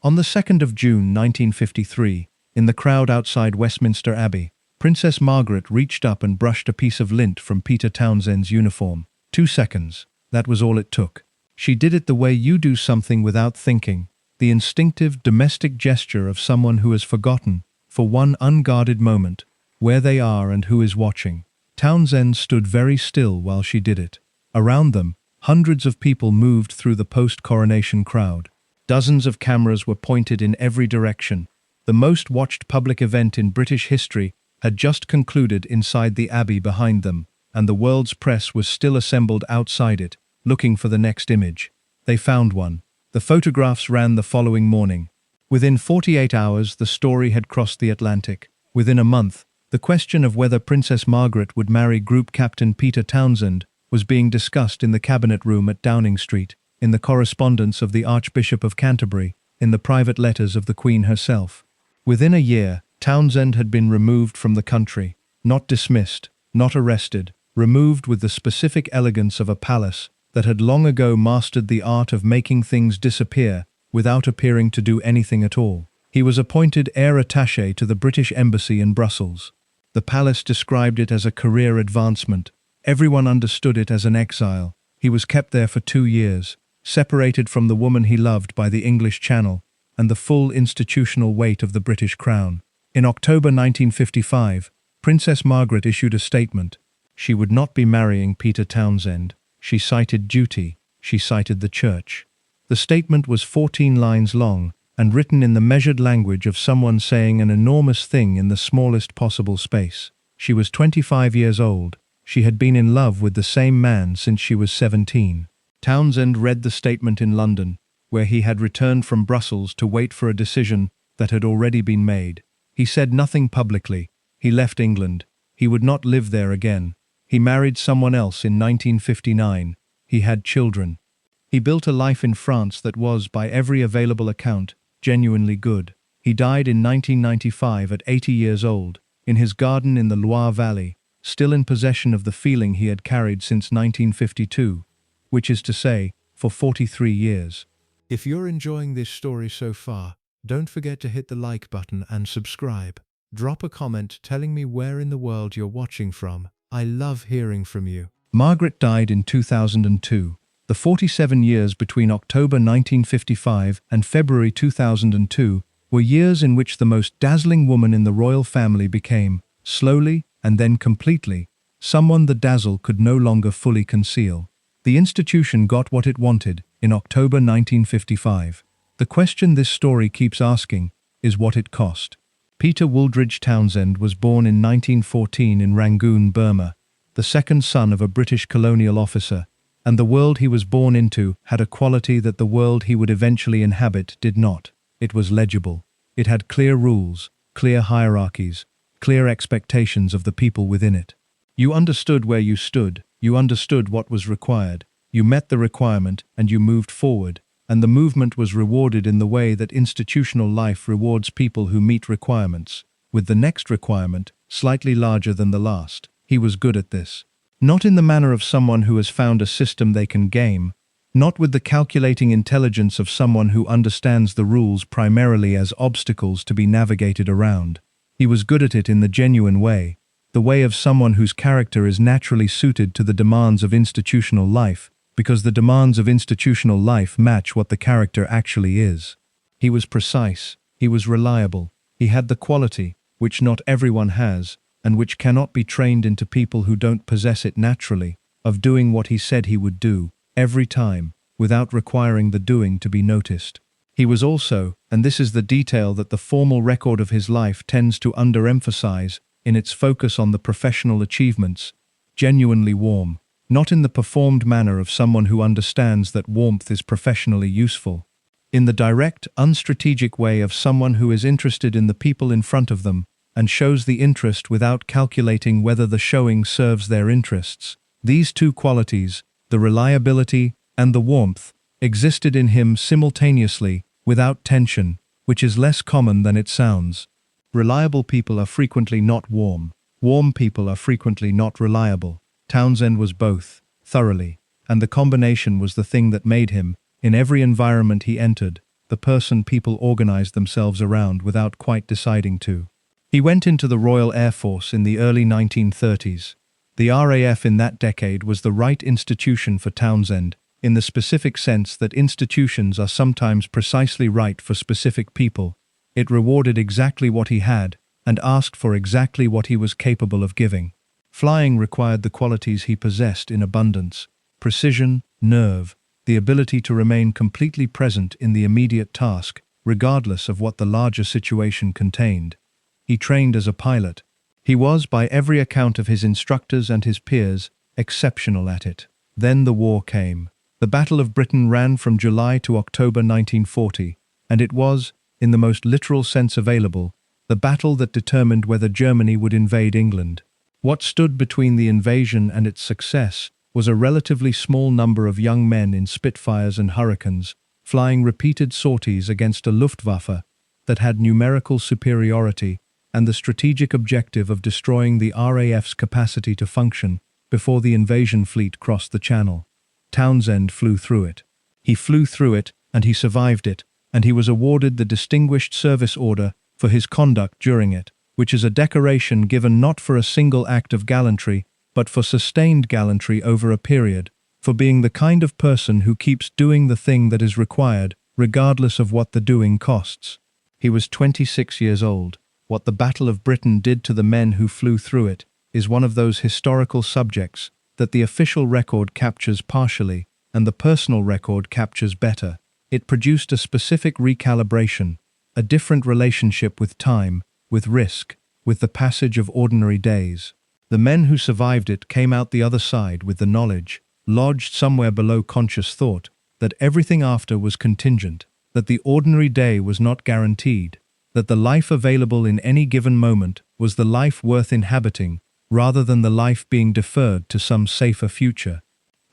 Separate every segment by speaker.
Speaker 1: On the 2nd of June 1953, in the crowd outside Westminster Abbey, Princess Margaret reached up and brushed a piece of lint from Peter Townsend's uniform. 2 seconds, that was all it took. She did it the way you do something without thinking, the instinctive domestic gesture of someone who has forgotten, for one unguarded moment, where they are and who is watching. Townsend stood very still while she did it. Around them, hundreds of people moved through the post-coronation crowd. Dozens of cameras were pointed in every direction. The most watched public event in British history had just concluded inside the Abbey behind them, and the world's press was still assembled outside it, looking for the next image. They found one. The photographs ran the following morning. Within 48 hours, the story had crossed the Atlantic. Within a month, the question of whether Princess Margaret would marry Group Captain Peter Townsend was being discussed in the cabinet room at Downing Street, in the correspondence of the Archbishop of Canterbury, in the private letters of the Queen herself. Within a year, Townsend had been removed from the country, not dismissed, not arrested, removed with the specific elegance of a palace that had long ago mastered the art of making things disappear without appearing to do anything at all. He was appointed heir attaché to the British Embassy in Brussels. The palace described it as a career advancement. Everyone understood it as an exile. He was kept there for 2 years, separated from the woman he loved by the English Channel and the full institutional weight of the British Crown. In October 1955, Princess Margaret issued a statement. She would not be marrying Peter Townsend. She cited duty. She cited the Church. The statement was 14 lines long and written in the measured language of someone saying an enormous thing in the smallest possible space. She was 25 years old. She had been in love with the same man since she was 17. Townsend read the statement in London, where he had returned from Brussels to wait for a decision that had already been made. He said nothing publicly. He left England. He would not live there again. He married someone else in 1959. He had children. He built a life in France that was, by every available account, genuinely good. He died in 1995 at 80 years old, in his garden in the Loire Valley, still in possession of the feeling he had carried since 1952, which is to say, for 43 years. If you're enjoying this story so far, don't forget to hit the like button and subscribe. Drop a comment telling me where in the world you're watching from. I love hearing from you. Margaret died in 2002. The 47 years between October 1955 and February 2002 were years in which the most dazzling woman in the royal family became, slowly and then completely, someone the dazzle could no longer fully conceal. The institution got what it wanted in October 1955. The question this story keeps asking is what it cost. Peter Wooldridge Townsend was born in 1914 in Rangoon, Burma, the second son of a British colonial officer, and the world he was born into had a quality that the world he would eventually inhabit did not. It was legible. It had clear rules, clear hierarchies, clear expectations of the people within it. You understood where you stood, you understood what was required, you met the requirement and you moved forward, and the movement was rewarded in the way that institutional life rewards people who meet requirements, with the next requirement slightly larger than the last. He was good at this. Not in the manner of someone who has found a system they can game, not with the calculating intelligence of someone who understands the rules primarily as obstacles to be navigated around. He was good at it in the genuine way, the way of someone whose character is naturally suited to the demands of institutional life, because the demands of institutional life match what the character actually is. He was precise, he was reliable, he had the quality, which not everyone has, and which cannot be trained into people who don't possess it naturally, of doing what he said he would do, every time, without requiring the doing to be noticed. He was also, and this is the detail that the formal record of his life tends to underemphasize in its focus on the professional achievements, genuinely warm, not in the performed manner of someone who understands that warmth is professionally useful, in the direct, unstrategic way of someone who is interested in the people in front of them, and shows the interest without calculating whether the showing serves their interests. These two qualities, the reliability and the warmth, existed in him simultaneously, without tension, which is less common than it sounds. Reliable people are frequently not warm. Warm people are frequently not reliable. Townsend was both, thoroughly, and the combination was the thing that made him, in every environment he entered, the person people organized themselves around without quite deciding to. He went into the Royal Air Force in the early 1930s. The RAF in that decade was the right institution for Townsend, in the specific sense that institutions are sometimes precisely right for specific people. It rewarded exactly what he had, and asked for exactly what he was capable of giving. Flying required the qualities he possessed in abundance: precision, nerve, the ability to remain completely present in the immediate task, regardless of what the larger situation contained. He trained as a pilot. He was, by every account of his instructors and his peers, exceptional at it. Then the war came. The Battle of Britain ran from July to October 1940, and it was, in the most literal sense available, the battle that determined whether Germany would invade England. What stood between the invasion and its success was a relatively small number of young men in Spitfires and Hurricanes, flying repeated sorties against a Luftwaffe that had numerical superiority and the strategic objective of destroying the RAF's capacity to function before the invasion fleet crossed the Channel. Townsend flew through it. He flew through it, and he survived it, and he was awarded the Distinguished Service Order for his conduct during it, which is a decoration given not for a single act of gallantry, but for sustained gallantry over a period, for being the kind of person who keeps doing the thing that is required, regardless of what the doing costs. He was 26 years old. What the Battle of Britain did to the men who flew through it is one of those historical subjects that the official record captures partially and the personal record captures better. It produced a specific recalibration, a different relationship with time, with risk, with the passage of ordinary days. The men who survived it came out the other side with the knowledge, lodged somewhere below conscious thought, that everything after was contingent, that the ordinary day was not guaranteed, that the life available in any given moment was the life worth inhabiting, rather than the life being deferred to some safer future.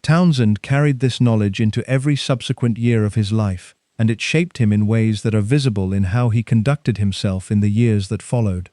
Speaker 1: Townsend carried this knowledge into every subsequent year of his life, and it shaped him in ways that are visible in how he conducted himself in the years that followed.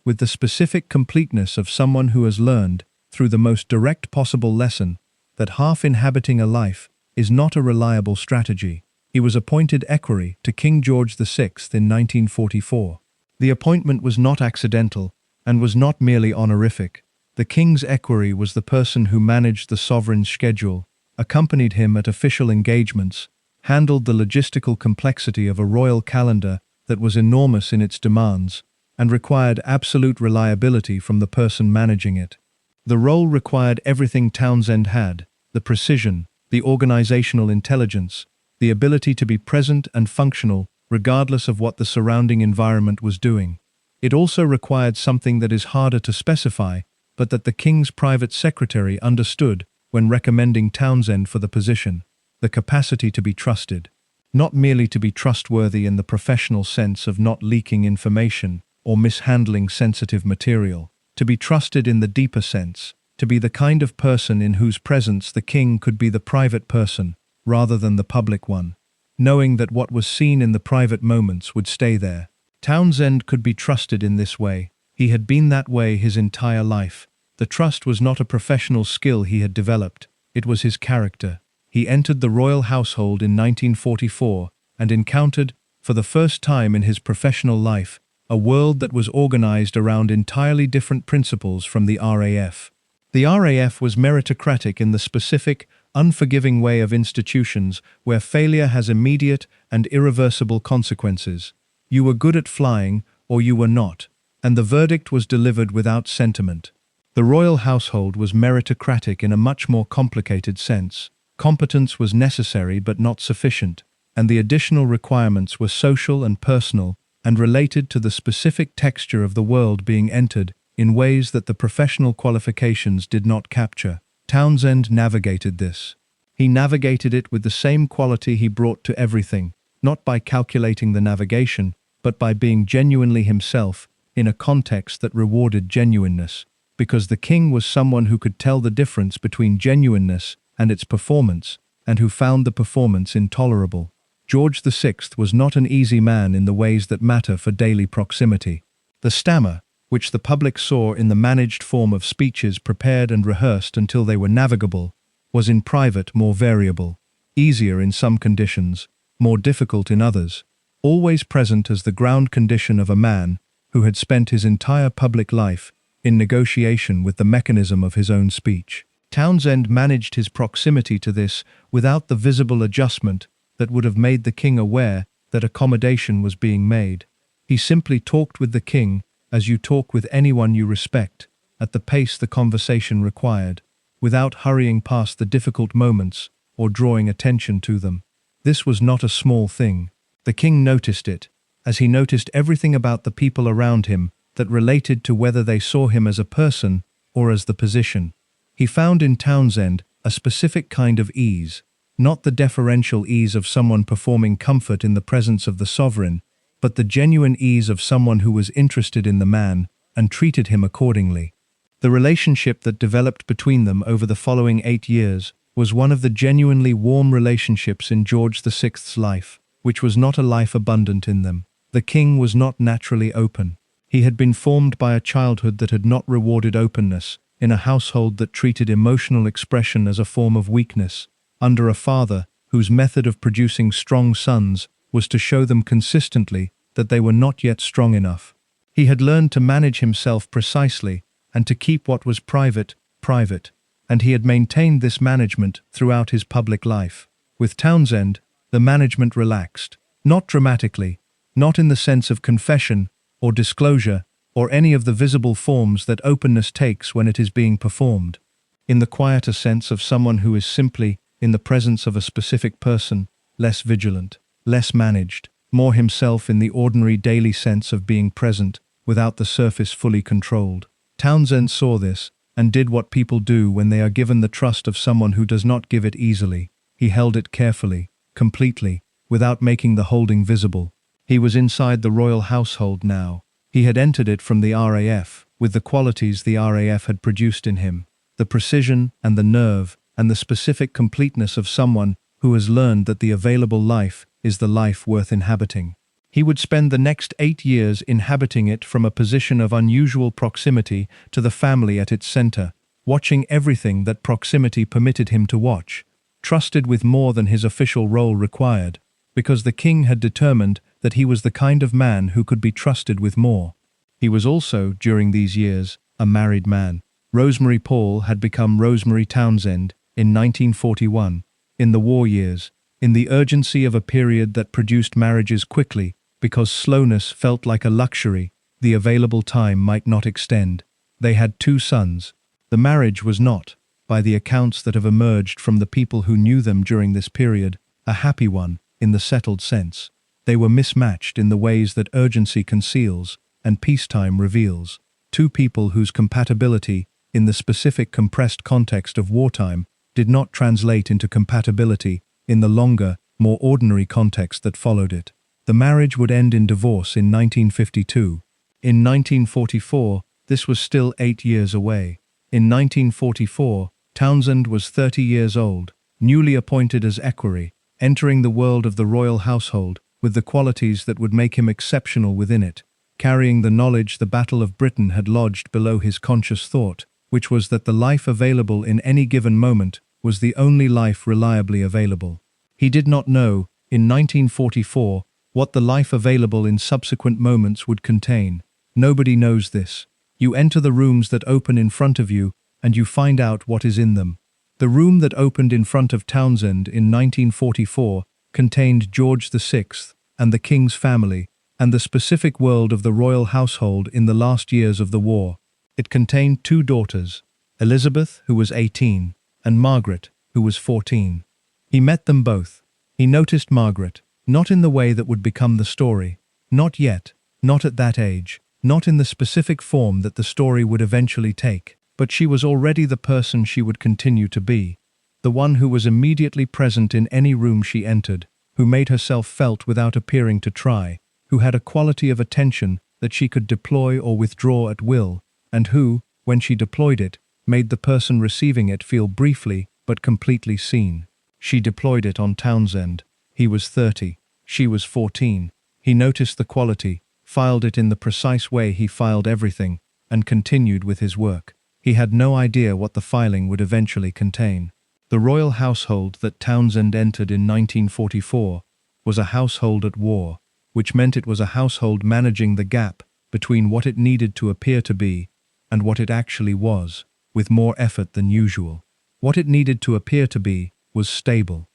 Speaker 1: With the specific completeness of someone who has learned, through the most direct possible lesson, that half inhabiting a life is not a reliable strategy. He was appointed equerry to King George VI in 1944. The appointment was not accidental, and was not merely honorific. The king's equerry was the person who managed the sovereign's schedule, accompanied him at official engagements, handled the logistical complexity of a royal calendar that was enormous in its demands, and required absolute reliability from the person managing it. The role required everything Townsend had: the precision, the organizational intelligence, the ability to be present and functional regardless of what the surrounding environment was doing. It also required something that is harder to specify, but that the king's private secretary understood when recommending Townsend for the position: the capacity to be trusted. Not merely to be trustworthy in the professional sense of not leaking information or mishandling sensitive material, to be trusted in the deeper sense, to be the kind of person in whose presence the king could be the private person rather than the public one, knowing that what was seen in the private moments would stay there. Townsend could be trusted in this way. He had been that way his entire life. The trust was not a professional skill he had developed, it was his character. He entered the royal household in 1944 and encountered, for the first time in his professional life, a world that was organized around entirely different principles from the RAF. The RAF was meritocratic in the specific, unforgiving way of institutions where failure has immediate and irreversible consequences. You were good at flying, or you were not, and the verdict was delivered without sentiment. The royal household was meritocratic in a much more complicated sense. Competence was necessary but not sufficient, and the additional requirements were social and personal and related to the specific texture of the world being entered in ways that the professional qualifications did not capture. Townsend navigated this. He navigated it with the same quality he brought to everything, not by calculating the navigation, but by being genuinely himself in a context that rewarded genuineness, because the king was someone who could tell the difference between genuineness and its performance, and who found the performance intolerable. George VI was not an easy man in the ways that matter for daily proximity. The stammer, which the public saw in the managed form of speeches prepared and rehearsed until they were navigable, was in private more variable, easier in some conditions, more difficult in others. always present as the ground condition of a man who had spent his entire public life in negotiation with the mechanism of his own speech. Townsend managed his proximity to this without the visible adjustment that would have made the king aware that accommodation was being made. He simply talked with the king as you talk with anyone you respect, at the pace the conversation required, without hurrying past the difficult moments or drawing attention to them. This was not a small thing. The king noticed it, as he noticed everything about the people around him that related to whether they saw him as a person or as the position. He found in Townsend a specific kind of ease, not the deferential ease of someone performing comfort in the presence of the sovereign, but the genuine ease of someone who was interested in the man and treated him accordingly. The relationship that developed between them over the following 8 years was one of the genuinely warm relationships in George VI's life, which was not a life abundant in them. The king was not naturally open. He had been formed by a childhood that had not rewarded openness, in a household that treated emotional expression as a form of weakness, under a father whose method of producing strong sons was to show them consistently that they were not yet strong enough. He had learned to manage himself precisely and to keep what was private, private, and he had maintained this management throughout his public life. With Townsend, the management relaxed, not dramatically, not in the sense of confession or disclosure or any of the visible forms that openness takes when it is being performed. In the quieter sense of someone who is simply, in the presence of a specific person, less vigilant, less managed, more himself in the ordinary daily sense of being present, without the surface fully controlled. Townsend saw this, and did what people do when they are given the trust of someone who does not give it easily. He held it carefully, completely, without making the holding visible. He was inside the royal household now. He had entered it from the RAF, with the qualities the RAF had produced in him, the precision and the nerve and the specific completeness of someone who has learned that the available life is the life worth inhabiting. He would spend the next 8 years inhabiting it from a position of unusual proximity to the family at its center, watching everything that proximity permitted him to watch, trusted with more than his official role required, because the king had determined that he was the kind of man who could be trusted with more. He was also, during these years, a married man. Rosemary Paul had become Rosemary Townsend in 1941, in the war years, in the urgency of a period that produced marriages quickly, because slowness felt like a luxury, the available time might not extend. They had 2 sons. The marriage was not, by the accounts that have emerged from the people who knew them during this period, a happy one, in the settled sense. They were mismatched in the ways that urgency conceals and peacetime reveals. 2 people whose compatibility, in the specific compressed context of wartime, did not translate into compatibility in the longer, more ordinary context that followed it. The marriage would end in divorce in 1952. In 1944, this was still 8 years away. In 1944, Townsend was 30 years old, newly appointed as equerry, entering the world of the royal household with the qualities that would make him exceptional within it, carrying the knowledge the Battle of Britain had lodged below his conscious thought, which was that the life available in any given moment was the only life reliably available. He did not know, in 1944, what the life available in subsequent moments would contain. Nobody knows this. You enter the rooms that open in front of you, and you find out what is in them. The room that opened in front of Townsend in 1944 contained George VI and the king's family, and the specific world of the royal household in the last years of the war. It contained 2 daughters, Elizabeth, who was 18, and Margaret, who was 14. He met them both. He noticed Margaret, not in the way that would become the story, not yet, not at that age, not in the specific form that the story would eventually take, but she was already the person she would continue to be, the one who was immediately present in any room she entered, who made herself felt without appearing to try, who had a quality of attention that she could deploy or withdraw at will, and who, when she deployed it, made the person receiving it feel briefly but completely seen. She deployed it on Townsend. He was 30. She was 14. He noticed the quality, filed it in the precise way he filed everything, and continued with his work. He had no idea what the filing would eventually contain. The royal household that Townsend entered in 1944 was a household at war, which meant it was a household managing the gap between what it needed to appear to be and what it actually was, with more effort than usual. What it needed to appear to be was stable,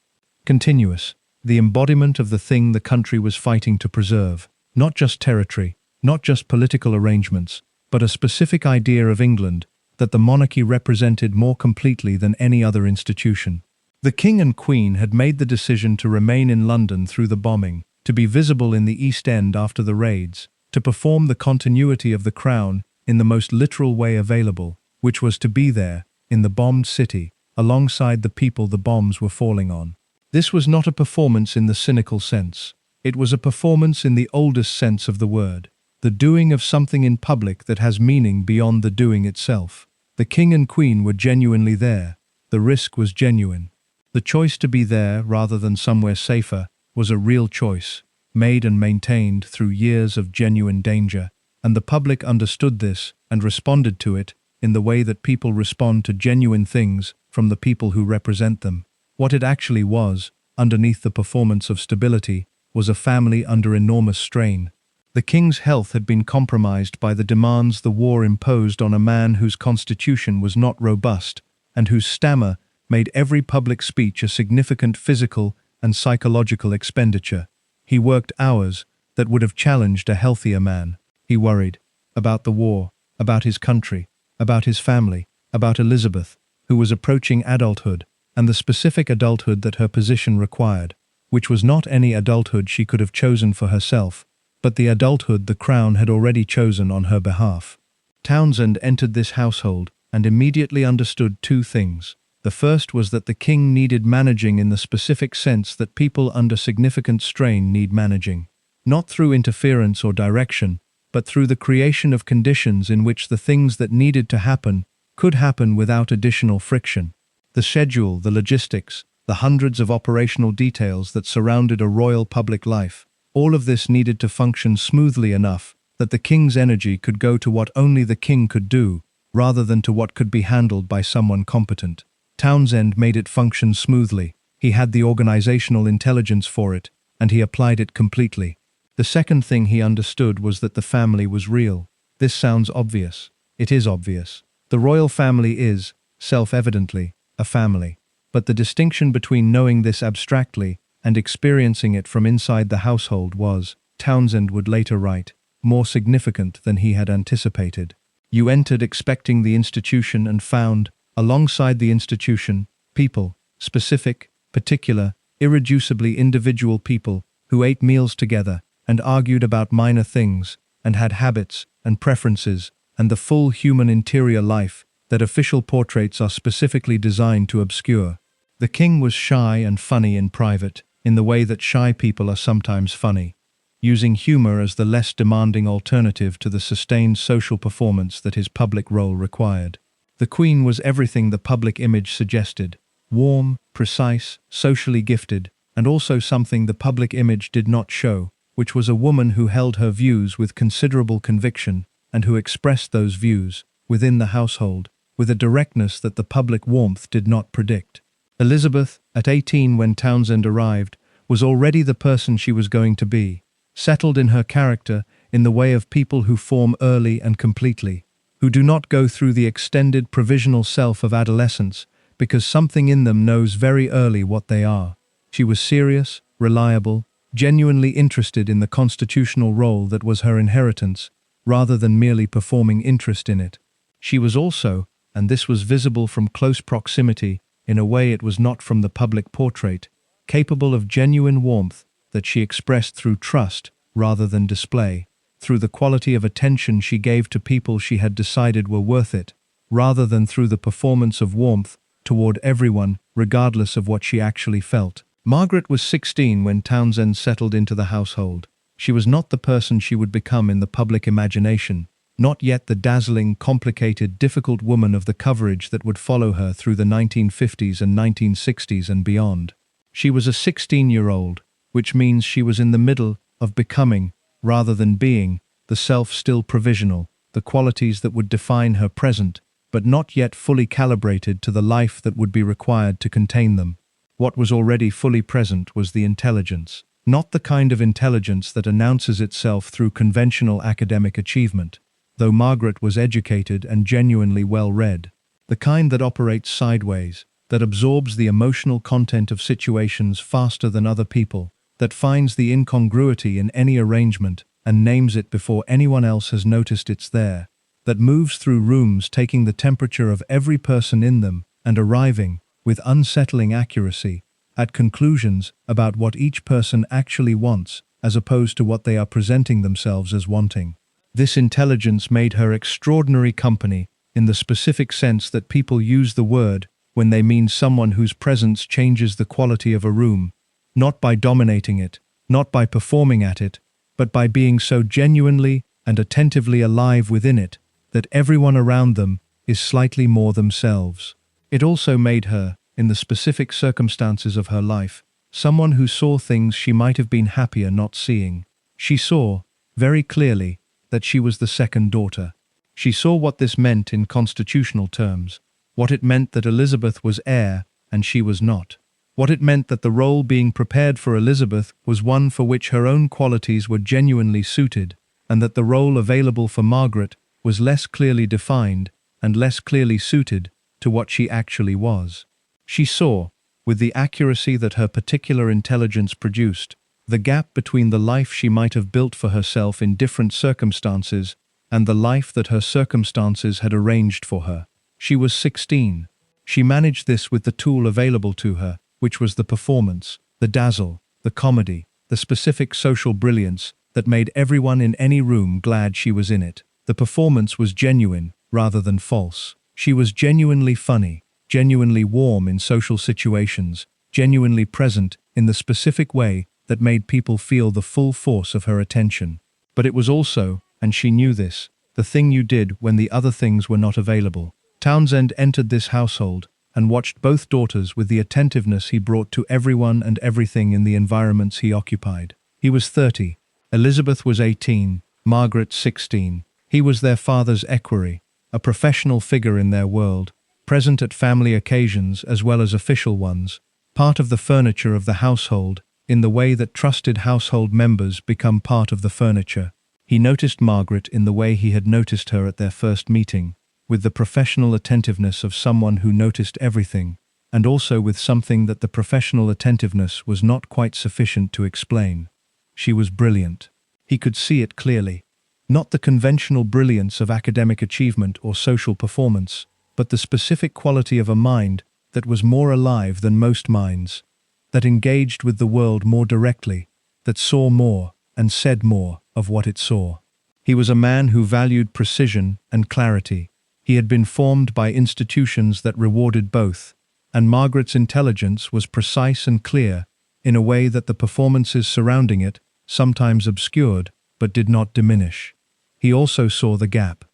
Speaker 1: continuous, the embodiment of the thing the country was fighting to preserve, not just territory, not just political arrangements, but a specific idea of England that the monarchy represented more completely than any other institution. The King and Queen had made the decision to remain in London through the bombing, to be visible in the East End after the raids, to perform the continuity of the Crown in the most literal way available, which was to be there, in the bombed city, alongside the people the bombs were falling on. This was not a performance in the cynical sense. It was a performance in the oldest sense of the word, the doing of something in public that has meaning beyond the doing itself. The King and Queen were genuinely there. The risk was genuine. The choice to be there rather than somewhere safer was a real choice, made and maintained through years of genuine danger, and the public understood this and responded to it in the way that people respond to genuine things from the people who represent them. What it actually was, underneath the performance of stability, was a family under enormous strain. The King's health had been compromised by the demands the war imposed on a man whose constitution was not robust and whose stammer made every public speech a significant physical and psychological expenditure. He worked hours that would have challenged a healthier man. He worried about the war, about his country, about his family, about Elizabeth, who was approaching adulthood, and the specific adulthood that her position required, which was not any adulthood she could have chosen for herself, but the adulthood the Crown had already chosen on her behalf. Townsend entered this household and immediately understood two things. The first was that the King needed managing in the specific sense that people under significant strain need managing, not through interference or direction, but through the creation of conditions in which the things that needed to happen could happen without additional friction. The schedule, the logistics, the hundreds of operational details that surrounded a royal public life, all of this needed to function smoothly enough that the King's energy could go to what only the King could do, rather than to what could be handled by someone competent. Townsend made it function smoothly. He had the organizational intelligence for it, and he applied it completely. The second thing he understood was that the family was real. This sounds obvious. It is obvious. The royal family is, self-evidently, a family. But the distinction between knowing this abstractly and experiencing it from inside the household was, Townsend would later write, more significant than he had anticipated. You entered expecting the institution and found, alongside the institution, people, specific, particular, irreducibly individual people who ate meals together and argued about minor things and had habits and preferences and the full human interior life that official portraits are specifically designed to obscure. The King was shy and funny in private, in the way that shy people are sometimes funny, using humor as the less demanding alternative to the sustained social performance that his public role required. The Queen was everything the public image suggested, warm, precise, socially gifted, and also something the public image did not show, which was a woman who held her views with considerable conviction and who expressed those views, within the household, with a directness that the public warmth did not predict. Elizabeth, at 18 when Townsend arrived, was already the person she was going to be, settled in her character in the way of people who form early and completely, who do not go through the extended provisional self of adolescence because something in them knows very early what they are. She was serious, reliable, genuinely interested in the constitutional role that was her inheritance, rather than merely performing interest in it. She was also, and this was visible from close proximity, in a way it was not from the public portrait, capable of genuine warmth that she expressed through trust rather than display, through the quality of attention she gave to people she had decided were worth it, rather than through the performance of warmth toward everyone, regardless of what she actually felt. Margaret was 16 when Townsend settled into the household. She was not the person she would become in the public imagination, not yet the dazzling, complicated, difficult woman of the coverage that would follow her through the 1950s and 1960s and beyond. She was a 16-year-old, which means she was in the middle of becoming, rather than being, the self still provisional, the qualities that would define her present, but not yet fully calibrated to the life that would be required to contain them. What was already fully present was the intelligence, Not the kind of intelligence that announces itself through conventional academic achievement, though Margaret was educated and genuinely well-read. The kind that operates sideways, that absorbs the emotional content of situations faster than other people, that finds the incongruity in any arrangement and names it before anyone else has noticed it's there, that moves through rooms taking the temperature of every person in them and arriving, with unsettling accuracy, at conclusions about what each person actually wants as opposed to what they are presenting themselves as wanting. This intelligence made her extraordinary company in the specific sense that people use the word when they mean someone whose presence changes the quality of a room, not by dominating it, not by performing at it, but by being so genuinely and attentively alive within it that everyone around them is slightly more themselves. It also made her, in the specific circumstances of her life, someone who saw things she might have been happier not seeing. She saw, very clearly, that she was the second daughter. She saw what this meant in constitutional terms, what it meant that Elizabeth was heir and she was not, what it meant that the role being prepared for Elizabeth was one for which her own qualities were genuinely suited, and that the role available for Margaret was less clearly defined and less clearly suited to what she actually was. She saw, with the accuracy that her particular intelligence produced, the gap between the life she might have built for herself in different circumstances and the life that her circumstances had arranged for her. She was 16. She managed this with the tool available to her, which was the performance, the dazzle, the comedy, the specific social brilliance that made everyone in any room glad she was in it. The performance was genuine rather than false. She was genuinely funny, genuinely warm in social situations, genuinely present in the specific way that made people feel the full force of her attention. But it was also, and she knew this, the thing you did when the other things were not available. Townsend entered this household and watched both daughters with the attentiveness he brought to everyone and everything in the environments he occupied. He was 30. Elizabeth was 18, Margaret 16. He was their father's equerry, a professional figure in their world, present at family occasions as well as official ones, part of the furniture of the household in the way that trusted household members become part of the furniture. He noticed Margaret in the way he had noticed her at their first meeting, with the professional attentiveness of someone who noticed everything, and also with something that the professional attentiveness was not quite sufficient to explain. She was brilliant. He could see it clearly. Not the conventional brilliance of academic achievement or social performance, but the specific quality of a mind that was more alive than most minds, that engaged with the world more directly, that saw more and said more of what it saw. He was a man who valued precision and clarity. He had been formed by institutions that rewarded both, and Margaret's intelligence was precise and clear in a way that the performances surrounding it sometimes obscured but did not diminish. He also saw the gap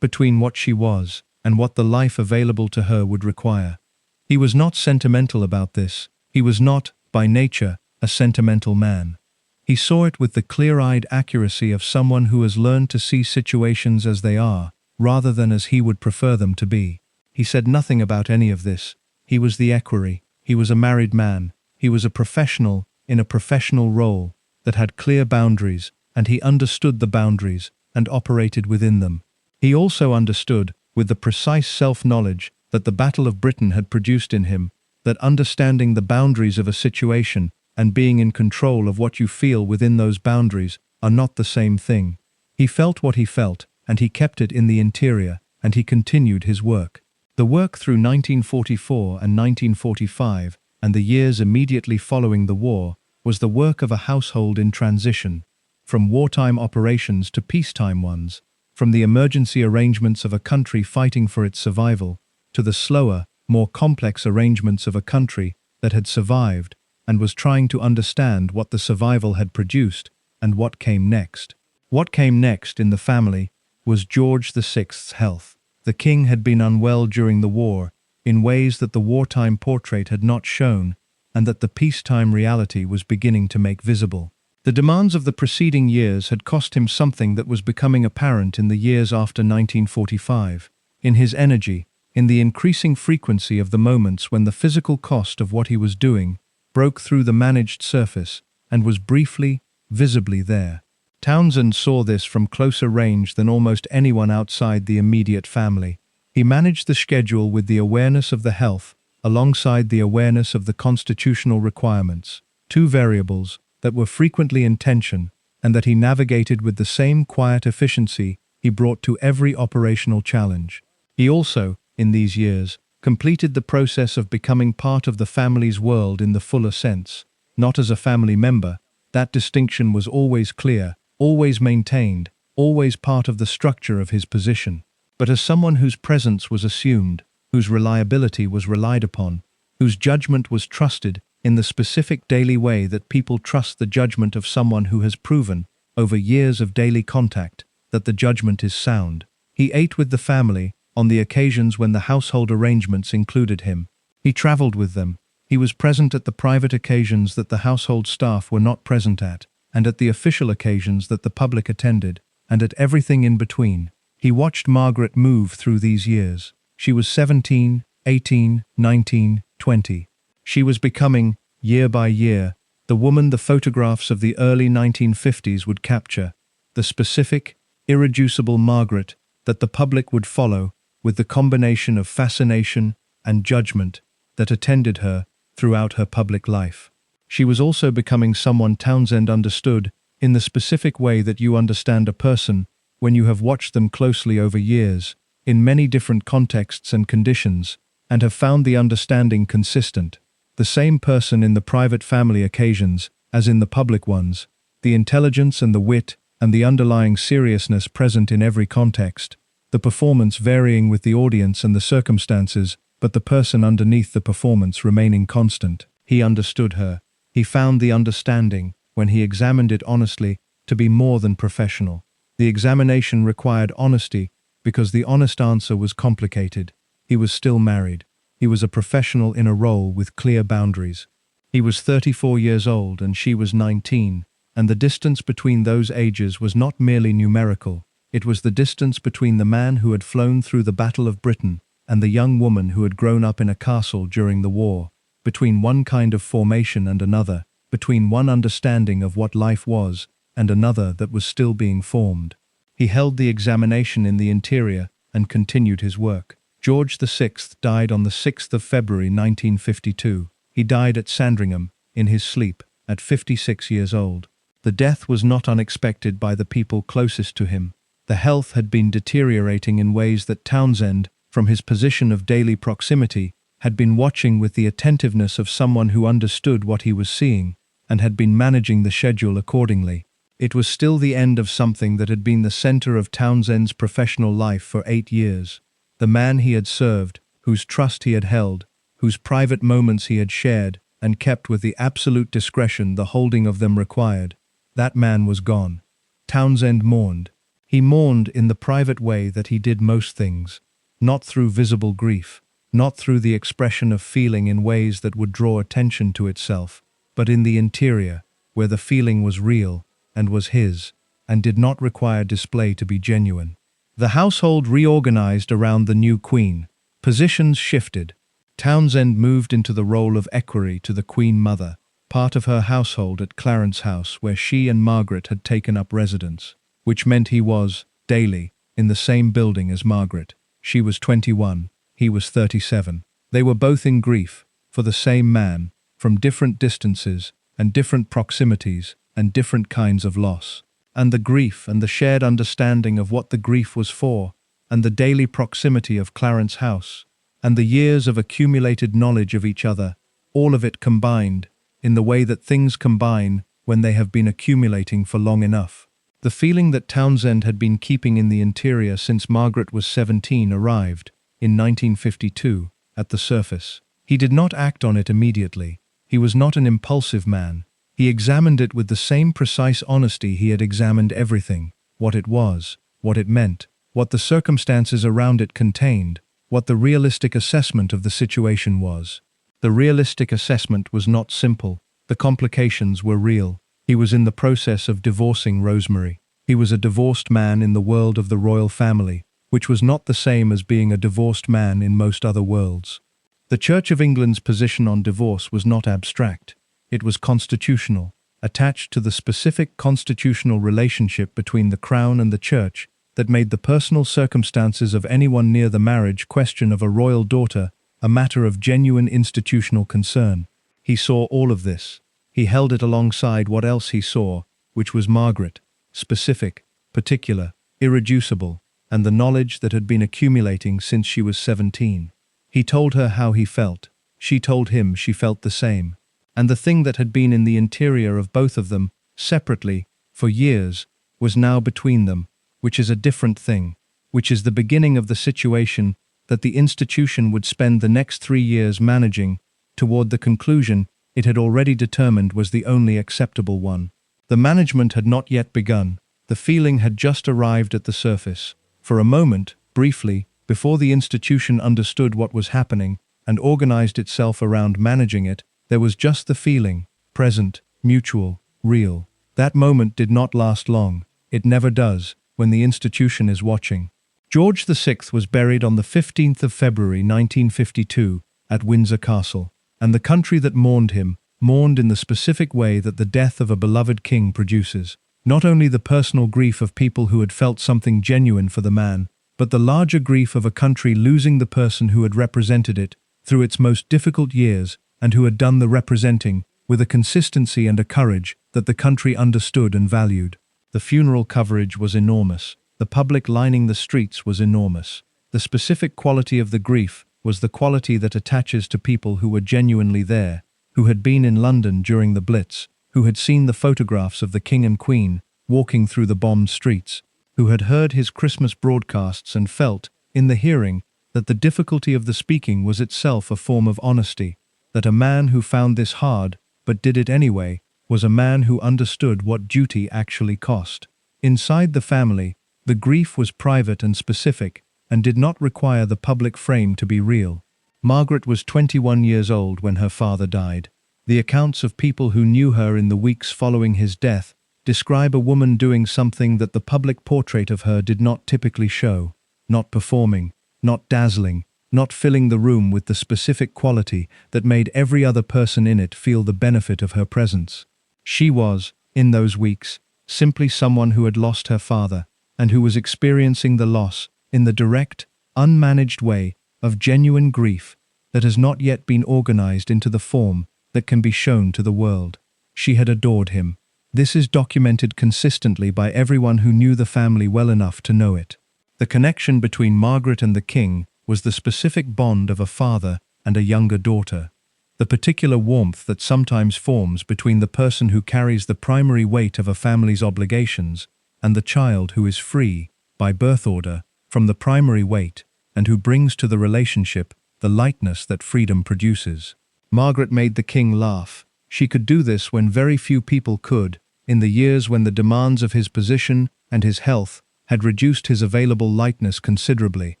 Speaker 1: between what she was and what the life available to her would require. He was not sentimental about this. He was not, by nature, a sentimental man. He saw it with the clear-eyed accuracy of someone who has learned to see situations as they are, rather than as he would prefer them to be. He said nothing about any of this. He was the equerry. He was a married man. He was a professional in a professional role that had clear boundaries, and he understood the boundaries and operated within them. He also understood, with the precise self-knowledge that the Battle of Britain had produced in him, that understanding the boundaries of a situation and being in control of what you feel within those boundaries are not the same thing. He felt what he felt, and he kept it in the interior, and he continued his work. The work through 1944 and 1945, and the years immediately following the war, was the work of a household in transition, from wartime operations to peacetime ones, from the emergency arrangements of a country fighting for its survival, to the slower, more complex arrangements of a country that had survived and was trying to understand what the survival had produced and what came next. What came next in the family was George VI's health. The king had been unwell during the war in ways that the wartime portrait had not shown and that the peacetime reality was beginning to make visible. The demands of the preceding years had cost him something that was becoming apparent in the years after 1945, in his energy, in the increasing frequency of the moments when the physical cost of what he was doing broke through the managed surface and was briefly, visibly there. Townsend saw this from closer range than almost anyone outside the immediate family. He managed the schedule with the awareness of the health, alongside the awareness of the constitutional requirements, two variables that were frequently in tension and that he navigated with the same quiet efficiency he brought to every operational challenge. He also, in these years, completed the process of becoming part of the family's world in the fuller sense. Not as a family member, that distinction was always clear, always maintained, always part of the structure of his position, but as someone whose presence was assumed, whose reliability was relied upon, whose judgment was trusted in the specific daily way that people trust the judgment of someone who has proven, over years of daily contact, that the judgment is sound. He ate with the family on the occasions when the household arrangements included him. He traveled with them. He was present at the private occasions that the household staff were not present at, and at the official occasions that the public attended, and at everything in between. He watched Margaret move through these years. She was 17, 18, 19, 20. She was becoming, year by year, the woman the photographs of the early 1950s would capture, the specific, irreducible Margaret that the public would follow with the combination of fascination and judgment that attended her throughout her public life. She was also becoming someone Townsend understood in the specific way that you understand a person when you have watched them closely over years, in many different contexts and conditions, and have found the understanding consistent. The same person in the private family occasions as in the public ones, the intelligence and the wit and the underlying seriousness present in every context, the performance varying with the audience and the circumstances, but the person underneath the performance remaining constant. He understood her. He found the understanding, when he examined it honestly, to be more than professional. The examination required honesty because the honest answer was complicated. He was still married. He was a professional in a role with clear boundaries. He was 34 years old and she was 19, and the distance between those ages was not merely numerical. It was the distance between the man who had flown through the Battle of Britain and the young woman who had grown up in a castle during the war, between one kind of formation and another, between one understanding of what life was and another that was still being formed. He held the examination in the interior and continued his work. George VI died on the 6th of February 1952. He died at Sandringham, in his sleep, at 56 years old. The death was not unexpected by the people closest to him. The health had been deteriorating in ways that Townsend, from his position of daily proximity, had been watching with the attentiveness of someone who understood what he was seeing, and had been managing the schedule accordingly. It was still the end of something that had been the center of Townsend's professional life for 8 years. The man he had served, whose trust he had held, whose private moments he had shared and kept with the absolute discretion the holding of them required, that man was gone. Townsend mourned. He mourned in the private way that he did most things, not through visible grief, not through the expression of feeling in ways that would draw attention to itself, but in the interior, where the feeling was real and was his, and did not require display to be genuine. The household reorganized around the new queen. Positions shifted. Townsend moved into the role of equerry to the Queen Mother, part of her household at Clarence House where she and Margaret had taken up residence, which meant he was, daily, in the same building as Margaret. She was 21, he was 37. They were both in grief, for the same man, from different distances and different proximities and different kinds of loss. And the grief and the shared understanding of what the grief was for, and the daily proximity of Clarence House, and the years of accumulated knowledge of each other, all of it combined, in the way that things combine when they have been accumulating for long enough. The feeling that Townsend had been keeping in the interior since Margaret was 17 arrived, in 1952, at the surface. He did not act on it immediately. He was not an impulsive man. He examined it with the same precise honesty he had examined everything, what it was, what it meant, what the circumstances around it contained, what the realistic assessment of the situation was. The realistic assessment was not simple. The complications were real. He was in the process of divorcing Rosemary. He was a divorced man in the world of the royal family, which was not the same as being a divorced man in most other worlds. The Church of England's position on divorce was not abstract. It was constitutional. attached to the specific constitutional relationship between the Crown and the Church that made the personal circumstances of anyone near the marriage question of a royal daughter a matter of genuine institutional concern. He saw all of this. He held it alongside what else he saw, which was Margaret, specific, particular, irreducible, and the knowledge that had been accumulating since she was 17. He told her how he felt. She told him she felt the same. And the thing that had been in the interior of both of them, separately, for years, was now between them, which is a different thing, which is the beginning of the situation that the institution would spend the next 3 years managing, toward the conclusion it had already determined was the only acceptable one. The management had not yet begun. The feeling had just arrived at the surface. For a moment, briefly, before the institution understood what was happening and organized itself around managing it, there was just the feeling, present, mutual, real. That moment did not last long. It never does, when the institution is watching. George VI was buried on the 15th of February 1952 at Windsor Castle, and the country that mourned him mourned in the specific way that the death of a beloved king produces. Not only the personal grief of people who had felt something genuine for the man, but the larger grief of a country losing the person who had represented it through its most difficult years and who had done the representing with a consistency and a courage that the country understood and valued. The funeral coverage was enormous. The public lining the streets was enormous. The specific quality of the grief was the quality that attaches to people who were genuinely there, who had been in London during the Blitz, who had seen the photographs of the King and Queen walking through the bombed streets, who had heard his Christmas broadcasts and felt, in the hearing, that the difficulty of the speaking was itself a form of honesty, that a man who found this hard, but did it anyway, was a man who understood what duty actually cost. Inside the family, the grief was private and specific, and did not require the public frame to be real. Margaret was 21 years old when her father died. The accounts of people who knew her in the weeks following his death describe a woman doing something that the public portrait of her did not typically show, not performing, not dazzling, not filling the room with the specific quality that made every other person in it feel the benefit of her presence. She was, in those weeks, simply someone who had lost her father, and who was experiencing the loss in the direct, unmanaged way of genuine grief that has not yet been organized into the form that can be shown to the world. She had adored him. This is documented consistently by everyone who knew the family well enough to know it. The connection between Margaret and the king was the specific bond of a father and a younger daughter. The particular warmth that sometimes forms between the person who carries the primary weight of a family's obligations and the child who is free, by birth order, from the primary weight, and who brings to the relationship the lightness that freedom produces. Margaret made the king laugh. She could do this when very few people could, in the years when the demands of his position and his health had reduced his available lightness considerably.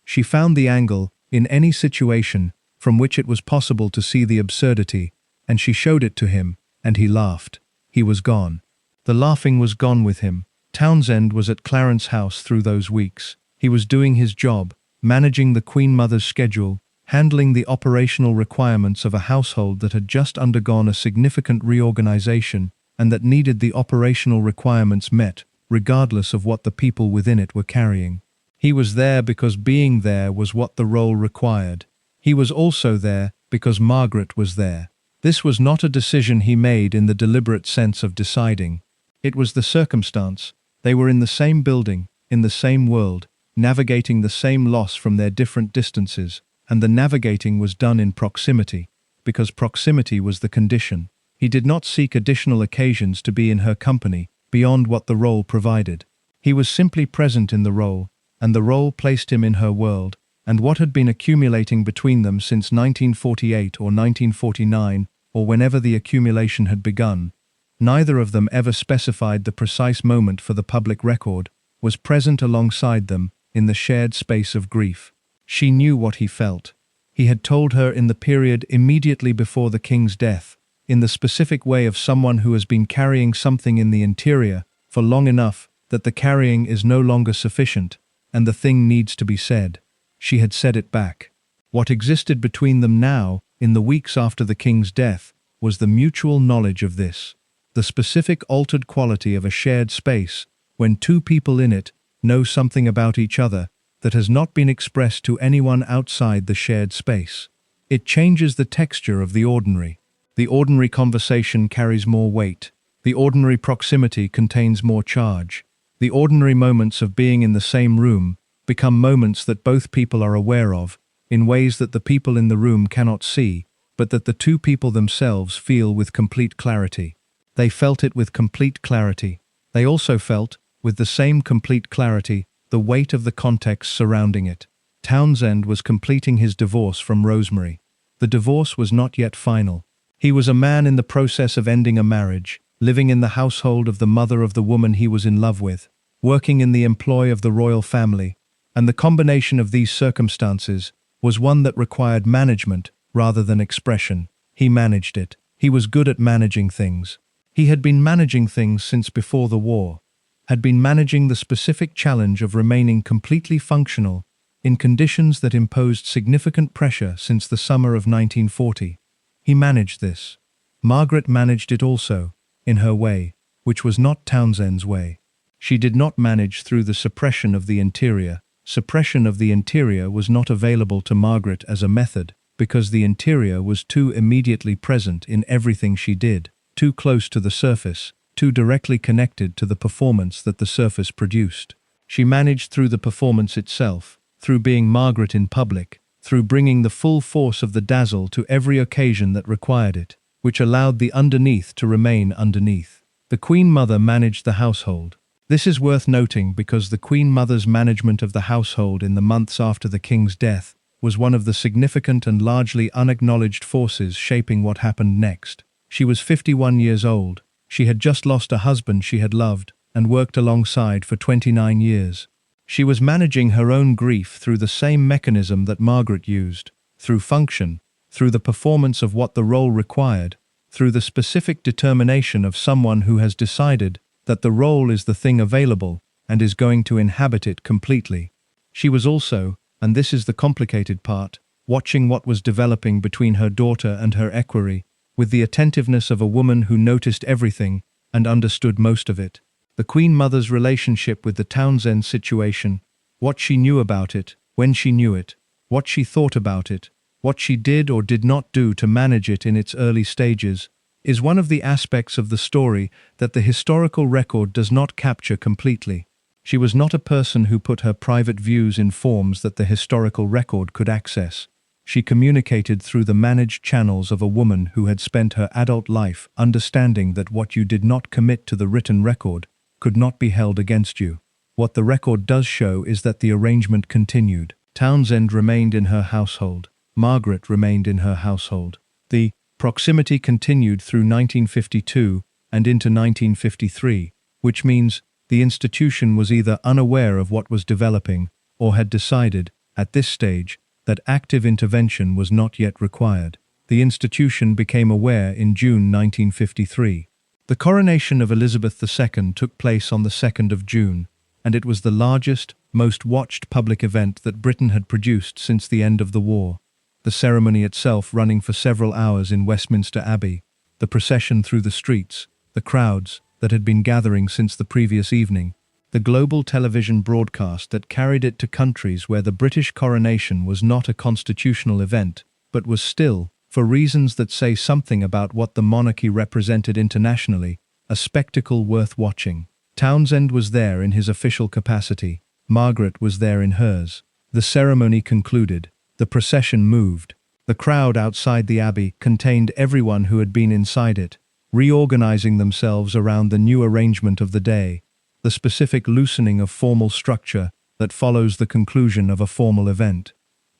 Speaker 1: She found the angle, in any situation, from which it was possible to see the absurdity, and she showed it to him, and he laughed. He was gone. The laughing was gone with him. Townsend was at Clarence House through those weeks. He was doing his job, managing the Queen Mother's schedule, handling the operational requirements of a household that had just undergone a significant reorganization and that needed the operational requirements met, regardless of what the people within it were carrying. He was there because being there was what the role required. He was also there because Margaret was there. This was not a decision he made in the deliberate sense of deciding. It was the circumstance. They were in the same building, in the same world, navigating the same loss from their different distances, and the navigating was done in proximity, because proximity was the condition. He did not seek additional occasions to be in her company beyond what the role provided. He was simply present in the role, and the role placed him in her world, and what had been accumulating between them since 1948 or 1949, or whenever the accumulation had begun. Neither of them ever specified the precise moment for the public record, was present alongside them in the shared space of grief. She knew what he felt. He had told her in the period immediately before the king's death, in the specific way of someone who has been carrying something in the interior for long enough that the carrying is no longer sufficient, and the thing needs to be said. She had said it back. What existed between them now, in the weeks after the king's death, was the mutual knowledge of this. the specific altered quality of a shared space when two people in it know something about each other that has not been expressed to anyone outside the shared space. It changes the texture of the ordinary. The ordinary conversation carries more weight. The ordinary proximity contains more charge. The ordinary moments of being in the same room become moments that both people are aware of, in ways that the people in the room cannot see, but that the two people themselves feel with complete clarity. They felt it with complete clarity. They also felt, with the same complete clarity, the weight of the context surrounding it. Townsend was completing his divorce from Rosemary. The divorce was not yet final. He was a man in the process of ending a marriage, living in the household of the mother of the woman he was in love with, working in the employ of the royal family, and the combination of these circumstances was one that required management rather than expression. He managed it. He was good at managing things. He had been managing things since before the war, had been managing the specific challenge of remaining completely functional in conditions that imposed significant pressure since the summer of 1940. He managed this. Margaret managed it also, in her way, which was not Townsend's way. She did not manage through the suppression of the interior. Suppression of the interior was not available to Margaret as a method, because the interior was too immediately present in everything she did, too close to the surface, too directly connected to the performance that the surface produced. She managed through the performance itself, through being Margaret in public, through bringing the full force of the dazzle to every occasion that required it, which allowed the underneath to remain underneath. The Queen Mother managed the household. This is worth noting because the Queen Mother's management of the household in the months after the King's death was one of the significant and largely unacknowledged forces shaping what happened next. She was 51 years old. She had just lost a husband she had loved and worked alongside for 29 years. She was managing her own grief through the same mechanism that Margaret used, through function, through the performance of what the role required, through the specific determination of someone who has decided that the role is the thing available and is going to inhabit it completely. She was also, and this is the complicated part, watching what was developing between her daughter and her equerry, with the attentiveness of a woman who noticed everything and understood most of it. The Queen Mother's relationship with the Townsend situation, what she knew about it, when she knew it, what she thought about it, what she did or did not do to manage it in its early stages, is one of the aspects of the story that the historical record does not capture completely. She was not a person who put her private views in forms that the historical record could access. She communicated through the managed channels of a woman who had spent her adult life understanding that what you did not commit to the written record could not be held against you. What the record does show is that the arrangement continued. Townsend remained in her household. Margaret remained in her household. The proximity continued through 1952 and into 1953, which means the institution was either unaware of what was developing or had decided, at this stage, that active intervention was not yet required. The institution became aware in June 1953. The coronation of Elizabeth II took place on the 2nd of June, and it was the largest, most watched public event that Britain had produced since the end of the war. The ceremony itself running for several hours in Westminster Abbey, the procession through the streets, the crowds that had been gathering since the previous evening, the global television broadcast that carried it to countries where the British coronation was not a constitutional event, but was still, for reasons that say something about what the monarchy represented internationally, a spectacle worth watching. Townsend was there in his official capacity. Margaret was there in hers. The ceremony concluded. The procession moved. The crowd outside the Abbey contained everyone who had been inside it, reorganizing themselves around the new arrangement of the day, the specific loosening of formal structure that follows the conclusion of a formal event.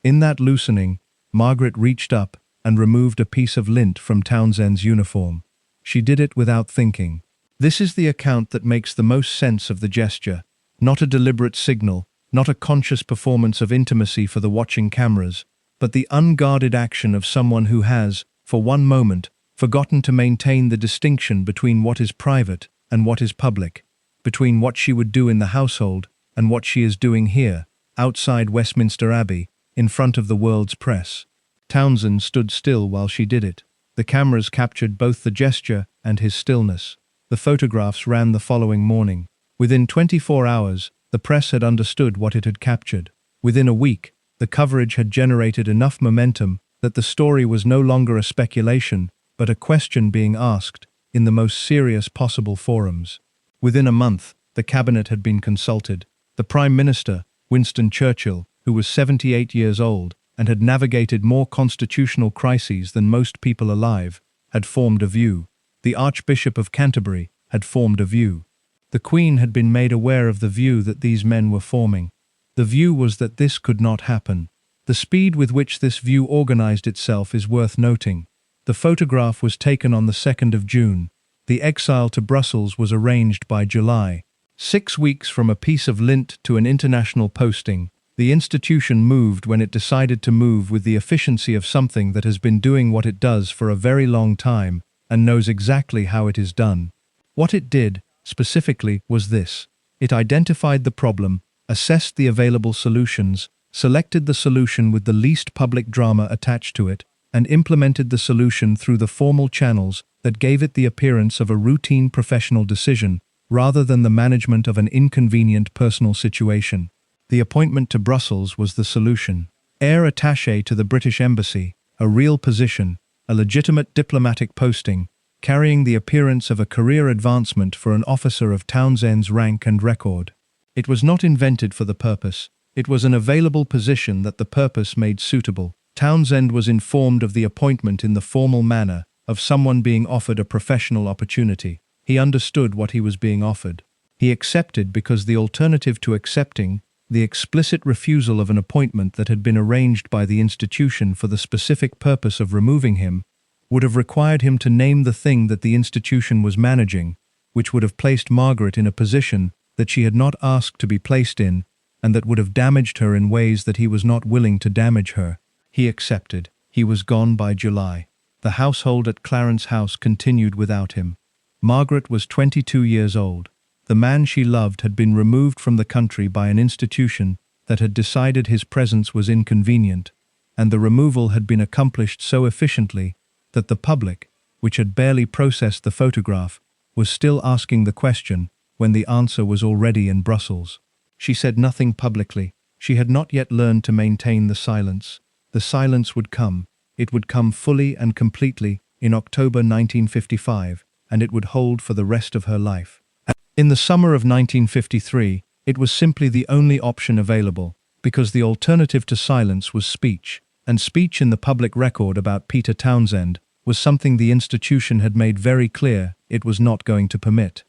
Speaker 1: In that loosening, Margaret reached up and removed a piece of lint from Townsend's uniform. She did it without thinking. This is the account that makes the most sense of the gesture, not a deliberate signal, not a conscious performance of intimacy for the watching cameras, but the unguarded action of someone who has, for one moment, forgotten to maintain the distinction between what is private and what is public, between what she would do in the household and what she is doing here, outside Westminster Abbey, in front of the world's press. Townsend stood still while she did it. The cameras captured both the gesture and his stillness. The photographs ran the following morning. Within 24 hours, the press had understood what it had captured. Within a week, the coverage had generated enough momentum that the story was no longer a speculation, but a question being asked in the most serious possible forums. Within a month, the cabinet had been consulted. The Prime Minister, Winston Churchill, who was 78 years old and had navigated more constitutional crises than most people alive, had formed a view. The Archbishop of Canterbury had formed a view. The Queen had been made aware of the view that these men were forming. The view was that this could not happen. The speed with which this view organized itself is worth noting. The photograph was taken on the 2nd of June. The exile to Brussels was arranged by July. 6 weeks from a piece of lint to an international posting, the institution moved when it decided to move with the efficiency of something that has been doing what it does for a very long time and knows exactly how it is done. What it did, specifically, was this. It identified the problem, assessed the available solutions, selected the solution with the least public drama attached to it, and implemented the solution through the formal channels that gave it the appearance of a routine professional decision rather than the management of an inconvenient personal situation. The appointment to Brussels was the solution. Heir attaché to the British Embassy, a real position, a legitimate diplomatic posting, carrying the appearance of a career advancement for an officer of Townsend's rank and record. It was not invented for the purpose. It was an available position that the purpose made suitable. Townsend was informed of the appointment in the formal manner of someone being offered a professional opportunity. He understood what he was being offered. He accepted because the alternative to accepting, the explicit refusal of an appointment that had been arranged by the institution for the specific purpose of removing him, would have required him to name the thing that the institution was managing, which would have placed Margaret in a position that she had not asked to be placed in, and that would have damaged her in ways that he was not willing to damage her. He accepted. He was gone by July. The household at Clarence House continued without him. Margaret was 22 years old. The man she loved had been removed from the country by an institution that had decided his presence was inconvenient, and the removal had been accomplished so efficiently that the public, which had barely processed the photograph, was still asking the question when the answer was already in Brussels. She said nothing publicly. She had not yet learned to maintain the silence. The silence would come. It would come fully and completely in October 1955, and it would hold for the rest of her life. In the summer of 1953, it was simply the only option available, because the alternative to silence was speech, and speech in the public record about Peter Townsend was something the institution had made very clear it was not going to permit.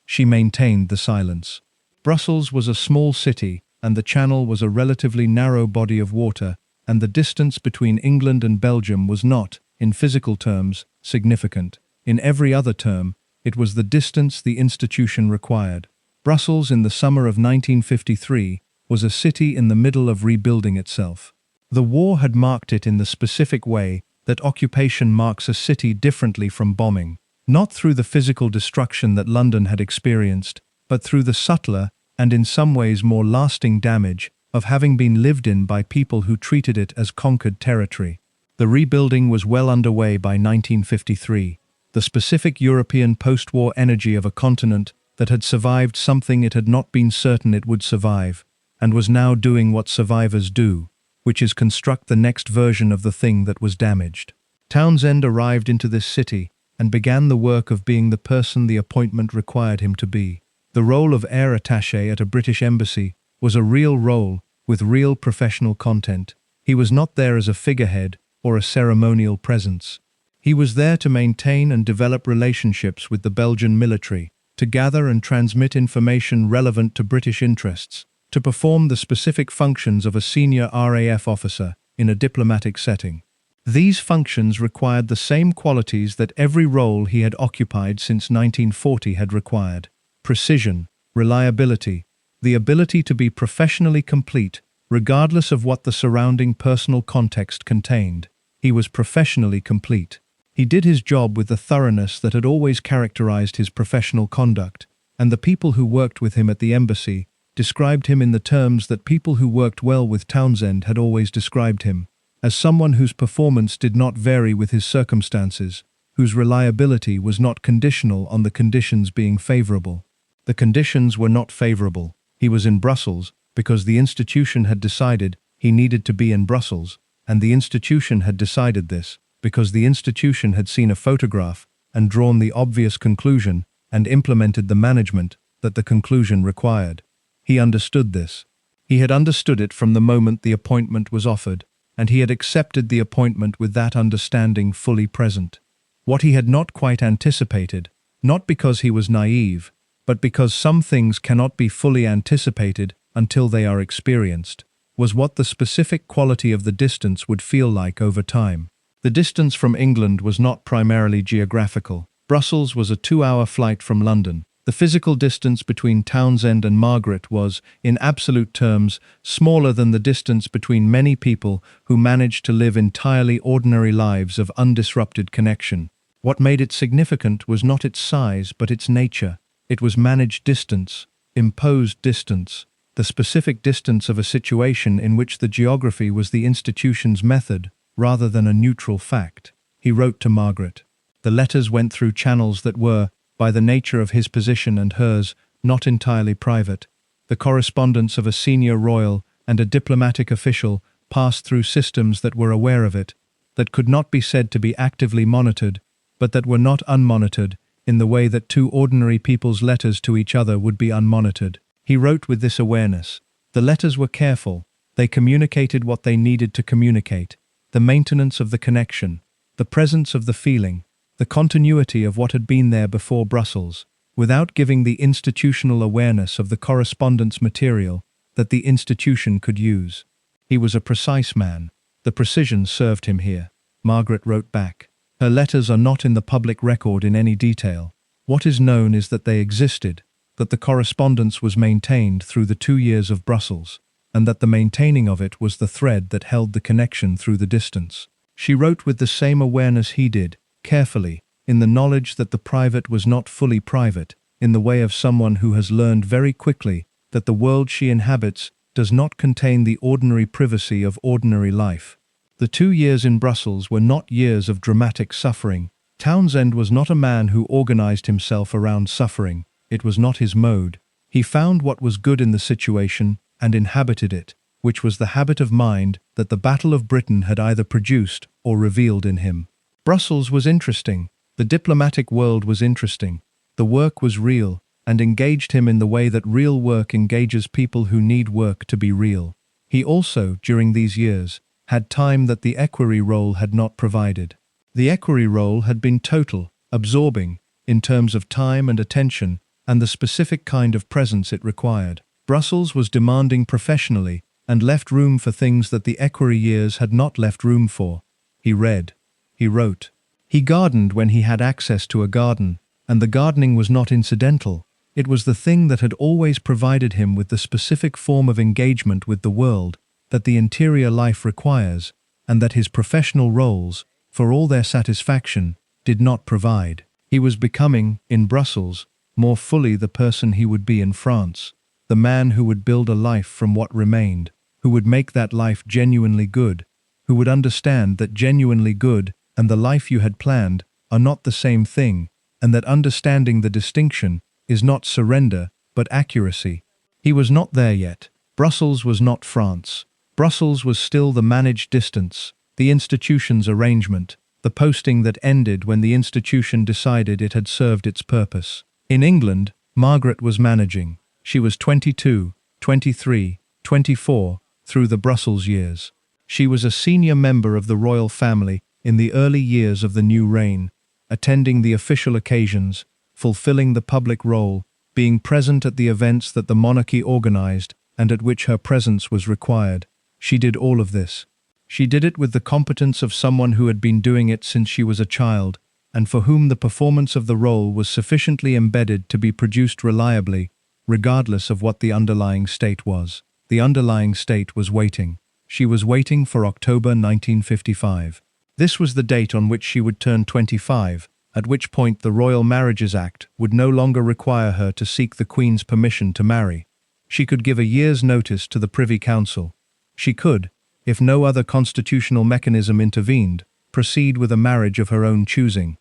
Speaker 1: She maintained the silence. Brussels was a small city, and the Channel was a relatively narrow body of water, and the distance between England and Belgium was not, in physical terms, significant. In every other term, it was the distance the institution required. Brussels in the summer of 1953 was a city in the middle of rebuilding itself. The war had marked it in the specific way that occupation marks a city differently from bombing, not through the physical destruction that London had experienced, but through the subtler and in some ways more lasting damage of having been lived in by people who treated it as conquered territory. The rebuilding was well underway by 1953. The specific European post-war energy of a continent that had survived something it had not been certain it would survive, and was now doing what survivors do, which is construct the next version of the thing that was damaged. Townsend arrived into this city and began the work of being the person the appointment required him to be. The role of heir attaché at a British embassy was a real role with real professional content. He was not there as a figurehead or a ceremonial presence. He was there to maintain and develop relationships with the Belgian military, to gather and transmit information relevant to British interests, to perform the specific functions of a senior RAF officer in a diplomatic setting. These functions required the same qualities that every role he had occupied since 1940 had required: precision, reliability, the ability to be professionally complete, regardless of what the surrounding personal context contained. He was professionally complete. He did his job with the thoroughness that had always characterized his professional conduct, and the people who worked with him at the embassy described him in the terms that people who worked well with Townsend had always described him, as someone whose performance did not vary with his circumstances, whose reliability was not conditional on the conditions being favorable. The conditions were not favorable. He was in Brussels because the institution had decided he needed to be in Brussels, and the institution had decided this because the institution had seen a photograph and drawn the obvious conclusion and implemented the management that the conclusion required. He understood this. He had understood it from the moment the appointment was offered, and he had accepted the appointment with that understanding fully present. What he had not quite anticipated, not because he was naive, but because some things cannot be fully anticipated until they are experienced, was what the specific quality of the distance would feel like over time. The distance from England was not primarily geographical. Brussels was a 2-hour flight from London. The physical distance between Townsend and Margaret was, in absolute terms, smaller than the distance between many people who managed to live entirely ordinary lives of undisrupted connection. What made it significant was not its size, but its nature. It was managed distance, imposed distance, the specific distance of a situation in which the geography was the institution's method, rather than a neutral fact. He wrote to Margaret. The letters went through channels that were, by the nature of his position and hers, not entirely private. The correspondence of a senior royal and a diplomatic official passed through systems that were aware of it, that could not be said to be actively monitored, but that were not unmonitored, in the way that two ordinary people's letters to each other would be unmonitored. He wrote with this awareness. The letters were careful. They communicated what they needed to communicate, the maintenance of the connection, the presence of the feeling, the continuity of what had been there before Brussels, without giving the institutional awareness of the correspondence material that the institution could use. He was a precise man. The precision served him here. Margaret wrote back. Her letters are not in the public record in any detail. What is known is that they existed, that the correspondence was maintained through the 2 years of Brussels, and that the maintaining of it was the thread that held the connection through the distance. She wrote with the same awareness he did, carefully, in the knowledge that the private was not fully private, in the way of someone who has learned very quickly that the world she inhabits does not contain the ordinary privacy of ordinary life. The 2 years in Brussels were not years of dramatic suffering. Townsend was not a man who organized himself around suffering. It was not his mode. He found what was good in the situation and inhabited it, which was the habit of mind that the Battle of Britain had either produced or revealed in him. Brussels was interesting. The diplomatic world was interesting. The work was real and engaged him in the way that real work engages people who need work to be real. He also, during these years, had time that the equerry role had not provided. The equerry role had been total, absorbing, in terms of time and attention, and the specific kind of presence it required. Brussels was demanding professionally and left room for things that the equerry years had not left room for. He read. He wrote. He gardened when he had access to a garden, and the gardening was not incidental. It was the thing that had always provided him with the specific form of engagement with the world that the interior life requires, and that his professional roles, for all their satisfaction, did not provide. He was becoming, in Brussels, more fully the person he would be in France, the man who would build a life from what remained, who would make that life genuinely good, who would understand that genuinely good and the life you had planned are not the same thing, and that understanding the distinction is not surrender but accuracy. He was not there yet. Brussels was not France. Brussels was still the managed distance, the institution's arrangement, the posting that ended when the institution decided it had served its purpose. In England, Margaret was managing. She was 22, 23, 24, through the Brussels years. She was a senior member of the royal family in the early years of the new reign, attending the official occasions, fulfilling the public role, being present at the events that the monarchy organized and at which her presence was required. She did all of this. She did it with the competence of someone who had been doing it since she was a child, and for whom the performance of the role was sufficiently embedded to be produced reliably, regardless of what the underlying state was. The underlying state was waiting. She was waiting for October 1955. This was the date on which she would turn 25, at which point the Royal Marriages Act would no longer require her to seek the Queen's permission to marry. She could give a year's notice to the Privy Council. She could, if no other constitutional mechanism intervened, proceed with a marriage of her own choosing.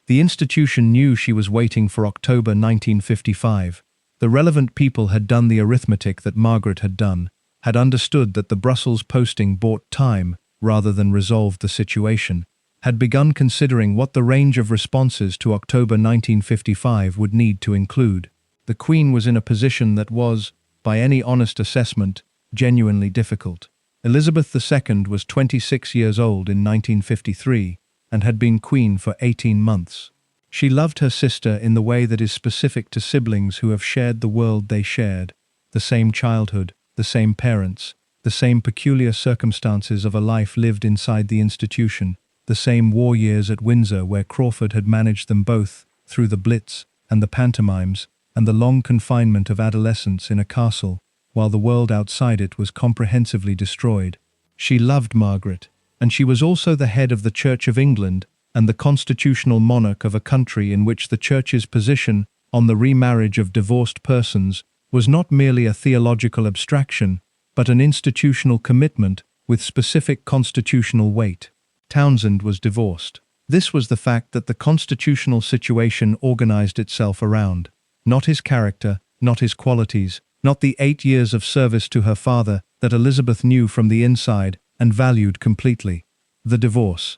Speaker 1: The institution knew she was waiting for October 1955. The relevant people had done the arithmetic that Margaret had done, had understood that the Brussels posting bought time rather than resolved the situation, had begun considering what the range of responses to October 1955 would need to include. The Queen was in a position that was, by any honest assessment, genuinely difficult. Elizabeth II was 26 years old in 1953 and had been Queen for 18 months. She loved her sister in the way that is specific to siblings who have shared the world they shared, the same childhood, the same parents, the same peculiar circumstances of a life lived inside the institution, the same war years at Windsor where Crawford had managed them both, through the Blitz and the pantomimes, and the long confinement of adolescence in a castle, while the world outside it was comprehensively destroyed. She loved Margaret, and she was also the head of the Church of England and the constitutional monarch of a country in which the Church's position on the remarriage of divorced persons was not merely a theological abstraction, but an institutional commitment with specific constitutional weight. Townsend was divorced. This was the fact that the constitutional situation organized itself around. Not his character, not his qualities, not the 8 years of service to her father that Elizabeth knew from the inside and valued completely. The divorce.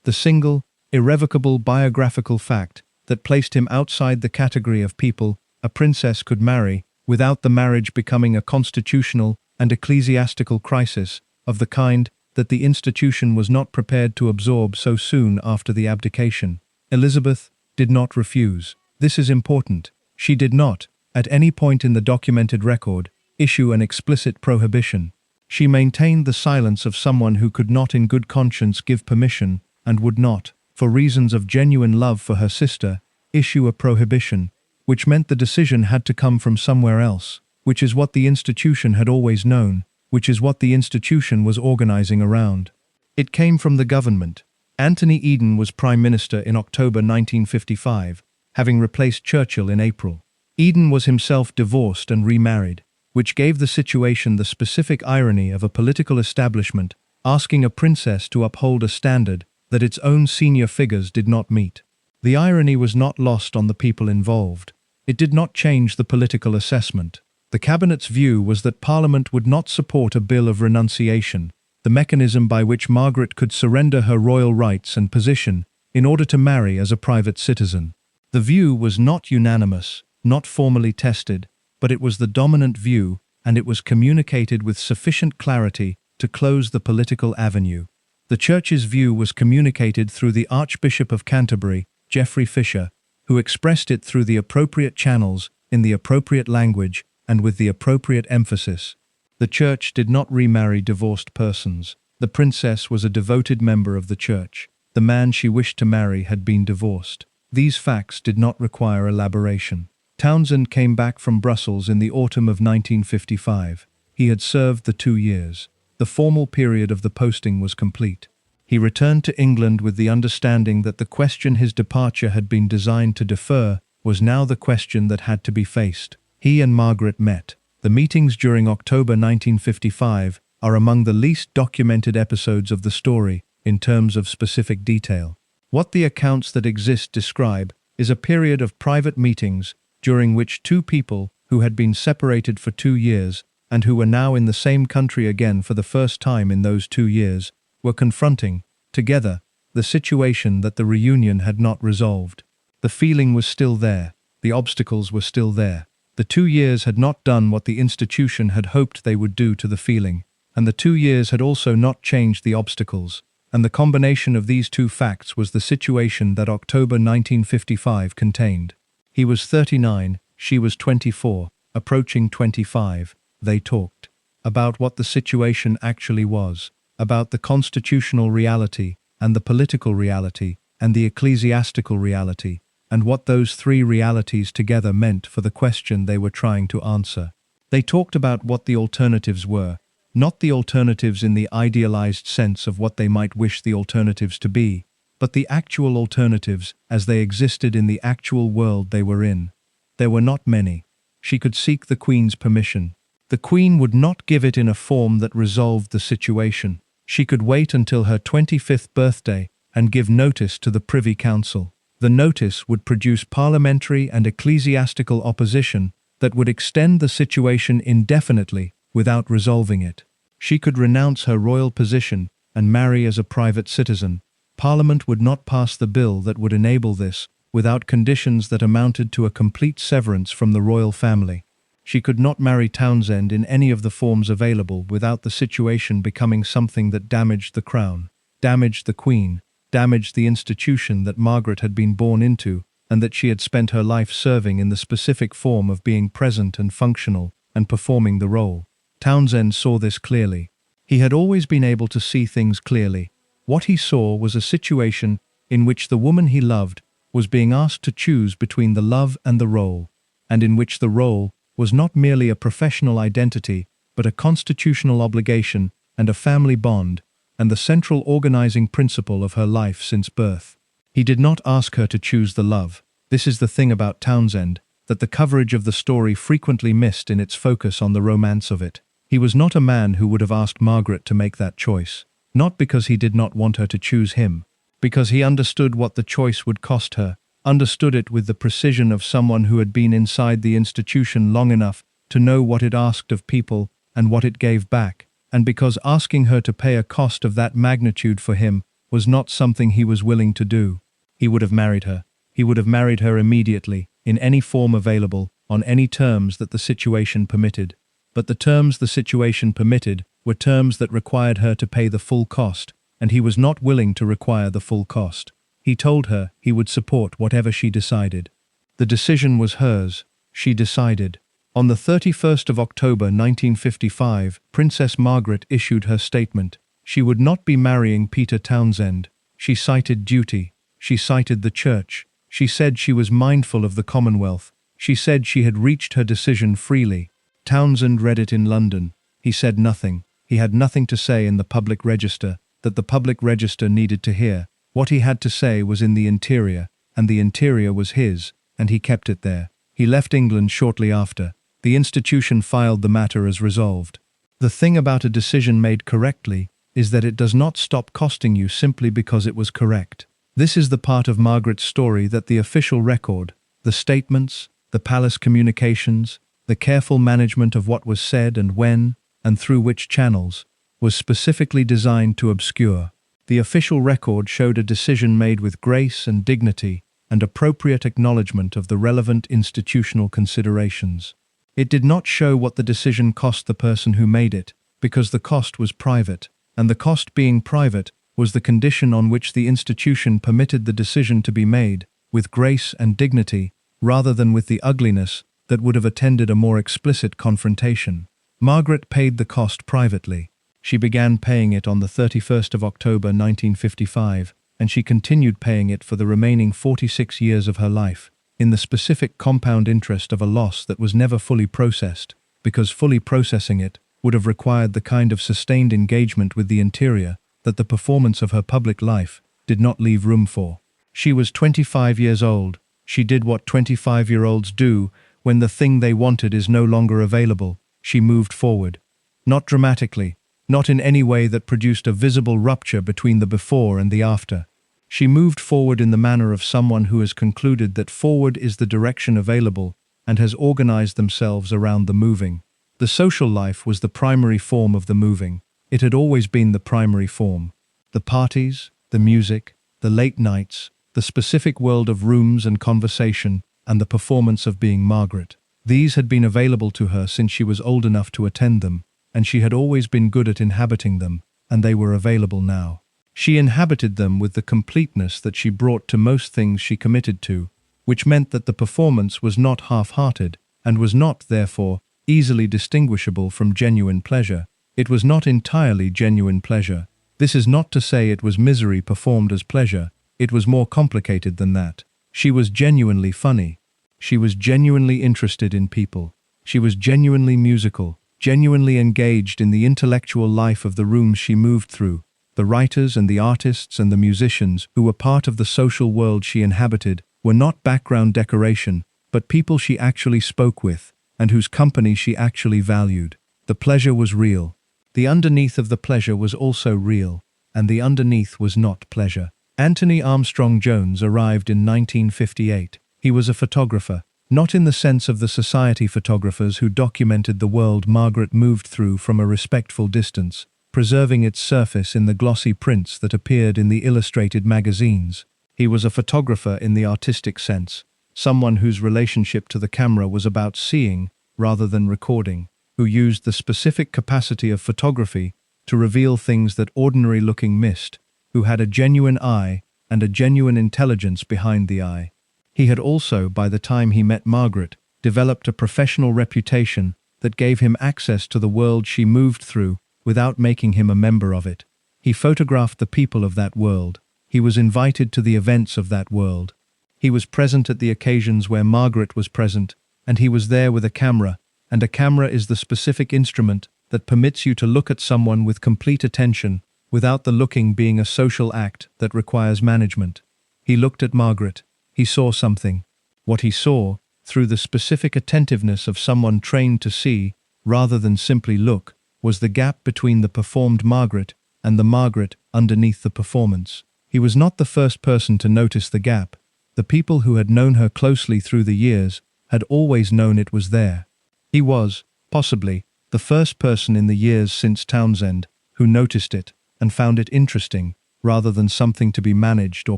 Speaker 1: The single, irrevocable biographical fact that placed him outside the category of people a princess could marry without the marriage becoming a constitutional and ecclesiastical crisis of the kind that the institution was not prepared to absorb so soon after the abdication. Elizabeth did not refuse. This is important. She did not, at any point in the documented record, issue an explicit prohibition. She maintained the silence of someone who could not in good conscience give permission and would not, for reasons of genuine love for her sister, issue a prohibition, which meant the decision had to come from somewhere else, which is what the institution had always known, which is what the institution was organizing around. It came from the government. Anthony Eden was Prime Minister in October 1955, having replaced Churchill in April. Eden was himself divorced and remarried, which gave the situation the specific irony of a political establishment asking a princess to uphold a standard that its own senior figures did not meet. The irony was not lost on the people involved. It did not change the political assessment. The Cabinet's view was that Parliament would not support a bill of renunciation, the mechanism by which Margaret could surrender her royal rights and position in order to marry as a private citizen. The view was not unanimous, not formally tested, but it was the dominant view, and it was communicated with sufficient clarity to close the political avenue. The Church's view was communicated through the Archbishop of Canterbury, Geoffrey Fisher, who expressed it through the appropriate channels, in the appropriate language, and with the appropriate emphasis. The Church did not remarry divorced persons. The princess was a devoted member of the Church. The man she wished to marry had been divorced. These facts did not require elaboration. Townsend came back from Brussels in the autumn of 1955. He had served the 2 years. The formal period of the posting was complete. He returned to England with the understanding that the question his departure had been designed to defer was now the question that had to be faced. He and Margaret met. The meetings during October 1955 are among the least documented episodes of the story in terms of specific detail. What the accounts that exist describe is a period of private meetings during which two people who had been separated for 2 years and who were now in the same country again for the first time in those 2 years were confronting, together, the situation that the reunion had not resolved. The feeling was still there. The obstacles were still there. The 2 years had not done what the institution had hoped they would do to the feeling, and the 2 years had also not changed the obstacles, and the combination of these two facts was the situation that October 1955 contained. He was 39, she was 24, approaching 25. They talked about what the situation actually was, about the constitutional reality and the political reality and the ecclesiastical reality, and what those three realities together meant for the question they were trying to answer. They talked about what the alternatives were, not the alternatives in the idealized sense of what they might wish the alternatives to be, but the actual alternatives as they existed in the actual world they were in. There were not many. She could seek the Queen's permission. The Queen would not give it in a form that resolved the situation. She could wait until her 25th birthday and give notice to the Privy Council. The notice would produce parliamentary and ecclesiastical opposition that would extend the situation indefinitely without resolving it. She could renounce her royal position and marry as a private citizen. Parliament would not pass the bill that would enable this without conditions that amounted to a complete severance from the royal family. She could not marry Townsend in any of the forms available without the situation becoming something that damaged the crown, damaged the Queen, damaged the institution that Margaret had been born into and that she had spent her life serving in the specific form of being present and functional and performing the role. Townsend saw this clearly. He had always been able to see things clearly. What he saw was a situation in which the woman he loved was being asked to choose between the love and the role, and in which the role was not merely a professional identity, but a constitutional obligation and a family bond, and the central organizing principle of her life since birth. He did not ask her to choose the love. This is the thing about Townsend, that the coverage of the story frequently missed in its focus on the romance of it. He was not a man who would have asked Margaret to make that choice, not because he did not want her to choose him, because he understood what the choice would cost her, understood it with the precision of someone who had been inside the institution long enough to know what it asked of people and what it gave back, and because asking her to pay a cost of that magnitude for him was not something he was willing to do. He would have married her. He would have married her immediately, in any form available, on any terms that the situation permitted. But the terms the situation permitted were terms that required her to pay the full cost, and he was not willing to require the full cost. He told her he would support whatever she decided. The decision was hers. She decided. On the 31st of October 1955, Princess Margaret issued her statement. She would not be marrying Peter Townsend. She cited duty. She cited the church. She said she was mindful of the Commonwealth. She said she had reached her decision freely. Townsend read it in London. He said nothing. He had nothing to say in the public register that the public register needed to hear. What he had to say was in the interior, and the interior was his, and he kept it there. He left England shortly after. The institution filed the matter as resolved. The thing about a decision made correctly is that it does not stop costing you simply because it was correct. This is the part of Margaret's story that the official record, the statements, the palace communications, the careful management of what was said and when, and through which channels, was specifically designed to obscure. The official record showed a decision made with grace and dignity and appropriate acknowledgement of the relevant institutional considerations. It did not show what the decision cost the person who made it, because the cost was private, and the cost being private was the condition on which the institution permitted the decision to be made, with grace and dignity, rather than with the ugliness that would have attended a more explicit confrontation. Margaret paid the cost privately. She began paying it on the 31st of October 1955, and she continued paying it for the remaining 46 years of her life, in the specific compound interest of a loss that was never fully processed, because fully processing it would have required the kind of sustained engagement with the interior that the performance of her public life did not leave room for. She was 25 years old. She did what 25-year-olds do when the thing they wanted is no longer available. She moved forward. Not dramatically, not in any way that produced a visible rupture between the before and the after. She moved forward in the manner of someone who has concluded that forward is the direction available and has organized themselves around the moving. The social life was the primary form of the moving. It had always been the primary form. The parties, the music, the late nights, the specific world of rooms and conversation, and the performance of being Margaret. These had been available to her since she was old enough to attend them, and she had always been good at inhabiting them, and they were available now. She inhabited them with the completeness that she brought to most things she committed to, which meant that the performance was not half-hearted, and was not, therefore, easily distinguishable from genuine pleasure. It was not entirely genuine pleasure. This is not to say it was misery performed as pleasure. It was more complicated than that. She was genuinely funny. She was genuinely interested in people. She was genuinely musical, genuinely engaged in the intellectual life of the rooms she moved through. The writers and the artists and the musicians who were part of the social world she inhabited were not background decoration, but people she actually spoke with, and whose company she actually valued. The pleasure was real. The underneath of the pleasure was also real, and the underneath was not pleasure. Anthony Armstrong Jones arrived in 1958. He was a photographer, not in the sense of the society photographers who documented the world Margaret moved through from a respectful distance, preserving its surface in the glossy prints that appeared in the illustrated magazines. He was a photographer in the artistic sense, someone whose relationship to the camera was about seeing rather than recording, who used the specific capacity of photography to reveal things that ordinary-looking missed, who had a genuine eye and a genuine intelligence behind the eye. He had also, by the time he met Margaret, developed a professional reputation that gave him access to the world she moved through without making him a member of it. He photographed the people of that world. He was invited to the events of that world. He was present at the occasions where Margaret was present, and he was there with a camera, and a camera is the specific instrument that permits you to look at someone with complete attention, without the looking being a social act that requires management. He looked at Margaret. He saw something. What he saw, through the specific attentiveness of someone trained to see, rather than simply look, was the gap between the performed Margaret and the Margaret underneath the performance. He was not the first person to notice the gap. The people who had known her closely through the years had always known it was there. He was, possibly, the first person in the years since Townsend who noticed it and found it interesting, rather than something to be managed or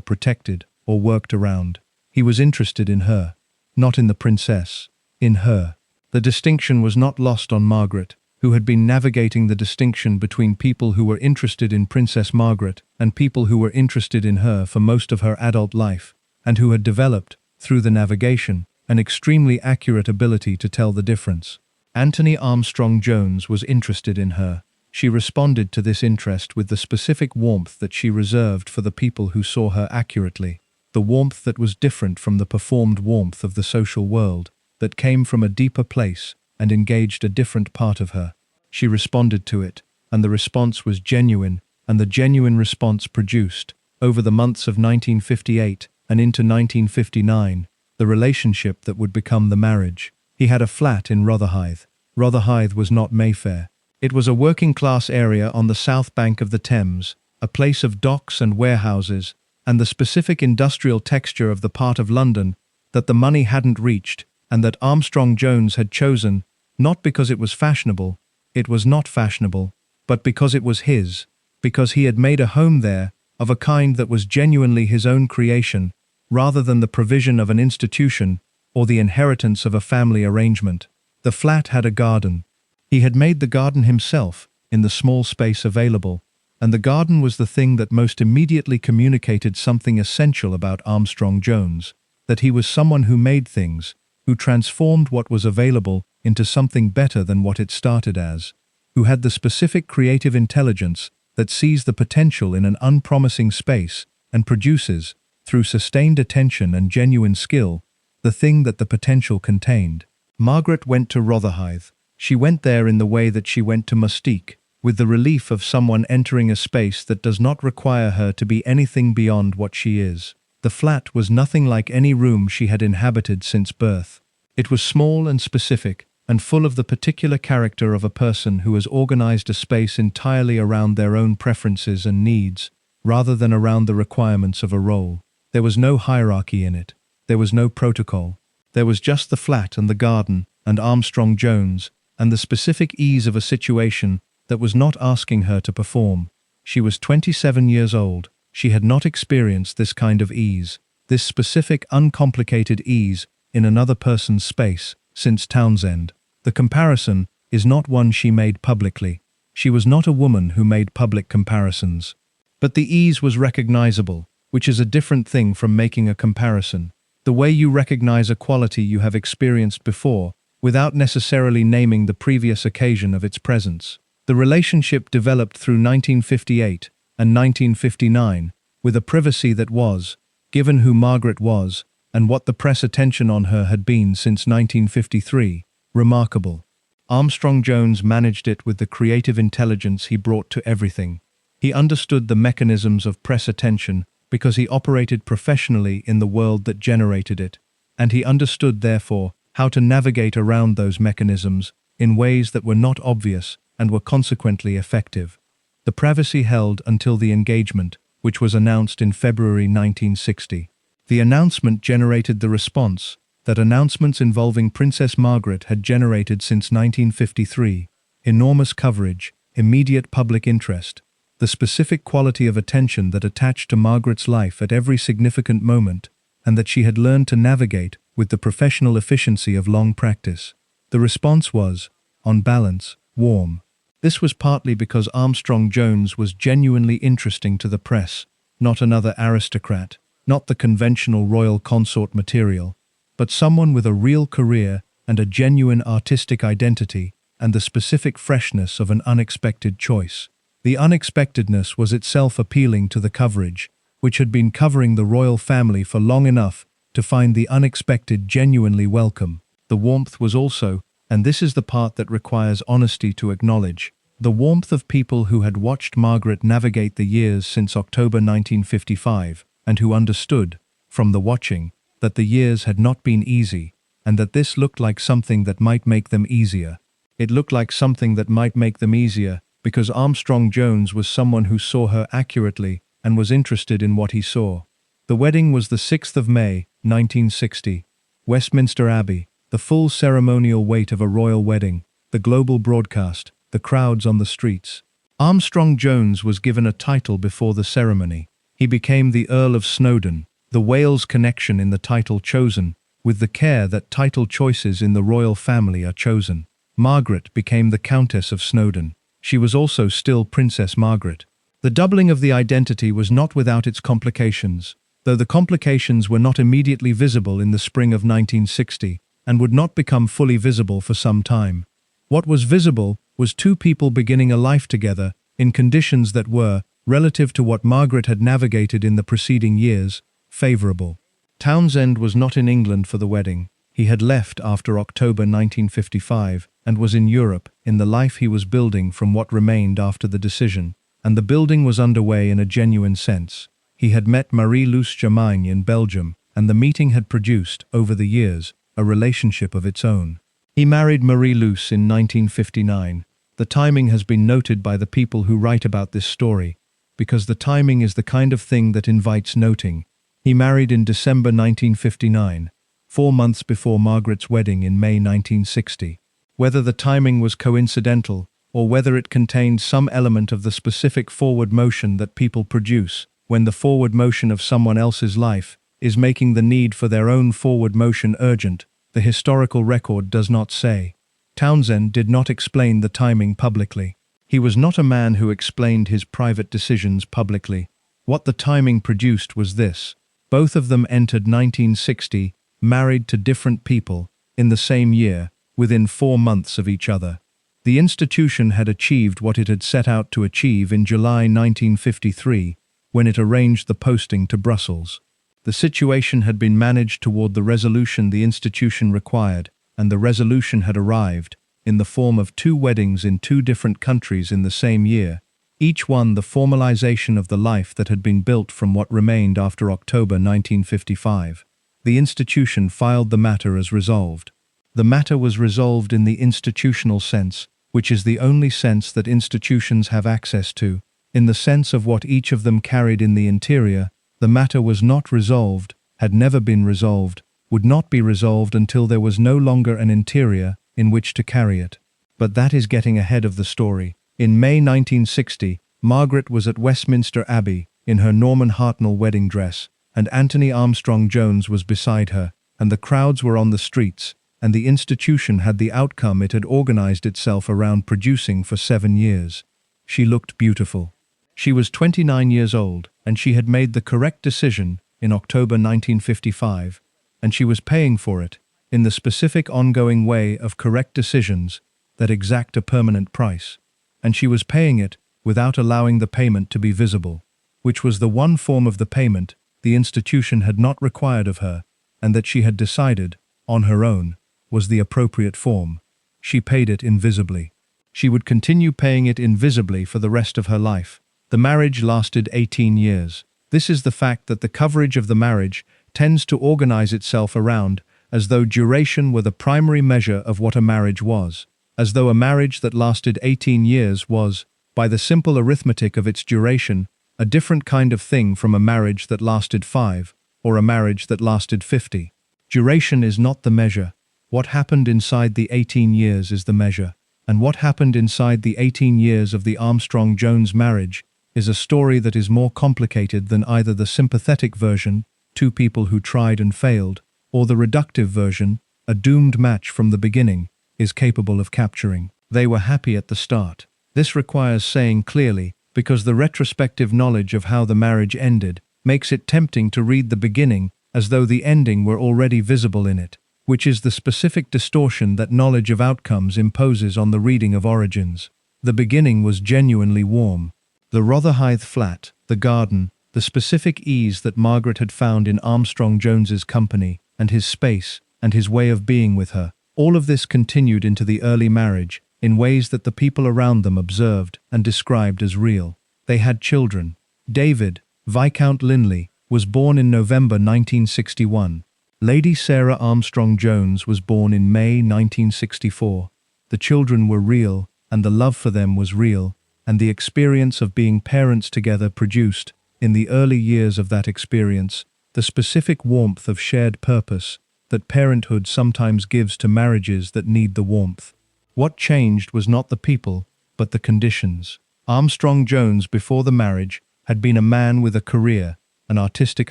Speaker 1: protected or worked around. He was interested in her, not in the princess, in her. The distinction was not lost on Margaret, who had been navigating the distinction between people who were interested in Princess Margaret and people who were interested in her for most of her adult life, and who had developed, through the navigation, an extremely accurate ability to tell the difference. Anthony Armstrong Jones was interested in her. She responded to this interest with the specific warmth that she reserved for the people who saw her accurately, the warmth that was different from the performed warmth of the social world, that came from a deeper place and engaged a different part of her. She responded to it, and the response was genuine, and the genuine response produced, over the months of 1958 and into 1959, the relationship that would become the marriage. He had a flat in Rotherhithe. Rotherhithe was not Mayfair. It was a working-class area on the south bank of the Thames, a place of docks and warehouses, and the specific industrial texture of the part of London that the money hadn't reached, and that Armstrong Jones had chosen, not because it was fashionable, it was not fashionable, but because it was his, because he had made a home there of a kind that was genuinely his own creation, rather than the provision of an institution or the inheritance of a family arrangement. The flat had a garden. He had made the garden himself, in the small space available, and the garden was the thing that most immediately communicated something essential about Armstrong Jones, that he was someone who made things, who transformed what was available into something better than what it started as, who had the specific creative intelligence that sees the potential in an unpromising space and produces, through sustained attention and genuine skill, the thing that the potential contained. Margaret went to Rotherhithe. She went there in the way that she went to Mustique, with the relief of someone entering a space that does not require her to be anything beyond what she is. The flat was nothing like any room she had inhabited since birth. It was small and specific, and full of the particular character of a person who has organized a space entirely around their own preferences and needs, rather than around the requirements of a role. There was no hierarchy in it. There was no protocol. There was just the flat and the garden, and Armstrong Jones, and the specific ease of a situation that was not asking her to perform. She was 27 years old. She had not experienced this kind of ease, this specific uncomplicated ease in another person's space, since Townsend. The comparison is not one she made publicly. She was not a woman who made public comparisons. But the ease was recognizable, which is a different thing from making a comparison. The way you recognize a quality you have experienced before, without necessarily naming the previous occasion of its presence. The relationship developed through 1958 and 1959, with a privacy that was, given who Margaret was, and what the press attention on her had been since 1953, remarkable. Armstrong Jones managed it with the creative intelligence he brought to everything. He understood the mechanisms of press attention because he operated professionally in the world that generated it, and he understood, therefore, how to navigate around those mechanisms in ways that were not obvious and were consequently effective. The privacy held until the engagement, which was announced in February 1960. The announcement generated the response that announcements involving Princess Margaret had generated since 1953: enormous coverage, immediate public interest, the specific quality of attention that attached to Margaret's life at every significant moment, and that she had learned to navigate with the professional efficiency of long practice. The response was, on balance, warm. This was partly because Armstrong-Jones was genuinely interesting to the press, not another aristocrat, not the conventional royal consort material, but someone with a real career and a genuine artistic identity and the specific freshness of an unexpected choice. The unexpectedness was itself appealing to the coverage, which had been covering the royal family for long enough to find the unexpected genuinely welcome. The warmth was also, and this is the part that requires honesty to acknowledge, the warmth of people who had watched Margaret navigate the years since October 1955, and who understood, from the watching, that the years had not been easy, and that this looked like something that might make them easier. It looked like something that might make them easier because Armstrong-Jones was someone who saw her accurately and was interested in what he saw. The wedding was the 6th of May, 1960. Westminster Abbey, the full ceremonial weight of a royal wedding, the global broadcast, the crowds on the streets. Armstrong-Jones was given a title before the ceremony. He became the Earl of Snowdon, the Wales connection in the title chosen, with the care that title choices in the royal family are chosen. Margaret became the Countess of Snowdon. She was also still Princess Margaret. The doubling of the identity was not without its complications, though the complications were not immediately visible in the spring of 1960 and would not become fully visible for some time. What was visible was two people beginning a life together in conditions that were, relative to what Margaret had navigated in the preceding years, favourable. Townsend was not in England for the wedding. He had left after October 1955 and was in Europe in the life he was building from what remained after the decision, and the building was underway in a genuine sense. He had met Marie-Luce Germain in Belgium, and the meeting had produced, over the years, a relationship of its own. He married Marie-Luce in 1959. The timing has been noted by the people who write about this story, because the timing is the kind of thing that invites noting. He married in December 1959, 4 months before Margaret's wedding in May 1960. Whether the timing was coincidental, or whether it contained some element of the specific forward motion that people produce, when the forward motion of someone else's life is making the need for their own forward motion urgent, the historical record does not say. Townsend did not explain the timing publicly. He was not a man who explained his private decisions publicly. What the timing produced was this: both of them entered 1960, married to different people, in the same year, within 4 months of each other. The institution had achieved what it had set out to achieve in July 1953, when it arranged the posting to Brussels. The situation had been managed toward the resolution the institution required, and the resolution had arrived, in the form of 2 weddings in 2 different countries in the same year, each one the formalization of the life that had been built from what remained after October 1955. The institution filed the matter as resolved. The matter was resolved in the institutional sense, which is the only sense that institutions have access to. In the sense of what each of them carried in the interior, the matter was not resolved, had never been resolved, would not be resolved until there was no longer an interior in which to carry it. But that is getting ahead of the story. In May 1960, Margaret was at Westminster Abbey in her Norman Hartnell wedding dress, and Anthony Armstrong-Jones was beside her, and the crowds were on the streets, and the institution had the outcome it had organized itself around producing for 7 years. She looked beautiful. She was 29 years old, and she had made the correct decision in October 1955, and she was paying for it in the specific ongoing way of correct decisions that exact a permanent price. And she was paying it without allowing the payment to be visible, which was the one form of the payment the institution had not required of her, and that she had decided, on her own, was the appropriate form. She paid it invisibly. She would continue paying it invisibly for the rest of her life. The marriage lasted 18 years. This is the fact that the coverage of the marriage tends to organize itself around as though duration were the primary measure of what a marriage was, as though a marriage that lasted 18 years was, by the simple arithmetic of its duration, a different kind of thing from a marriage that lasted 5, or a marriage that lasted 50. Duration is not the measure. What happened inside the 18 years is the measure. And what happened inside the 18 years of the Armstrong-Jones marriage is a story that is more complicated than either the sympathetic version, 2 people who tried and failed, or the reductive version, a doomed match from the beginning, is capable of capturing. They were happy at the start. This requires saying clearly, because the retrospective knowledge of how the marriage ended makes it tempting to read the beginning as though the ending were already visible in it, which is the specific distortion that knowledge of outcomes imposes on the reading of origins. The beginning was genuinely warm. The Rotherhithe flat, the garden, the specific ease that Margaret had found in Armstrong-Jones's company, and his space, and his way of being with her, all of this continued into the early marriage, in ways that the people around them observed and described as real. They had children. David, Viscount Linley, was born in November 1961. Lady Sarah Armstrong-Jones was born in May 1964. The children were real, and the love for them was real, and the experience of being parents together produced, in the early years of that experience, the specific warmth of shared purpose that parenthood sometimes gives to marriages that need the warmth. What changed was not the people, but the conditions. Armstrong-Jones, before the marriage, had been a man with a career, an artistic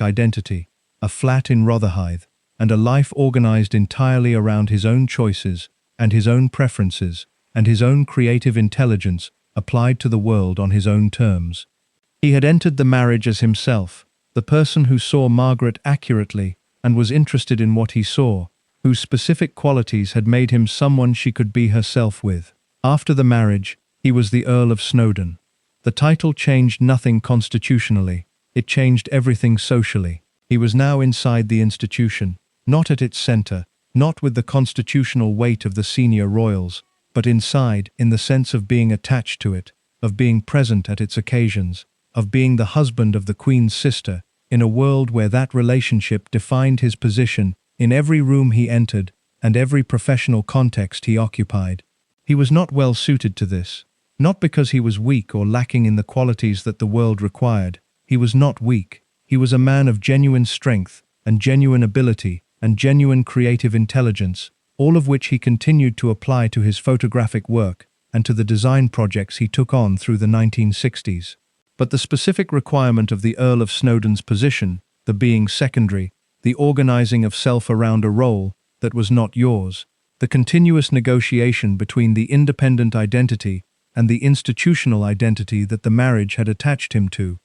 Speaker 1: identity, a flat in Rotherhithe, and a life organized entirely around his own choices, and his own preferences, and his own creative intelligence applied to the world on his own terms. He had entered the marriage as himself, the person who saw Margaret accurately and was interested in what he saw, whose specific qualities had made him someone she could be herself with. After the marriage, he was the Earl of Snowdon. The title changed nothing constitutionally, it changed everything socially. He was now inside the institution, not at its center, not with the constitutional weight of the senior royals, but inside, in the sense of being attached to it, of being present at its occasions, of being the husband of the Queen's sister, in a world where that relationship defined his position in every room he entered and every professional context he occupied. He was not well suited to this, not because he was weak or lacking in the qualities that the world required. He was not weak. He was a man of genuine strength and genuine ability and genuine creative intelligence, all of which he continued to apply to his photographic work and to the design projects he took on through the 1960s. But the specific requirement of the Earl of Snowdon's position, the being secondary, the organizing of self around a role that was not yours, the continuous negotiation between the independent identity and the institutional identity that the marriage had attached him to,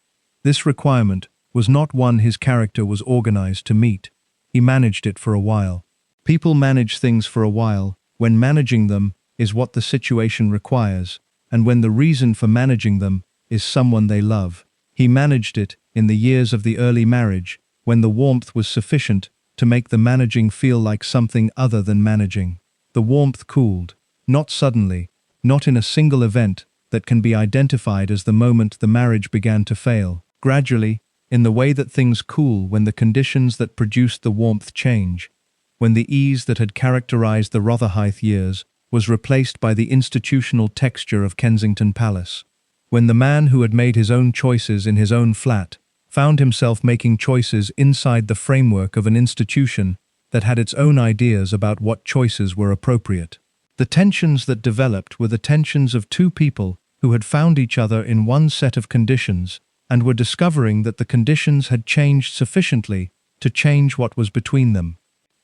Speaker 1: this requirement was not one his character was organized to meet. He managed it for a while. People manage things for a while, when managing them is what the situation requires, and when the reason for managing them is someone they love. He managed it in the years of the early marriage, when the warmth was sufficient to make the managing feel like something other than managing. The warmth cooled, not suddenly, not in a single event that can be identified as the moment the marriage began to fail. Gradually, in the way that things cool when the conditions that produced the warmth change, when the ease that had characterized the Rotherhithe years was replaced by the institutional texture of Kensington Palace. When the man who had made his own choices in his own flat found himself making choices inside the framework of an institution that had its own ideas about what choices were appropriate. The tensions that developed were the tensions of 2 people who had found each other in one set of conditions and were discovering that the conditions had changed sufficiently to change what was between them.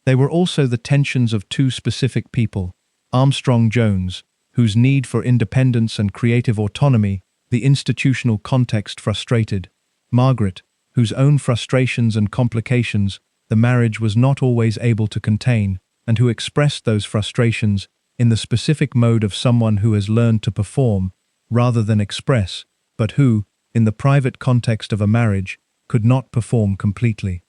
Speaker 1: They were also the tensions of 2 specific people, Armstrong-Jones, whose need for independence and creative autonomy the institutional context frustrated, Margaret, whose own frustrations and complications the marriage was not always able to contain, and who expressed those frustrations in the specific mode of someone who has learned to perform rather than express, but who, in the private context of a marriage, could not perform completely.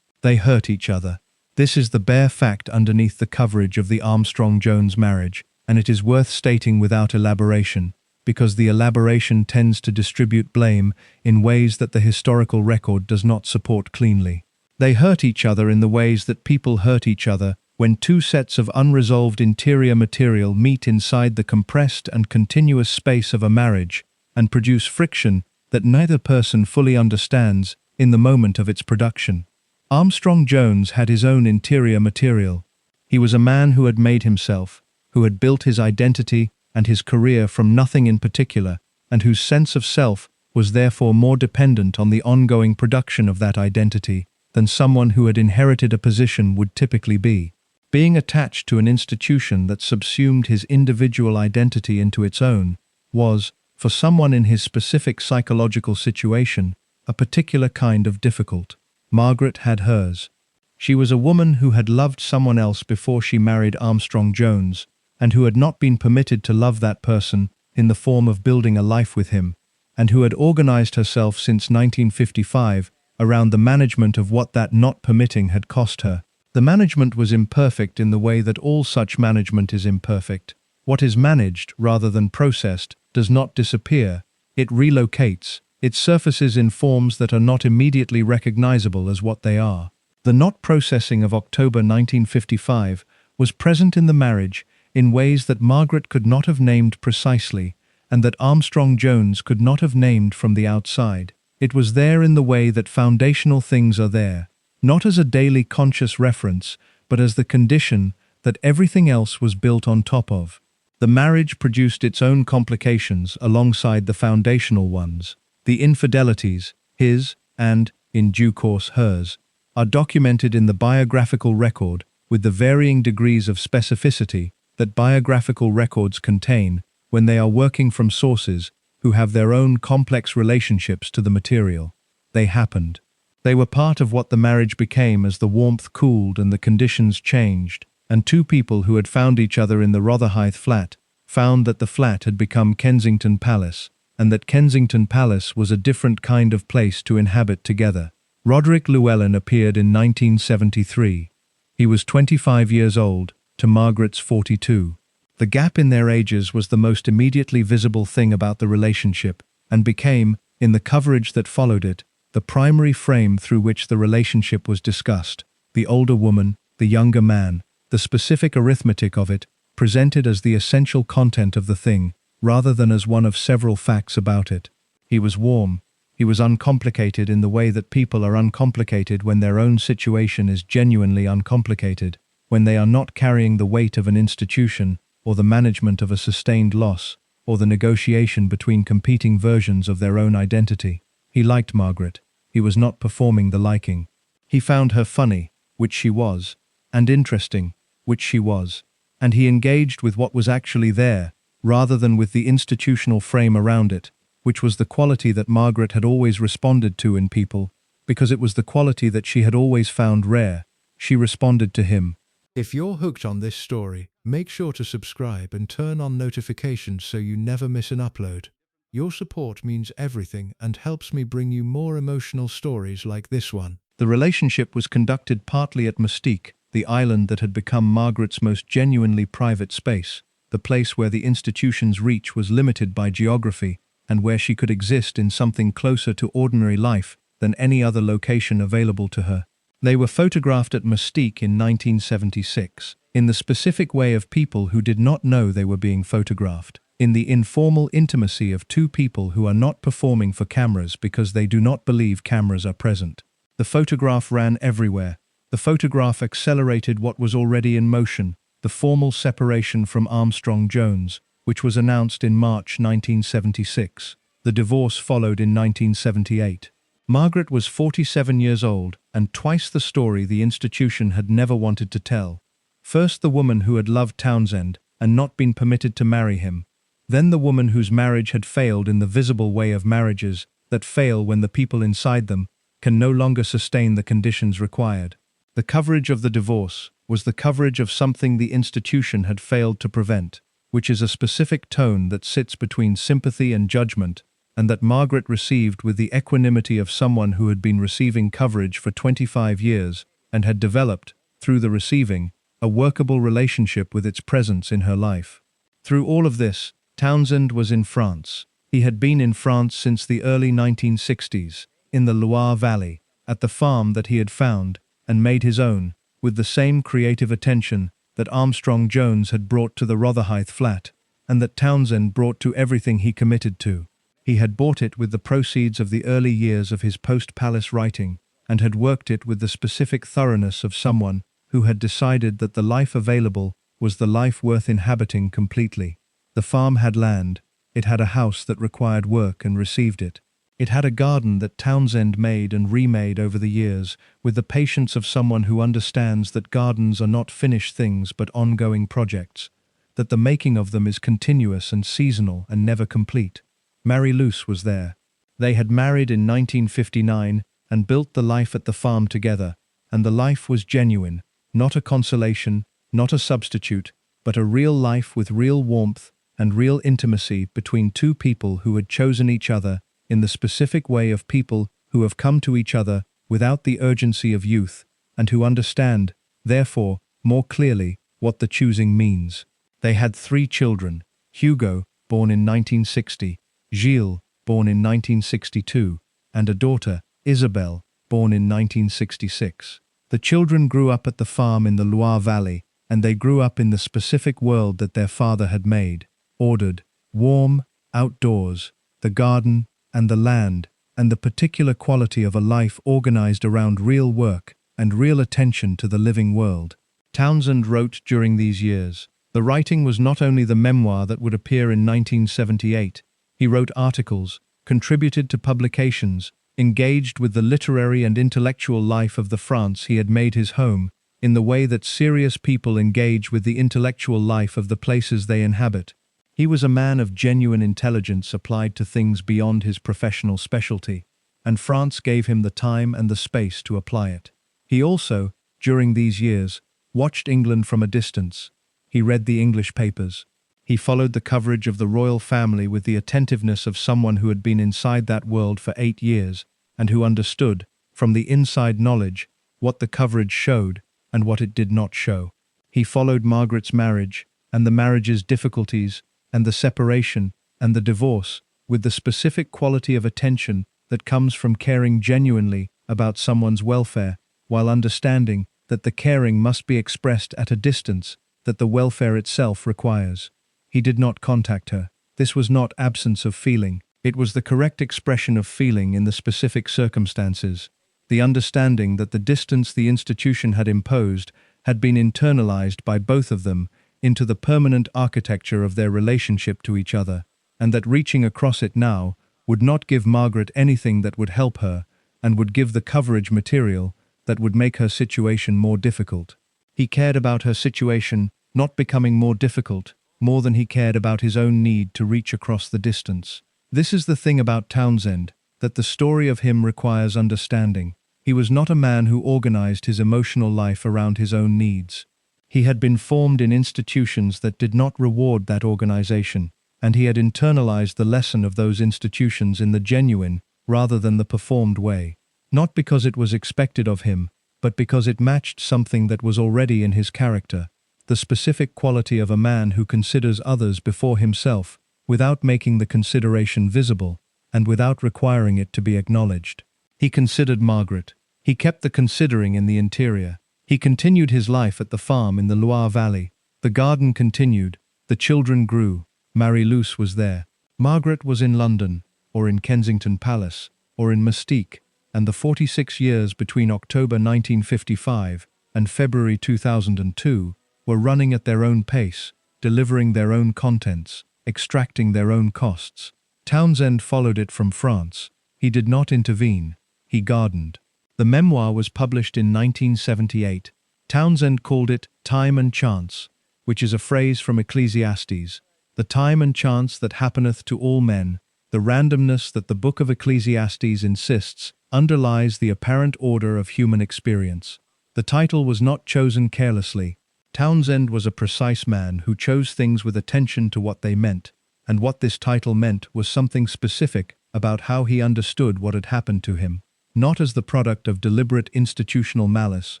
Speaker 1: They hurt each other. This is the bare fact underneath the coverage of the Armstrong-Jones marriage, and it is worth stating without elaboration, because the elaboration tends to distribute blame in ways that the historical record does not support cleanly. They hurt each other in the ways that people hurt each other when 2 sets of unresolved interior material meet inside the compressed and continuous space of a marriage and produce friction that neither person fully understands in the moment of its production. Armstrong Jones had his own interior material. He was a man who had made himself, who had built his identity and his career from nothing in particular, and whose sense of self was therefore more dependent on the ongoing production of that identity than someone who had inherited a position would typically be. Being attached to an institution that subsumed his individual identity into its own was, for someone in his specific psychological situation, a particular kind of difficult. Margaret had hers. She was a woman who had loved someone else before she married Armstrong Jones, and who had not been permitted to love that person in the form of building a life with him, and who had organized herself since 1955 around the management of what that not permitting had cost her. The management was imperfect in the way that all such management is imperfect. What is managed, rather than processed, does not disappear. It relocates. It surfaces in forms that are not immediately recognizable as what they are. The not processing of October 1955 was present in the marriage in ways that Margaret could not have named precisely, and that Armstrong Jones could not have named from the outside. It was there in the way that foundational things are there, not as a daily conscious reference, but as the condition that everything else was built on top of. The marriage produced its own complications alongside the foundational ones. The infidelities, his and, in due course, hers, are documented in the biographical record with the varying degrees of specificity that biographical records contain when they are working from sources who have their own complex relationships to the material. They happened. They were part of what the marriage became as the warmth cooled and the conditions changed, and two people who had found each other in the Rotherhithe flat found that the flat had become Kensington Palace, and that Kensington Palace was a different kind of place to inhabit together. Roderick Llewellyn appeared in 1973. He was 25 years old, to Margaret's 42. The gap in their ages was the most immediately visible thing about the relationship, and became, in the coverage that followed it, the primary frame through which the relationship was discussed. The older woman, the younger man, the specific arithmetic of it, presented as the essential content of the thing, rather than as one of several facts about it. He was warm. He was uncomplicated in the way that people are uncomplicated when their own situation is genuinely uncomplicated, when they are not carrying the weight of an institution, or the management of a sustained loss, or the negotiation between competing versions of their own identity. He liked Margaret. He was not performing the liking. He found her funny, which she was, and interesting, which she was, and he engaged with what was actually there, rather than with the institutional frame around it, which was the quality that Margaret had always responded to in people, because it was the quality that she had always found rare. She responded to him. If you're hooked on this story, make sure to subscribe and turn on notifications so you never miss an upload. Your support means everything and helps me bring you more emotional stories like this one. The relationship was conducted partly at Mystique, the island that had become Margaret's most genuinely private space, the place where the institution's reach was limited by geography, and where she could exist in something closer to ordinary life than any other location available to her. They were photographed at Mystique in 1976, in the specific way of people who did not know they were being photographed, in the informal intimacy of two people who are not performing for cameras because they do not believe cameras are present. The photograph ran everywhere. The photograph accelerated what was already in motion, the formal separation from Armstrong Jones, which was announced in March 1976. The divorce followed in 1978. Margaret was 47 years old, and twice the story the institution had never wanted to tell. First the woman who had loved Townsend and not been permitted to marry him. Then the woman whose marriage had failed in the visible way of marriages that fail when the people inside them can no longer sustain the conditions required. The coverage of the divorce was the coverage of something the institution had failed to prevent, which is a specific tone that sits between sympathy and judgment, and that Margaret received with the equanimity of someone who had been receiving coverage for 25 years and had developed, through the receiving, a workable relationship with its presence in her life. Through all of this, Townsend was in France. He had been in France since the early 1960s, in the Loire Valley, at the farm that he had found and made his own, with the same creative attention that Armstrong Jones had brought to the Rotherhithe flat, and that Townsend brought to everything he committed to. He had bought it with the proceeds of the early years of his post-palace writing, and had worked it with the specific thoroughness of someone who had decided that the life available was the life worth inhabiting completely. The farm had land, it had a house that required work and received it. It had a garden that Townsend made and remade over the years, with the patience of someone who understands that gardens are not finished things but ongoing projects, that the making of them is continuous and seasonal and never complete. Marie-Luce was there. They had married in 1959 and built the life at the farm together, and the life was genuine, not a consolation, not a substitute, but a real life with real warmth and real intimacy between two people who had chosen each other in the specific way of people who have come to each other without the urgency of youth, and who understand, therefore, more clearly what the choosing means. They had 3 children: Hugo, born in 1960, Gilles, born in 1962, and a daughter, Isabelle, born in 1966. The children grew up at the farm in the Loire Valley, and they grew up in the specific world that their father had made: ordered, warm, outdoors, the garden, and the land, and the particular quality of a life organized around real work and real attention to the living world. Townsend wrote during these years. The writing was not only the memoir that would appear in 1978. He wrote articles, contributed to publications, engaged with the literary and intellectual life of the France he had made his home, in the way that serious people engage with the intellectual life of the places they inhabit. He was a man of genuine intelligence applied to things beyond his professional specialty, and France gave him the time and the space to apply it. He also, during these years, watched England from a distance. He read the English papers. He followed the coverage of the royal family with the attentiveness of someone who had been inside that world for 8 years, and who understood, from the inside knowledge, what the coverage showed and what it did not show. He followed Margaret's marriage, and the marriage's difficulties, and the separation, and the divorce, with the specific quality of attention that comes from caring genuinely about someone's welfare, while understanding that the caring must be expressed at a distance that the welfare itself requires. He did not contact her. This was not absence of feeling. It was the correct expression of feeling in the specific circumstances. The understanding that the distance the institution had imposed had been internalized by both of them into the permanent architecture of their relationship to each other, and that reaching across it now would not give Margaret anything that would help her, and would give the coverage material that would make her situation more difficult. He cared about her situation not becoming more difficult, more than he cared about his own need to reach across the distance. This is the thing about Townsend, that the story of him requires understanding. He was not a man who organized his emotional life around his own needs. He had been formed in institutions that did not reward that organization, and he had internalized the lesson of those institutions in the genuine rather than the performed way. Not because it was expected of him, but because it matched something that was already in his character, the specific quality of a man who considers others before himself, without making the consideration visible, and without requiring it to be acknowledged. He considered Margaret. He kept the considering in the interior. He continued his life at the farm in the Loire Valley. The garden continued. The children grew. Marie-Luce was there. Margaret was in London, or in Kensington Palace, or in Mystique, and the 46 years between October 1955 and February 2002 were running at their own pace, delivering their own contents, extracting their own costs. Townsend followed it from France. He did not intervene. He gardened. The memoir was published in 1978. Townsend called it Time and Chance, which is a phrase from Ecclesiastes. The time and chance that happeneth to all men, the randomness that the book of Ecclesiastes insists, underlies the apparent order of human experience. The title was not chosen carelessly. Townsend was a precise man who chose things with attention to what they meant, and what this title meant was something specific about how he understood what had happened to him, not as the product of deliberate institutional malice,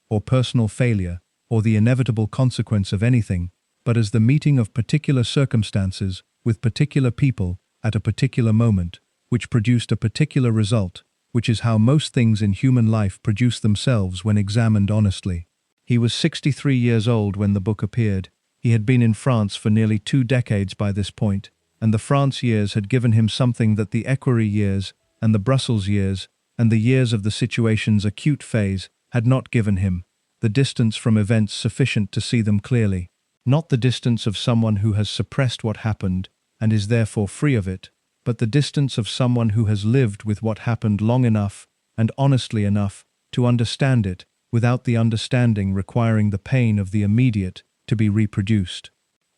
Speaker 1: or personal failure, or the inevitable consequence of anything, but as the meeting of particular circumstances with particular people at a particular moment, which produced a particular result, which is how most things in human life produce themselves when examined honestly. He was 63 years old when the book appeared. He had been in France for nearly 2 decades by this point, and the France years had given him something that the equerry years, and the Brussels years, and the years of the situation's acute phase had not given him: the distance from events sufficient to see them clearly. Not the distance of someone who has suppressed what happened and is therefore free of it, but the distance of someone who has lived with what happened long enough and honestly enough to understand it, without the understanding requiring the pain of the immediate to be reproduced.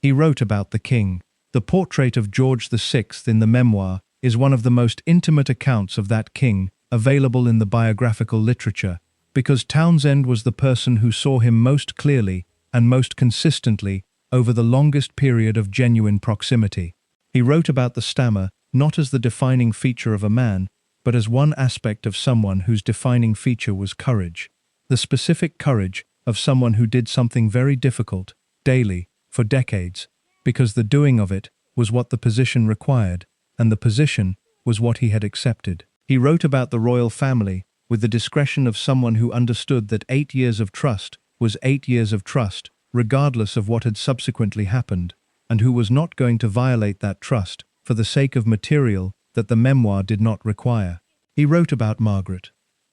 Speaker 1: He wrote about the king. The portrait of George VI in the memoir is one of the most intimate accounts of that king available in the biographical literature, because Townsend was the person who saw him most clearly and most consistently over the longest period of genuine proximity. He wrote about the stammer not as the defining feature of a man, but as one aspect of someone whose defining feature was courage. The specific courage of someone who did something very difficult, daily, for decades, because the doing of it was what the position required, and the position was what he had accepted. He wrote about the royal family with the discretion of someone who understood that 8 years of trust was 8 years of trust, regardless of what had subsequently happened, and who was not going to violate that trust for the sake of material that the memoir did not require. He wrote about Margaret.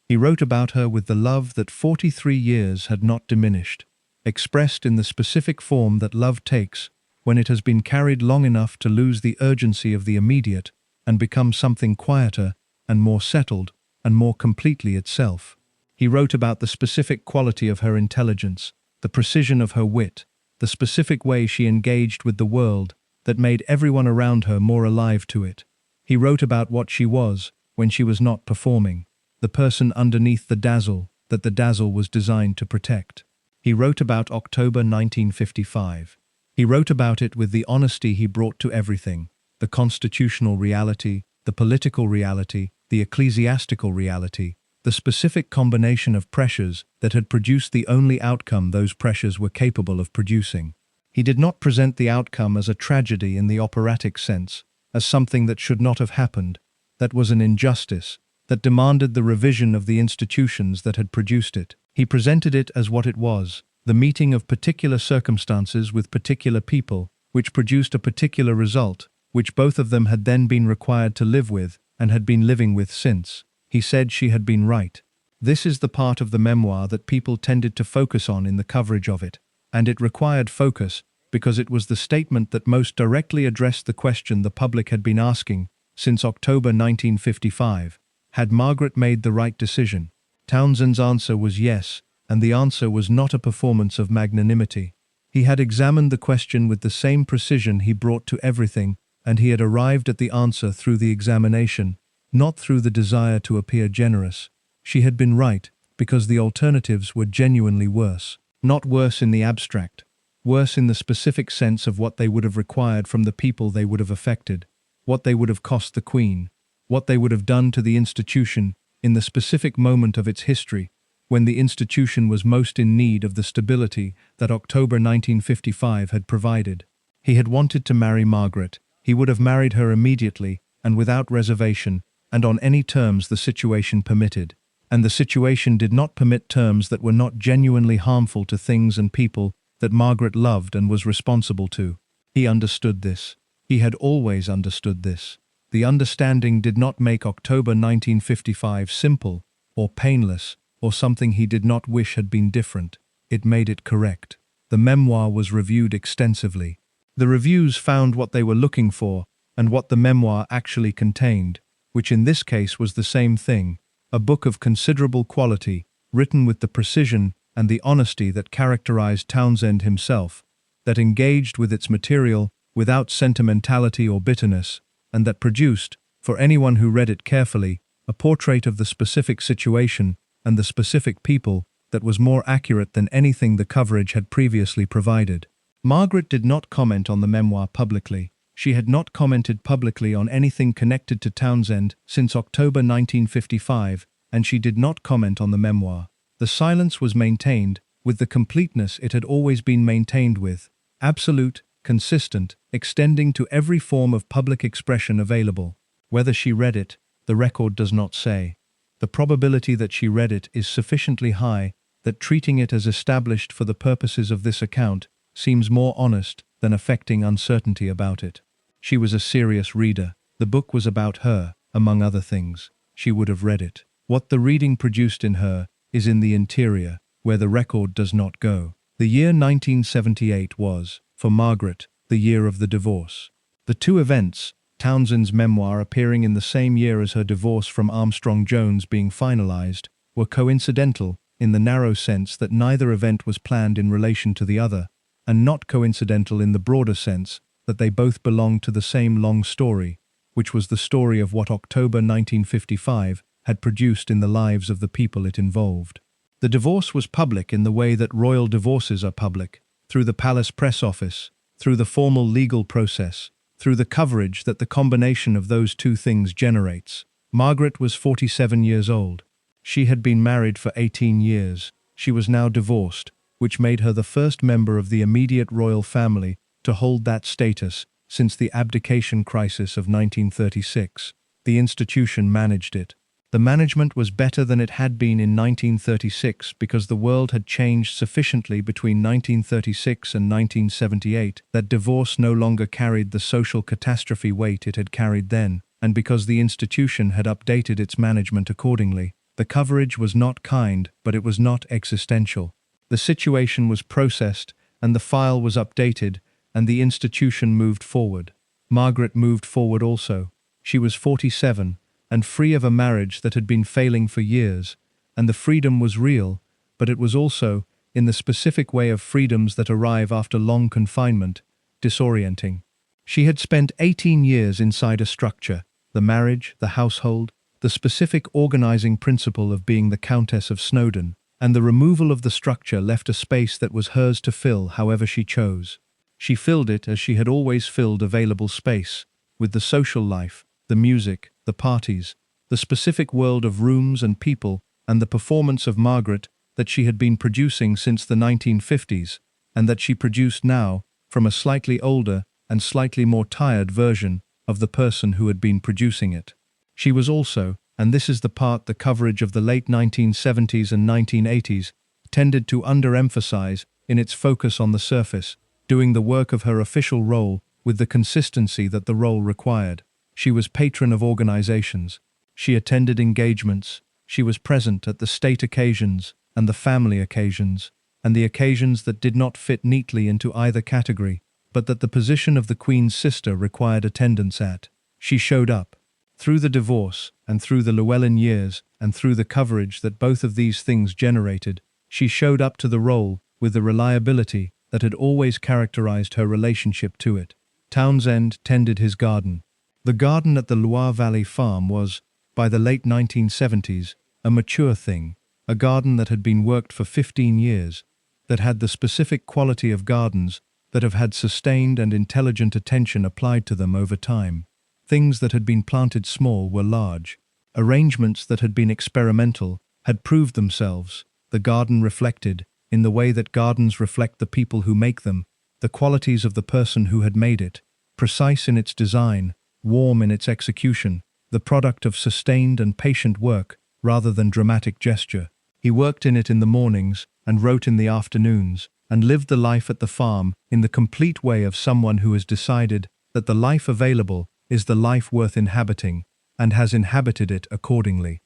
Speaker 1: He wrote about her with the love that 43 years had not diminished, expressed in the specific form that love takes when it has been carried long enough to lose the urgency of the immediate and become something quieter and more settled and more completely itself. He wrote about the specific quality of her intelligence, the precision of her wit, the specific way she engaged with the world that made everyone around her more alive to it. He wrote about what she was when she was not performing, the person underneath the dazzle that the dazzle was designed to protect. He wrote about October 1955. He wrote about it with the honesty he brought to everything: the constitutional reality, the political reality, the ecclesiastical reality, the specific combination of pressures that had produced the only outcome those pressures were capable of producing. He did not present the outcome as a tragedy in the operatic sense, as something that should not have happened, that was an injustice, that demanded the revision of the institutions that had produced it. He presented it as what it was: the meeting of particular circumstances with particular people, which produced a particular result, which both of them had then been required to live with and had been living with since. He said she had been right. This is the part of the memoir that people tended to focus on in the coverage of it, and it required focus because it was the statement that most directly addressed the question the public had been asking since October 1955. Had Margaret made the right decision? Townsend's answer was yes, and the answer was not a performance of magnanimity. He had examined the question with the same precision he brought to everything, and he had arrived at the answer through the examination, not through the desire to appear generous. She had been right, because the alternatives were genuinely worse. Not worse in the abstract, worse in the specific sense of what they would have required from the people they would have affected, what they would have cost the Queen, what they would have done to the institution in the specific moment of its history, when the institution was most in need of the stability that October 1955 had provided. He had wanted to marry Margaret. He would have married her immediately and without reservation, and on any terms the situation permitted. And the situation did not permit terms that were not genuinely harmful to things and people that Margaret loved and was responsible to. He understood this. He had always understood this. The understanding did not make October 1955 simple or painless or something he did not wish had been different. It made it correct. The memoir was reviewed extensively. The reviews found what they were looking for and what the memoir actually contained, which in this case was the same thing: a book of considerable quality, written with the precision and the honesty that characterized Townsend himself, that engaged with its material without sentimentality or bitterness, and that produced, for anyone who read it carefully, a portrait of the specific situation and the specific people that was more accurate than anything the coverage had previously provided. Margaret did not comment on the memoir publicly. She had not commented publicly on anything connected to Townsend since October 1955, and she did not comment on the memoir. The silence was maintained with the completeness it had always been maintained with: absolute, consistent, extending to every form of public expression available. Whether she read it, the record does not say. The probability that she read it is sufficiently high that treating it as established for the purposes of this account seems more honest than affecting uncertainty about it. She was a serious reader. The book was about her, among other things. She would have read it. What the reading produced in her is in the interior, where the record does not go. The year 1978 was, for Margaret, the year of the divorce. The two events, Townsend's memoir appearing in the same year as her divorce from Armstrong Jones being finalized, were coincidental in the narrow sense that neither event was planned in relation to the other, and not coincidental in the broader sense that they both belonged to the same long story, which was the story of what October 1955 had produced in the lives of the people it involved. The divorce was public in the way that royal divorces are public, through the palace press office, through the formal legal process, through the coverage that the combination of those two things generates. Margaret was 47 years old. She had been married for 18 years. She was now divorced, which made her the first member of the immediate royal family to hold that status since the abdication crisis of 1936. The institution managed it. The management was better than it had been in 1936 because the world had changed sufficiently between 1936 and 1978 that divorce no longer carried the social catastrophe weight it had carried then, and because the institution had updated its management accordingly. The coverage was not kind, but it was not existential. The situation was processed, and the file was updated, and the institution moved forward. Margaret moved forward also. She was 47, and free of a marriage that had been failing for years, and the freedom was real, but it was also, in the specific way of freedoms that arrive after long confinement, disorienting. She had spent 18 years inside a structure, the marriage, the household, the specific organizing principle of being the Countess of Snowdon, and the removal of the structure left a space that was hers to fill however she chose. She filled it as she had always filled available space, with the social life, the music, the parties, the specific world of rooms and people, and the performance of Margaret that she had been producing since the 1950s, and that she produced now from a slightly older and slightly more tired version of the person who had been producing it. She was also, and this is the part the coverage of the late 1970s and 1980s tended to underemphasize in its focus on the surface, doing the work of her official role with the consistency that the role required. She was patron of organizations. She attended engagements. She was present at the state occasions and the family occasions, and the occasions that did not fit neatly into either category, but that the position of the Queen's sister required attendance at. She showed up. Through the divorce, and through the Llewellyn years, and through the coverage that both of these things generated, she showed up to the role with the reliability that had always characterized her relationship to it. Townsend tended his garden. The garden at the Loire Valley farm was, by the late 1970s, a mature thing, a garden that had been worked for 15 years, that had the specific quality of gardens that have had sustained and intelligent attention applied to them over time. Things that had been planted small were large. Arrangements that had been experimental had proved themselves. The garden reflected, in the way that gardens reflect the people who make them, the qualities of the person who had made it, precise in its design, warm in its execution, the product of sustained and patient work rather than dramatic gesture. He worked in it in the mornings and wrote in the afternoons, and lived the life at the farm in the complete way of someone who has decided that the life available is the life worth inhabiting, and has inhabited it accordingly.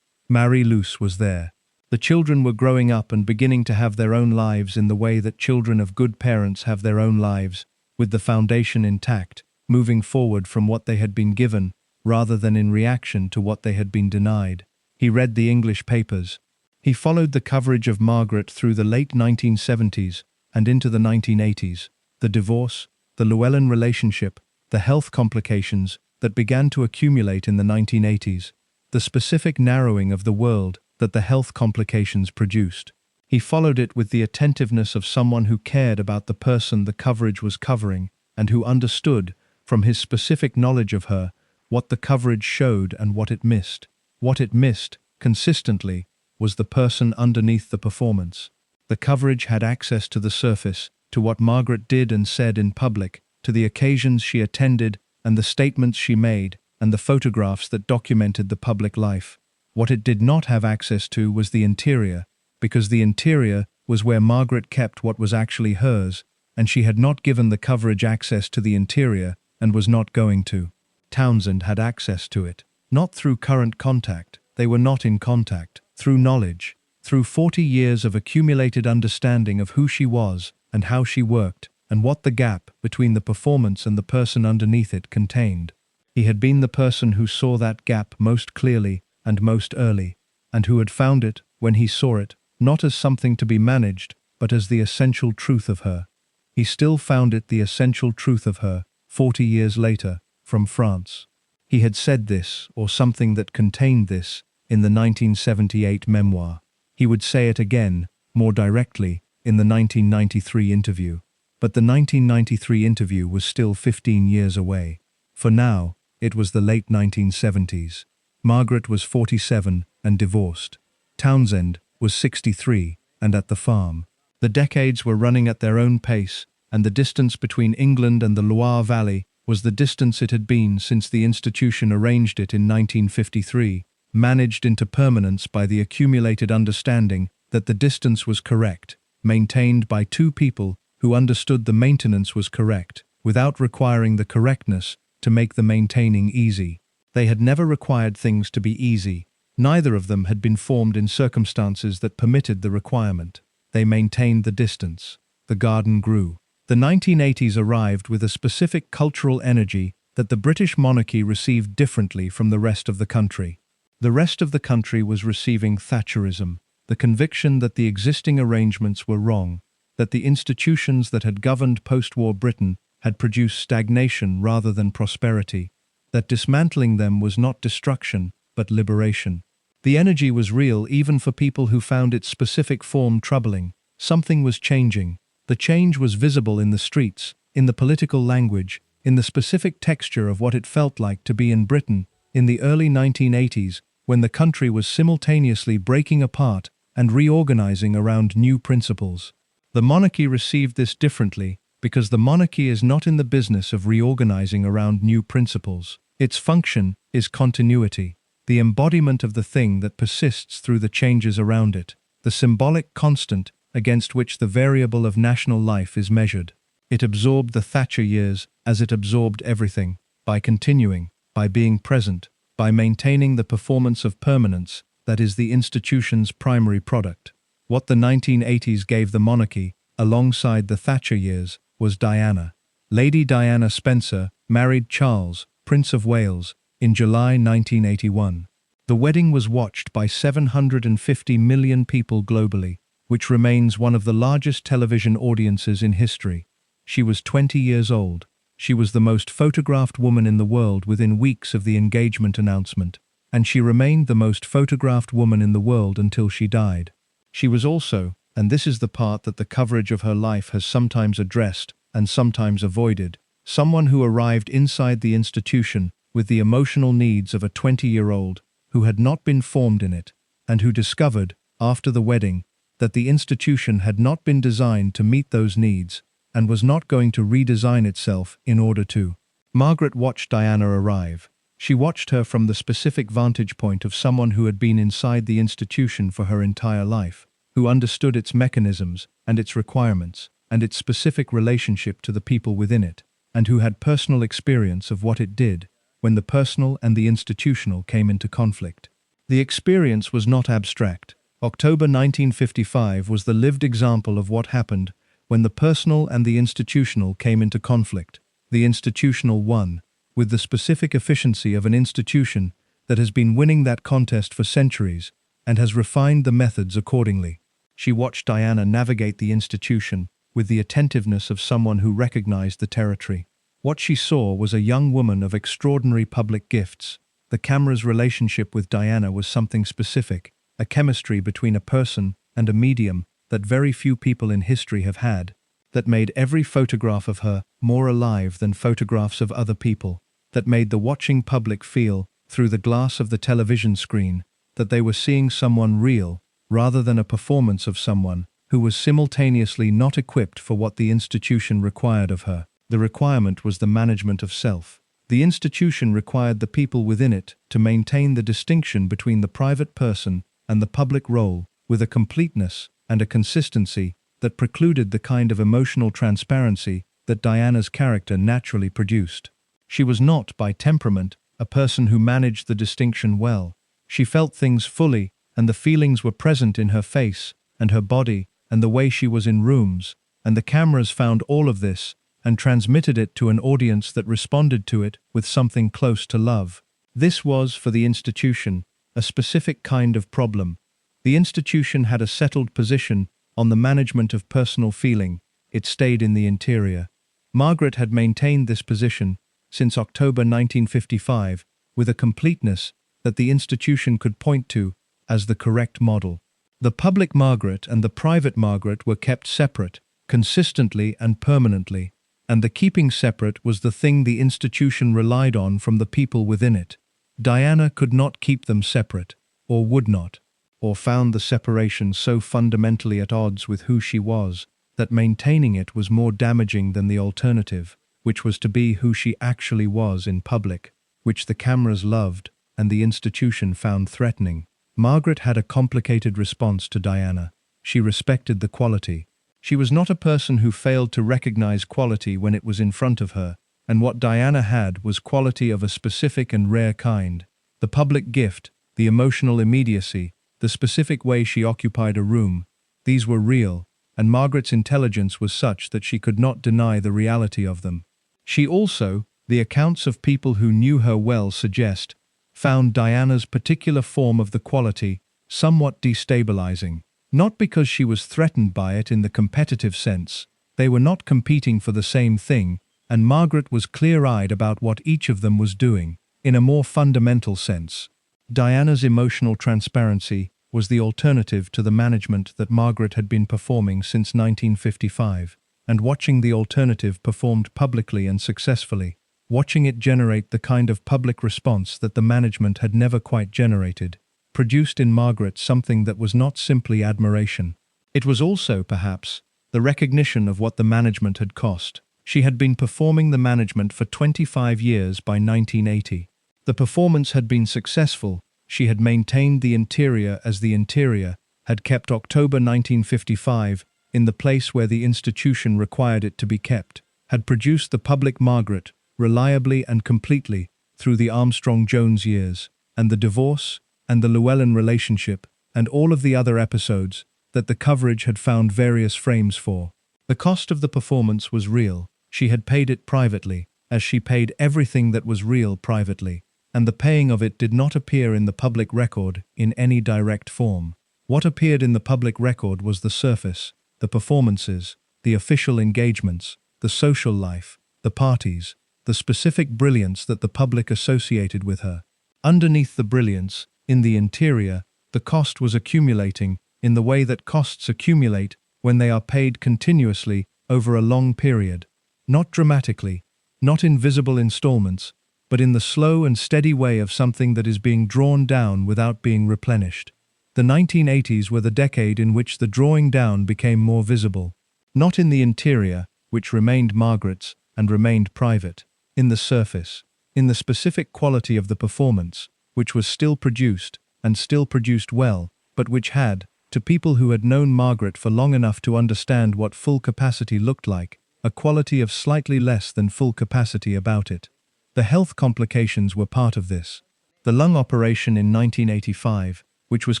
Speaker 1: Marie-Luce was there. The children were growing up and beginning to have their own lives in the way that children of good parents have their own lives, with the foundation intact, moving forward from what they had been given, rather than in reaction to what they had been denied. He read the English papers. He followed the coverage of Margaret through the late 1970s and into the 1980s, the divorce, the Llewellyn relationship, the health complications that began to accumulate in the 1980s, the specific narrowing of the world that the health complications produced. He followed it with the attentiveness of someone who cared about the person the coverage was covering and who understood, from his specific knowledge of her, what the coverage showed and what it missed. What it missed, consistently, was the person underneath the performance. The coverage had access to the surface, to what Margaret did and said in public, to the occasions she attended and the statements she made, and the photographs that documented the public life. What it did not have access to was the interior, because the interior was where Margaret kept what was actually hers, and she had not given the coverage access to the interior and was not going to. Townsend had access to it, not through current contact, they were not in contact, through knowledge, through 40 years of accumulated understanding of who she was and how she worked, and what the gap between the performance and the person underneath it contained. He had been the person who saw that gap most clearly and most early, and who had found it, when he saw it, not as something to be managed, but as the essential truth of her. He still found it the essential truth of her, 40 years later, from France. He had said this, or something that contained this, in the 1978 memoir. He would say it again, more directly, in the 1993 interview. But the 1993 interview was still 15 years away. For now, it was the late 1970s. Margaret was 47 and divorced. Townsend was 63 and at the farm. The decades were running at their own pace, and the distance between England and the Loire Valley was the distance it had been since the institution arranged it in 1953, managed into permanence by the accumulated understanding that the distance was correct, maintained by two people who understood the maintenance was correct, without requiring the correctness to make the maintaining easy. They had never required things to be easy. Neither of them had been formed in circumstances that permitted the requirement. They maintained the distance. The garden grew. The 1980s arrived with a specific cultural energy that the British monarchy received differently from the rest of the country. The rest of the country was receiving Thatcherism, the conviction that the existing arrangements were wrong, that the institutions that had governed post-war Britain had produced stagnation rather than prosperity, that dismantling them was not destruction, but liberation. The energy was real even for people who found its specific form troubling. Something was changing. The change was visible in the streets, in the political language, in the specific texture of what it felt like to be in Britain in the early 1980s, when the country was simultaneously breaking apart and reorganizing around new principles. The monarchy received this differently because the monarchy is not in the business of reorganizing around new principles. Its function is continuity, the embodiment of the thing that persists through the changes around it, the symbolic constant against which the variable of national life is measured. It absorbed the Thatcher years as it absorbed everything, by continuing, by being present, by maintaining the performance of permanence that is the institution's primary product. What the 1980s gave the monarchy, alongside the Thatcher years, was Diana. Lady Diana Spencer married Charles, Prince of Wales, in July 1981. The wedding was watched by 750 million people globally, which remains one of the largest television audiences in history. She was 20 years old. She was the most photographed woman in the world within weeks of the engagement announcement, and she remained the most photographed woman in the world until she died. She was also, and this is the part that the coverage of her life has sometimes addressed and sometimes avoided, someone who arrived inside the institution with the emotional needs of a 20-year-old who had not been formed in it, and who discovered, after the wedding, that the institution had not been designed to meet those needs and was not going to redesign itself in order to. Margaret watched Diana arrive. She watched her from the specific vantage point of someone who had been inside the institution for her entire life, who understood its mechanisms and its requirements and its specific relationship to the people within it, and who had personal experience of what it did when the personal and the institutional came into conflict. The experience was not abstract. October 1955 was the lived example of what happened when the personal and the institutional came into conflict. The institutional won, with the specific efficiency of an institution that has been winning that contest for centuries and has refined the methods accordingly. She watched Diana navigate the institution with the attentiveness of someone who recognized the territory. What she saw was a young woman of extraordinary public gifts. The camera's relationship with Diana was something specific, a chemistry between a person and a medium that very few people in history have had, that made every photograph of her more alive than photographs of other people, that made the watching public feel, through the glass of the television screen, that they were seeing someone real, rather than a performance of someone who was simultaneously not equipped for what the institution required of her. The requirement was the management of self. The institution required the people within it to maintain the distinction between the private person and the public role with a completeness and a consistency that precluded the kind of emotional transparency that Diana's character naturally produced. She was not, by temperament, a person who managed the distinction well. She felt things fully, and the feelings were present in her face, and her body, and the way she was in rooms, and the cameras found all of this, and transmitted it to an audience that responded to it with something close to love. This was, for the institution, a specific kind of problem. The institution had a settled position on the management of personal feeling. It stayed in the interior. Margaret had maintained this position since October 1955 with a completeness that the institution could point to as the correct model. The public Margaret and the private Margaret were kept separate, consistently and permanently, and the keeping separate was the thing the institution relied on from the people within it. Diana could not keep them separate, or would not, or found the separation so fundamentally at odds with who she was that maintaining it was more damaging than the alternative, which was to be who she actually was in public, which the cameras loved and the institution found threatening. Margaret had a complicated response to Diana. She respected the quality. She was not a person who failed to recognize quality when it was in front of her, and what Diana had was quality of a specific and rare kind. The public gift, the emotional immediacy, the specific way she occupied a room, these were real, and Margaret's intelligence was such that she could not deny the reality of them. She also, the accounts of people who knew her well suggest, found Diana's particular form of the quality somewhat destabilizing. Not because she was threatened by it in the competitive sense. They were not competing for the same thing, and Margaret was clear-eyed about what each of them was doing, in a more fundamental sense. Diana's emotional transparency was the alternative to the management that Margaret had been performing since 1955, and watching the alternative performed publicly and successfully, watching it generate the kind of public response that the management had never quite generated, produced in Margaret something that was not simply admiration. It was also, perhaps, the recognition of what the management had cost. She had been performing the management for 25 years by 1980. The performance had been successful. She had maintained the interior as the interior, had kept October 1955 in the place where the institution required it to be kept, had produced the public Margaret reliably and completely through the Armstrong-Jones years, and the divorce, and the Llewellyn relationship, and all of the other episodes that the coverage had found various frames for. The cost of the performance was real. She had paid it privately, as she paid everything that was real privately, and the paying of it did not appear in the public record in any direct form. What appeared in the public record was the surface, the performances, the official engagements, the social life, the parties, the specific brilliance that the public associated with her. Underneath the brilliance, in the interior, the cost was accumulating in the way that costs accumulate when they are paid continuously over a long period. Not dramatically, not in visible installments, but in the slow and steady way of something that is being drawn down without being replenished. The 1980s were the decade in which the drawing down became more visible. Not in the interior, which remained Margaret's and remained private. In the surface, in the specific quality of the performance, which was still produced, and still produced well, but which had, to people who had known Margaret for long enough to understand what full capacity looked like, a quality of slightly less than full capacity about it. The health complications were part of this. The lung operation in 1985, which was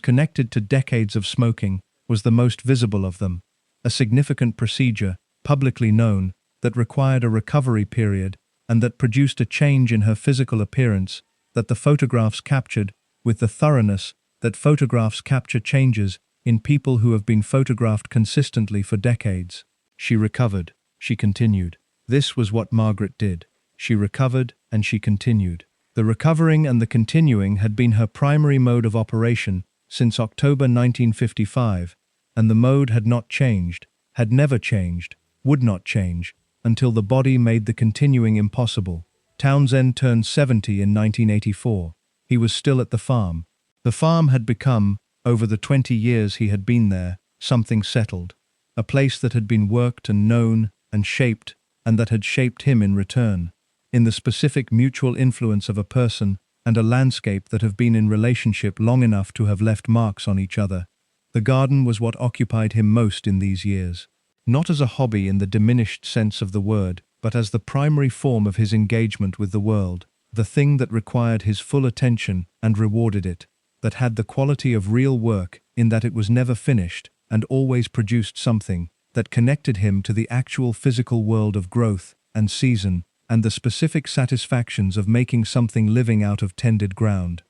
Speaker 1: connected to decades of smoking, was the most visible of them. A significant procedure, publicly known, that required a recovery period and that produced a change in her physical appearance that the photographs captured with the thoroughness that photographs capture changes in people who have been photographed consistently for decades. She recovered. She continued. This was what Margaret did. She recovered and she continued. The recovering and the continuing had been her primary mode of operation since October 1955, and the mode had not changed, had never changed, would not change, until the body made the continuing impossible. Townsend turned 70 in 1984. He was still at the farm. The farm had become, over the 20 years he had been there, something settled, a place that had been worked and known and shaped, and that had shaped him in return, in the specific mutual influence of a person and a landscape that have been in relationship long enough to have left marks on each other. The garden was what occupied him most in these years. Not as a hobby in the diminished sense of the word, but as the primary form of his engagement with the world, the thing that required his full attention and rewarded it, that had the quality of real work in that it was never finished and always produced something, that connected him to the actual physical world of growth and season and the specific satisfactions of making something living out of tended ground.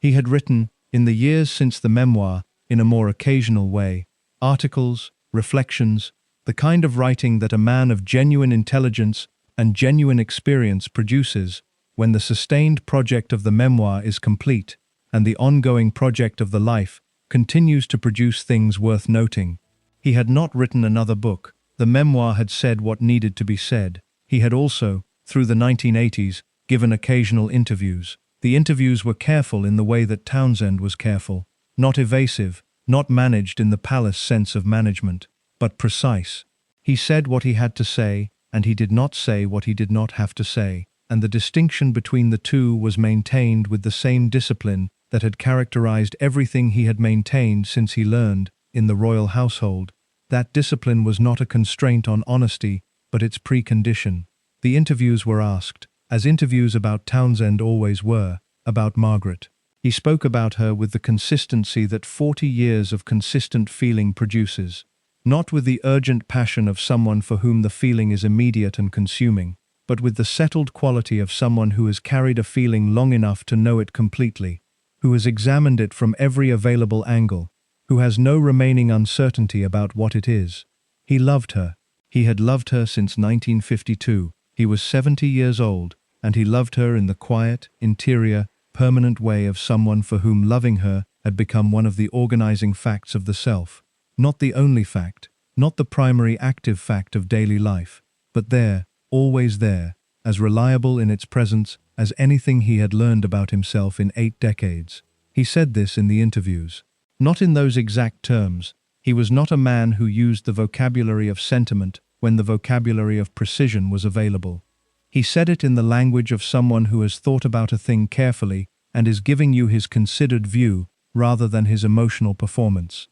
Speaker 1: He had written, in the years since the memoir, in a more occasional way, articles, reflections, the kind of writing that a man of genuine intelligence and genuine experience produces when the sustained project of the memoir is complete and the ongoing project of the life continues to produce things worth noting. He had not written another book. The memoir had said what needed to be said. He had also, through the 1980s, given occasional interviews. The interviews were careful in the way that Townsend was careful, not evasive, not managed in the palace sense of management, but precise. He said what he had to say, and he did not say what he did not have to say, and the distinction between the two was maintained with the same discipline that had characterized everything he had maintained since he learned, in the royal household. That discipline was not a constraint on honesty, but its precondition. The interviews were asked, as interviews about Townsend always were, about Margaret. He spoke about her with the consistency that 40 years of consistent feeling produces, not with the urgent passion of someone for whom the feeling is immediate and consuming, but with the settled quality of someone who has carried a feeling long enough to know it completely, who has examined it from every available angle, who has no remaining uncertainty about what it is. He loved her. He had loved her since 1952. He was 70 years old, and he loved her in the quiet, interior, permanent way of someone for whom loving her had become one of the organizing facts of the self. Not the only fact, not the primary active fact of daily life, but there, always there, as reliable in its presence as anything he had learned about himself in 8 decades. He said this in the interviews. Not in those exact terms. He was not a man who used the vocabulary of sentiment when the vocabulary of precision was available. He said it in the language of someone who has thought about a thing carefully and is giving you his considered view rather than his emotional performance.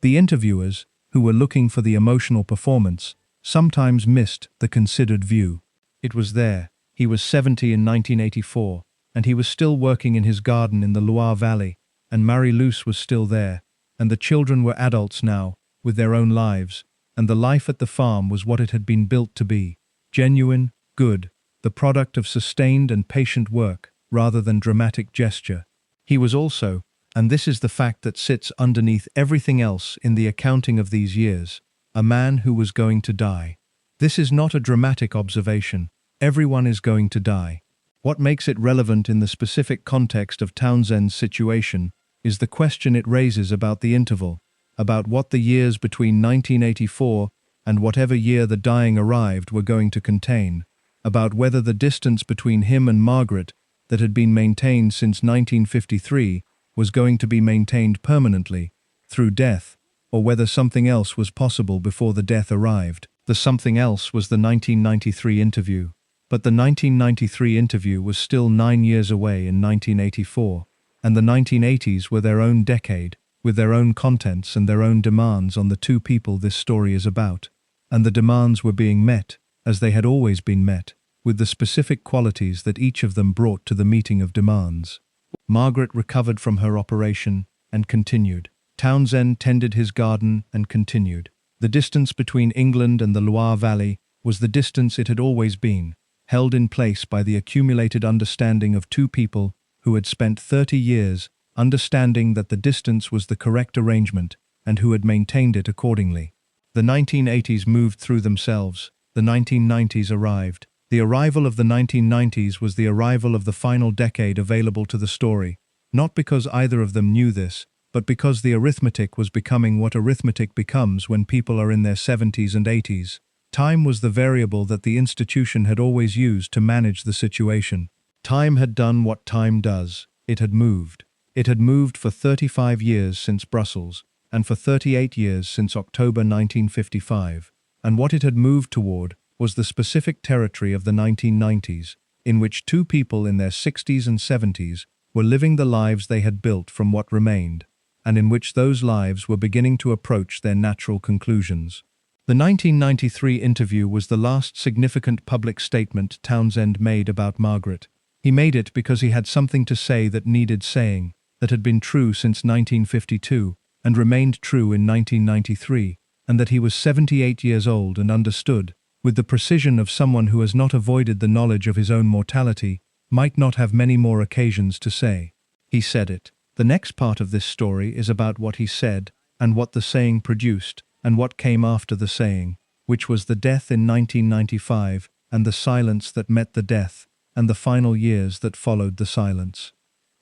Speaker 1: The interviewers, who were looking for the emotional performance, sometimes missed the considered view. It was there. He was 70 in 1984, and he was still working in his garden in the Loire Valley, and Marie-Luce was still there, and the children were adults now, with their own lives, and the life at the farm was what it had been built to be, genuine, good, the product of sustained and patient work, rather than dramatic gesture. He was also, and this is the fact that sits underneath everything else in the accounting of these years, a man who was going to die. This is not a dramatic observation. Everyone is going to die. What makes it relevant in the specific context of Townsend's situation is the question it raises about the interval, about what the years between 1984 and whatever year the dying arrived were going to contain, about whether the distance between him and Margaret that had been maintained since 1953 was going to be maintained permanently, through death, or whether something else was possible before the death arrived. The something else was the 1993 interview. But the 1993 interview was still 9 years away in 1984, and the 1980s were their own decade, with their own contents and their own demands on the two people this story is about. And the demands were being met, as they had always been met, with the specific qualities that each of them brought to the meeting of demands. Margaret recovered from her operation and continued. Townsend tended his garden and continued. The distance between England and the Loire Valley was the distance it had always been, held in place by the accumulated understanding of two people who had spent 30 years understanding that the distance was the correct arrangement and who had maintained it accordingly. The 1980s moved through themselves. The 1990s arrived. The arrival of the 1990s was the arrival of the final decade available to the story, not because either of them knew this, but because the arithmetic was becoming what arithmetic becomes when people are in their 70s and 80s. Time was the variable that the institution had always used to manage the situation. Time had done what time does. It had moved. It had moved for 35 years since Brussels, and for 38 years since October 1955. And what it had moved toward was the specific territory of the 1990s, in which two people in their 60s and 70s were living the lives they had built from what remained, and in which those lives were beginning to approach their natural conclusions. The 1993 interview was the last significant public statement Townsend made about Margaret. He made it because he had something to say that needed saying, that had been true since 1952, and remained true in 1993, and that he was 78 years old and understood, with the precision of someone who has not avoided the knowledge of his own mortality, might not have many more occasions to say. He said it. The next part of this story is about what he said, and what the saying produced, and what came after the saying, which was the death in 1995, and the silence that met the death, and the final years that followed the silence.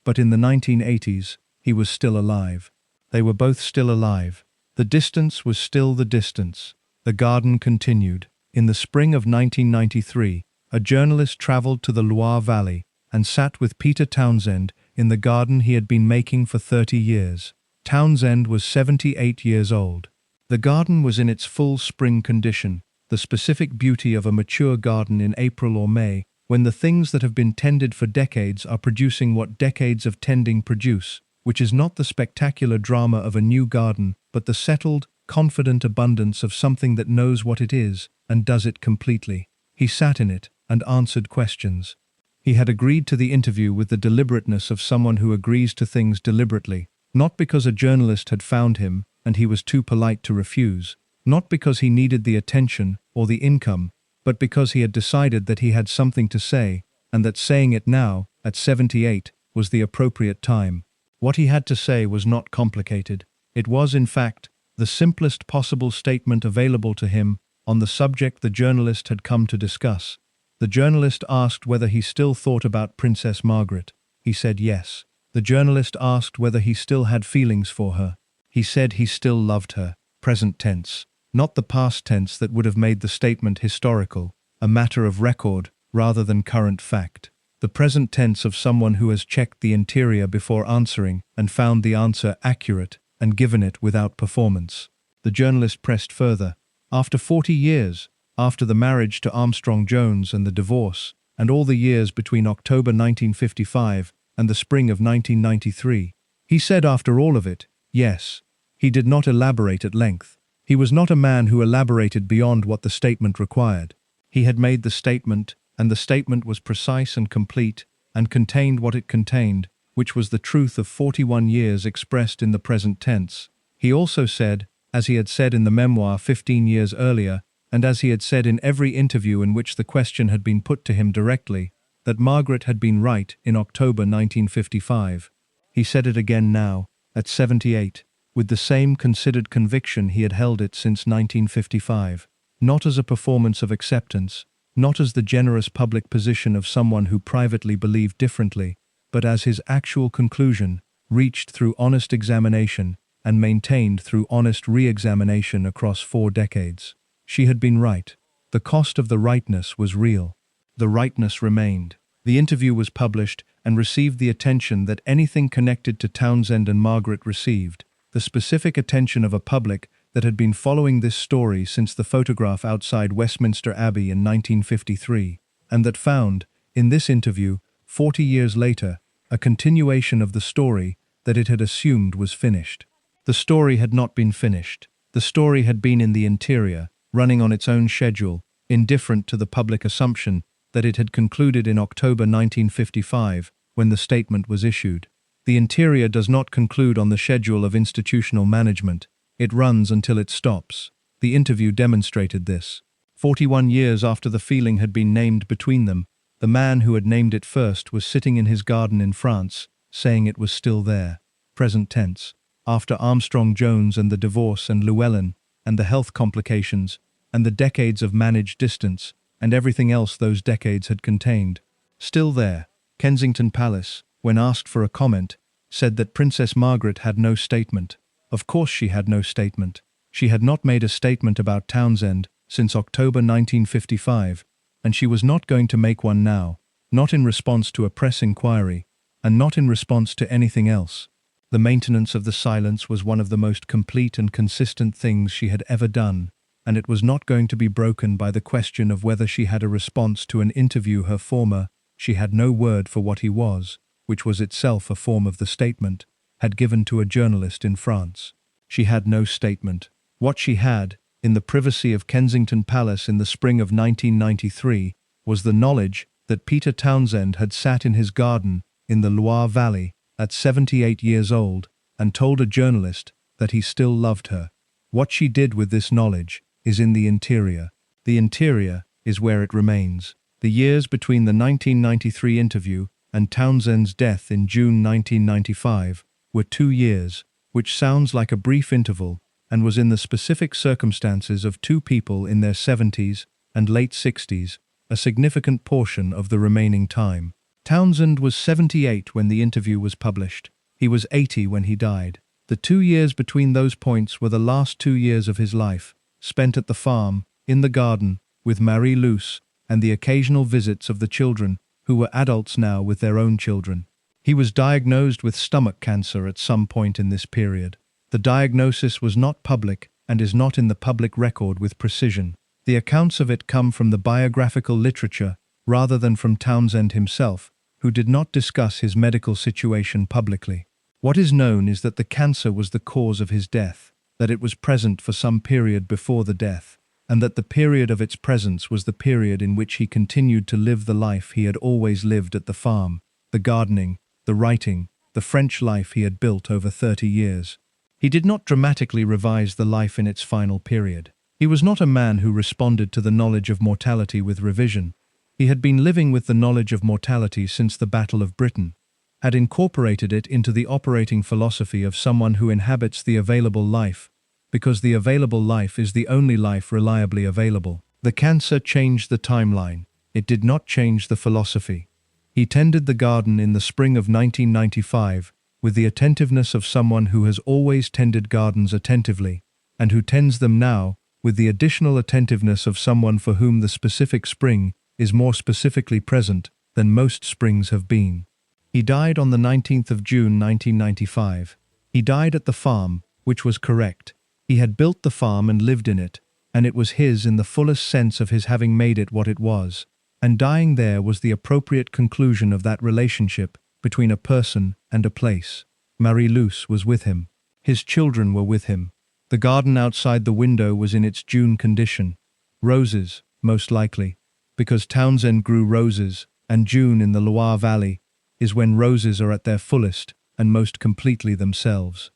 Speaker 1: But in the 1980s, he was still alive. They were both still alive. The distance was still the distance. The garden continued. In the spring of 1993, a journalist traveled to the Loire Valley and sat with Peter Townsend in the garden he had been making for 30 years. Townsend was 78 years old. The garden was in its full spring condition, the specific beauty of a mature garden in April or May, when the things that have been tended for decades are producing what decades of tending produce, which is not the spectacular drama of a new garden, but the settled, confident abundance of something that knows what it is and does it completely. He sat in it and answered questions. He had agreed to the interview with the deliberateness of someone who agrees to things deliberately, not because a journalist had found him and he was too polite to refuse, not because he needed the attention or the income, but because he had decided that he had something to say, and that saying it now, at 78, was the appropriate time. What he had to say was not complicated. It was, in fact, the simplest possible statement available to him on the subject the journalist had come to discuss. The journalist asked whether he still thought about Princess Margaret. He said yes. The journalist asked whether he still had feelings for her. He said he still loved her, present tense, not the past tense that would have made the statement historical, a matter of record rather than current fact. The present tense of someone who has checked the interior before answering and found the answer accurate and given it without performance. The journalist pressed further. After 40 years, after the marriage to Armstrong Jones and the divorce, and all the years between October 1955 and the spring of 1993, he said after all of it, yes. He did not elaborate at length. He was not a man who elaborated beyond what the statement required. He had made the statement, and the statement was precise and complete, and contained what it contained, which was the truth of 41 years expressed in the present tense. He also said, as he had said in the memoir 15 years earlier, and as he had said in every interview in which the question had been put to him directly, that Margaret had been right in October 1955. He said it again now, at 78, with the same considered conviction he had held it since 1955, not as a performance of acceptance, not as the generous public position of someone who privately believed differently, but as his actual conclusion, reached through honest examination and maintained through honest re-examination across 4 decades. She had been right. The cost of the rightness was real. The rightness remained. The interview was published and received the attention that anything connected to Townsend and Margaret received, the specific attention of a public that had been following this story since the photograph outside Westminster Abbey in 1953, and that found, in this interview, 40 years later, a continuation of the story that it had assumed was finished. The story had not been finished. The story had been in the interior, running on its own schedule, indifferent to the public assumption that it had concluded in October 1955, when the statement was issued. The interior does not conclude on the schedule of institutional management. It runs until it stops. The interview demonstrated this. 41 years after the feeling had been named between them, the man who had named it first was sitting in his garden in France, saying it was still there. Present tense. After Armstrong Jones and the divorce and Llewellyn, and the health complications, and the decades of managed distance, and everything else those decades had contained. Still there. Kensington Palace, when asked for a comment, said that Princess Margaret had no statement. Of course she had no statement. She had not made a statement about Townsend since October 1955, and she was not going to make one now, not in response to a press inquiry, and not in response to anything else. The maintenance of the silence was one of the most complete and consistent things she had ever done, and it was not going to be broken by the question of whether she had a response to an interview her former, she had no word for what he was, which was itself a form of the statement, had given to a journalist in France. She had no statement. What she had, in the privacy of Kensington Palace in the spring of 1993, was the knowledge that Peter Townsend had sat in his garden in the Loire Valley at 78 years old and told a journalist that he still loved her. What she did with this knowledge is in the interior. The interior is where it remains. The years between the 1993 interview and Townsend's death in June 1995 were 2 years, which sounds like a brief interval and was in the specific circumstances of two people in their 70s and late 60s, a significant portion of the remaining time. Townsend was 78 when the interview was published. He was 80 when he died. The 2 years between those points were the last 2 years of his life, spent at the farm, in the garden, with Marie-Luce, and the occasional visits of the children, who were adults now with their own children. He was diagnosed with stomach cancer at some point in this period. The diagnosis was not public and is not in the public record with precision. The accounts of it come from the biographical literature rather than from Townsend himself, who did not discuss his medical situation publicly. What is known is that the cancer was the cause of his death, that it was present for some period before the death, and that the period of its presence was the period in which he continued to live the life he had always lived at the farm, the gardening, the writing, the French life he had built over 30 years. He did not dramatically revise the life in its final period. He was not a man who responded to the knowledge of mortality with revision. He had been living with the knowledge of mortality since the Battle of Britain, had incorporated it into the operating philosophy of someone who inhabits the available life, because the available life is the only life reliably available. The cancer changed the timeline. It did not change the philosophy. He tended the garden in the spring of 1995 with the attentiveness of someone who has always tended gardens attentively, and who tends them now with the additional attentiveness of someone for whom the specific spring is more specifically present than most springs have been. He died on the 19th of June 1995. He died at the farm, which was correct. He had built the farm and lived in it, and it was his in the fullest sense of his having made it what it was. And dying there was the appropriate conclusion of that relationship between a person and a place. Marie-Luce was with him. His children were with him. The garden outside the window was in its June condition. Roses, most likely, because Townsend grew roses, and June in the Loire Valley is when roses are at their fullest and most completely themselves.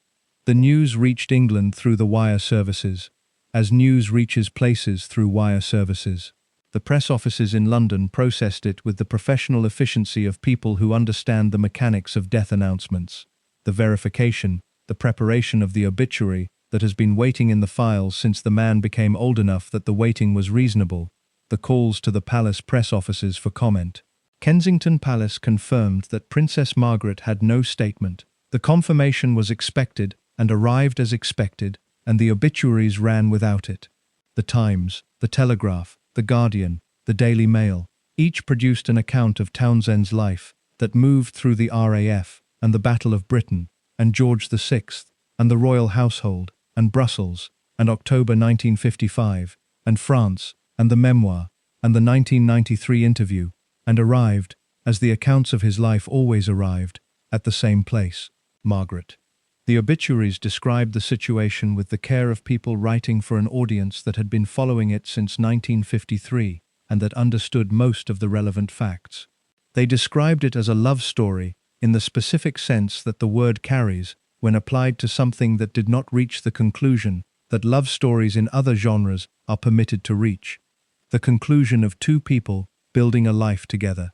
Speaker 1: The news reached England through the wire services, as news reaches places through wire services. The press offices in London processed it with the professional efficiency of people who understand the mechanics of death announcements. The verification, the preparation of the obituary that has been waiting in the files since the man became old enough that the waiting was reasonable. The calls to the palace press offices for comment. Kensington Palace confirmed that Princess Margaret had no statement. The confirmation was expected and arrived as expected, and the obituaries ran without it. The Times, the Telegraph, the Guardian, the Daily Mail, each produced an account of Townsend's life that moved through the RAF and the Battle of Britain and George VI and the royal household and Brussels and October 1955 and France and the memoir and the 1993 interview, and arrived, as the accounts of his life always arrived, at the same place, Margaret. The obituaries described the situation with the care of people writing for an audience that had been following it since 1953 and that understood most of the relevant facts. They described it as a love story in the specific sense that the word carries when applied to something that did not reach the conclusion that love stories in other genres are permitted to reach. The conclusion of two people building a life together.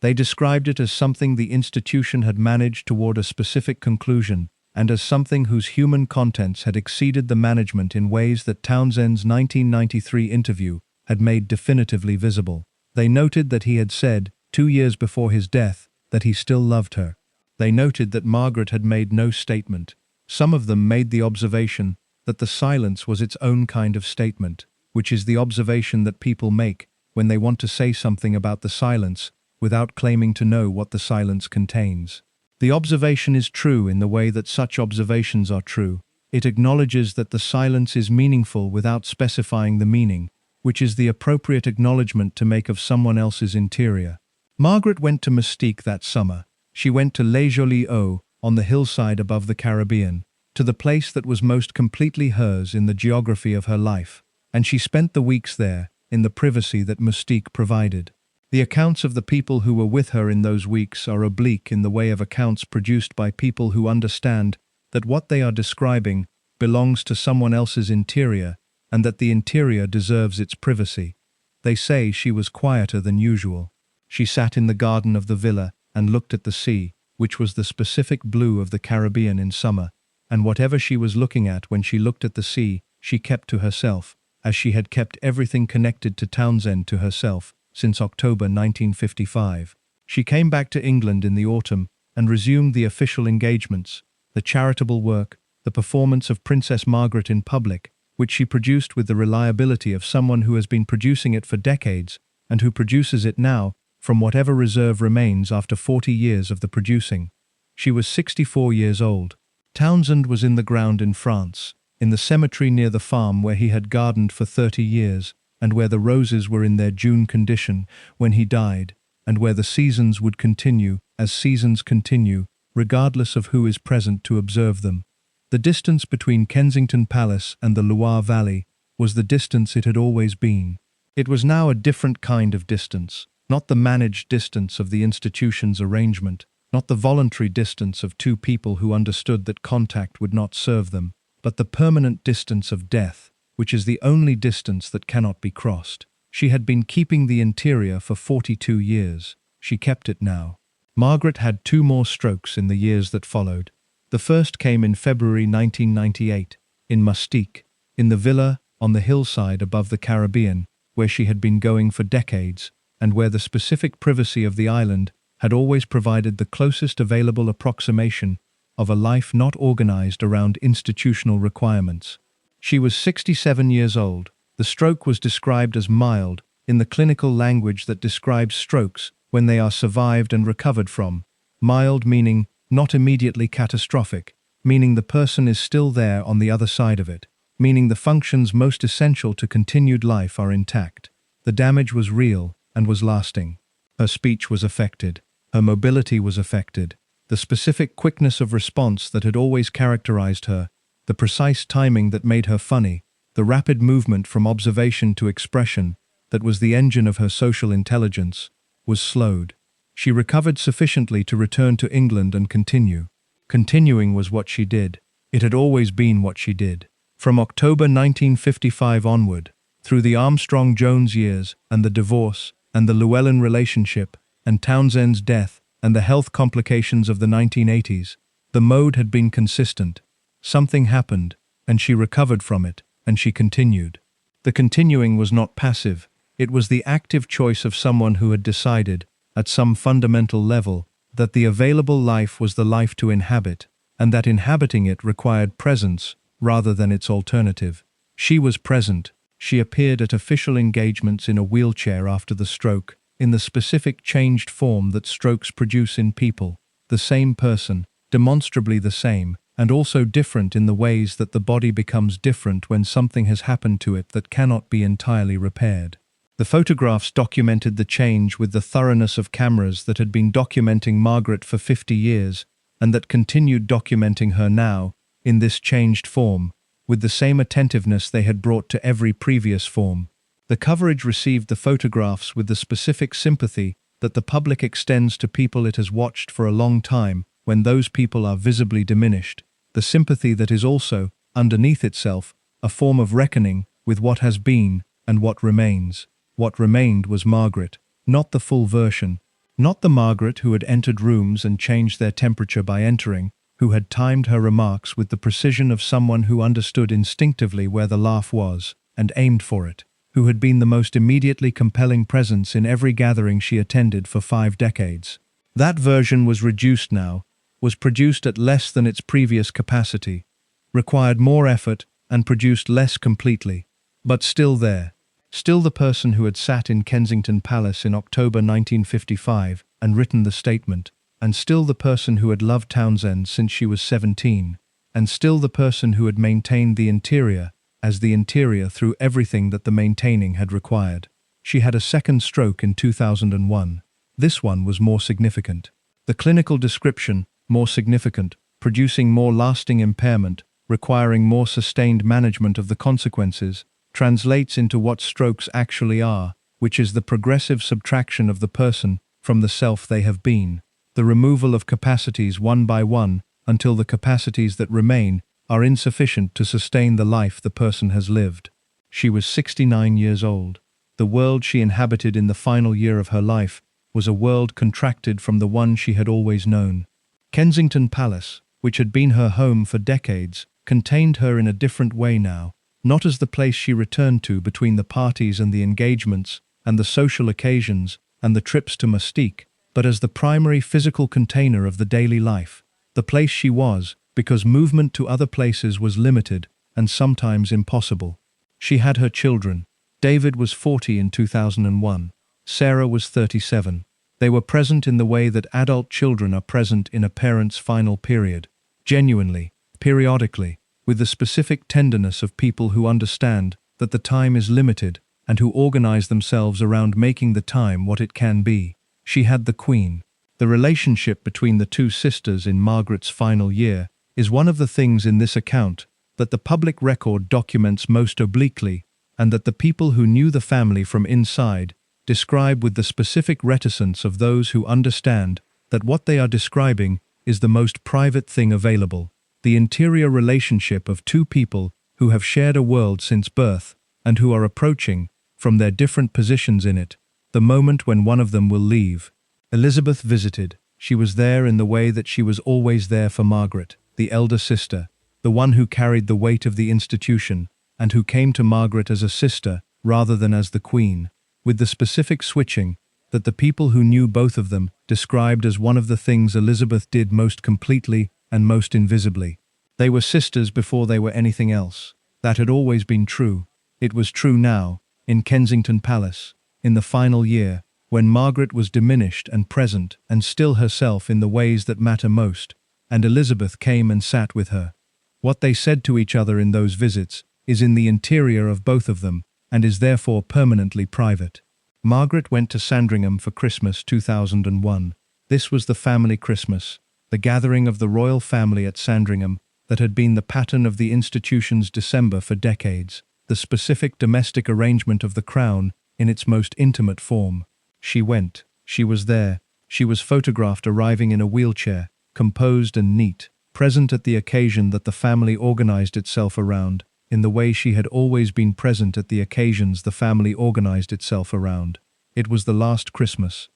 Speaker 1: They described it as something the institution had managed toward a specific conclusion, and as something whose human contents had exceeded the management in ways that Townsend's 1993 interview had made definitively visible. They noted that he had said, 2 years before his death, that he still loved her. They noted that Margaret had made no statement. Some of them made the observation that the silence was its own kind of statement, which is the observation that people make when they want to say something about the silence without claiming to know what the silence contains. The observation is true in the way that such observations are true. It acknowledges that the silence is meaningful without specifying the meaning, which is the appropriate acknowledgement to make of someone else's interior. Margaret went to Mystique that summer. She went to Les Jolies Eaux, on the hillside above the Caribbean, to the place that was most completely hers in the geography of her life. and she spent the weeks there, in the privacy that mystique provided. The accounts of the people who were with her in those weeks are oblique in the way of accounts produced by people who understand that what they are describing belongs to someone else's interior, and that the interior deserves its privacy. They say she was quieter than usual. She sat in the garden of the villa and looked at the sea, which was the specific blue of the Caribbean in summer, and whatever she was looking at when she looked at the sea, she kept to herself, as she had kept everything connected to Townsend to herself since October 1955. She came back to England in the autumn and resumed the official engagements, the charitable work, the performance of Princess Margaret in public, which she produced with the reliability of someone who has been producing it for decades and who produces it now from whatever reserve remains after 40 years of the producing. She was 64 years old. Townsend was in the ground in France, in the cemetery near the farm where he had gardened for 30 years, and where the roses were in their June condition when he died, and where the seasons would continue as seasons continue, regardless of who is present to observe them. The distance between Kensington Palace and the Loire Valley was the distance it had always been. It was now a different kind of distance, not the managed distance of the institution's arrangement, not the voluntary distance of two people who understood that contact would not serve them, but the permanent distance of death, which is the only distance that cannot be crossed. She had been keeping the interior for 42 years. She kept it now. Margaret had 2 more strokes in the years that followed. The first came in February 1998, in Mustique, in the villa on the hillside above the Caribbean, where she had been going for decades, and where the specific privacy of the island had always provided the closest available approximation of a life not organized around institutional requirements. She was 67 years old. The stroke was described as mild, in the clinical language that describes strokes when they are survived and recovered from. Mild meaning not immediately catastrophic, meaning the person is still there on the other side of it, meaning the functions most essential to continued life are intact. The damage was real and was lasting. Her speech was affected. Her mobility was affected. The specific quickness of response that had always characterized her, the precise timing that made her funny, the rapid movement from observation to expression that was the engine of her social intelligence, was slowed. She recovered sufficiently to return to England and continue. Continuing was what she did. It had always been what she did. From October 1955 onward, through the Armstrong-Jones years and the divorce and the Llewellyn relationship and Townsend's death and the health complications of the 1980s, the mode had been consistent. Something happened, and she recovered from it, and she continued. The continuing was not passive. It was the active choice of someone who had decided, at some fundamental level, that the available life was the life to inhabit, and that inhabiting it required presence rather than its alternative. She was present. She appeared at official engagements in a wheelchair after the stroke, in the specific changed form that strokes produce in people, the same person, demonstrably the same, and also different in the ways that the body becomes different when something has happened to it that cannot be entirely repaired. The photographs documented the change with the thoroughness of cameras that had been documenting Margaret for 50 years, and that continued documenting her now, in this changed form, with the same attentiveness they had brought to every previous form. The coverage received the photographs with the specific sympathy that the public extends to people it has watched for a long time when those people are visibly diminished, the sympathy that is also, underneath itself, a form of reckoning with what has been and what remains. What remained was Margaret, not the full version, not the Margaret who had entered rooms and changed their temperature by entering, who had timed her remarks with the precision of someone who understood instinctively where the laugh was and aimed for it, who had been the most immediately compelling presence in every gathering she attended for 5 decades. That version was reduced now, was produced at less than its previous capacity, required more effort and produced less completely, but still there. Still the person who had sat in Kensington Palace in October 1955 and written the statement, and still the person who had loved Townsend since she was 17, and still the person who had maintained the interior as the interior through everything that the maintaining had required. She had a second stroke in 2001. This one was more significant. The clinical description, more significant, producing more lasting impairment, requiring more sustained management of the consequences, translates into what strokes actually are, which is the progressive subtraction of the person from the self they have been, the removal of capacities one by one until the capacities that remain are insufficient to sustain the life the person has lived. She was 69 years old. The world she inhabited in the final year of her life was a world contracted from the one she had always known. Kensington Palace, which had been her home for decades, contained her in a different way now, not as the place she returned to between the parties and the engagements, and the social occasions, and the trips to Mustique, but as the primary physical container of the daily life, the place she was, because movement to other places was limited and sometimes impossible. She had her children. David was 40 in 2001. Sarah was 37. They were present in the way that adult children are present in a parent's final period, genuinely, periodically, with the specific tenderness of people who understand that the time is limited and who organize themselves around making the time what it can be. She had the Queen. The relationship between the two sisters in Margaret's final year is one of the things in this account that the public record documents most obliquely, and that the people who knew the family from inside describe with the specific reticence of those who understand that what they are describing is the most private thing available, the interior relationship of two people who have shared a world since birth and who are approaching, from their different positions in it, the moment when one of them will leave. Elizabeth visited. She was there in the way that she was always there for Margaret, the elder sister, the one who carried the weight of the institution, and who came to Margaret as a sister rather than as the Queen, with the specific switching that the people who knew both of them described as one of the things Elizabeth did most completely and most invisibly. They were sisters before they were anything else. That had always been true. It was true now, in Kensington Palace, in the final year, when Margaret was diminished and present and still herself in the ways that matter most, and Elizabeth came and sat with her. What they said to each other in those visits is in the interior of both of them, and is therefore permanently private. Margaret went to Sandringham for Christmas 2001. This was the family Christmas, the gathering of the royal family at Sandringham that had been the pattern of the institution's December for decades, the specific domestic arrangement of the crown in its most intimate form. She went. She was there. She was photographed arriving in a wheelchair, composed and neat, present at the occasion that the family organized itself around, in the way she had always been present at the occasions the family organized itself around. It was the last Christmas.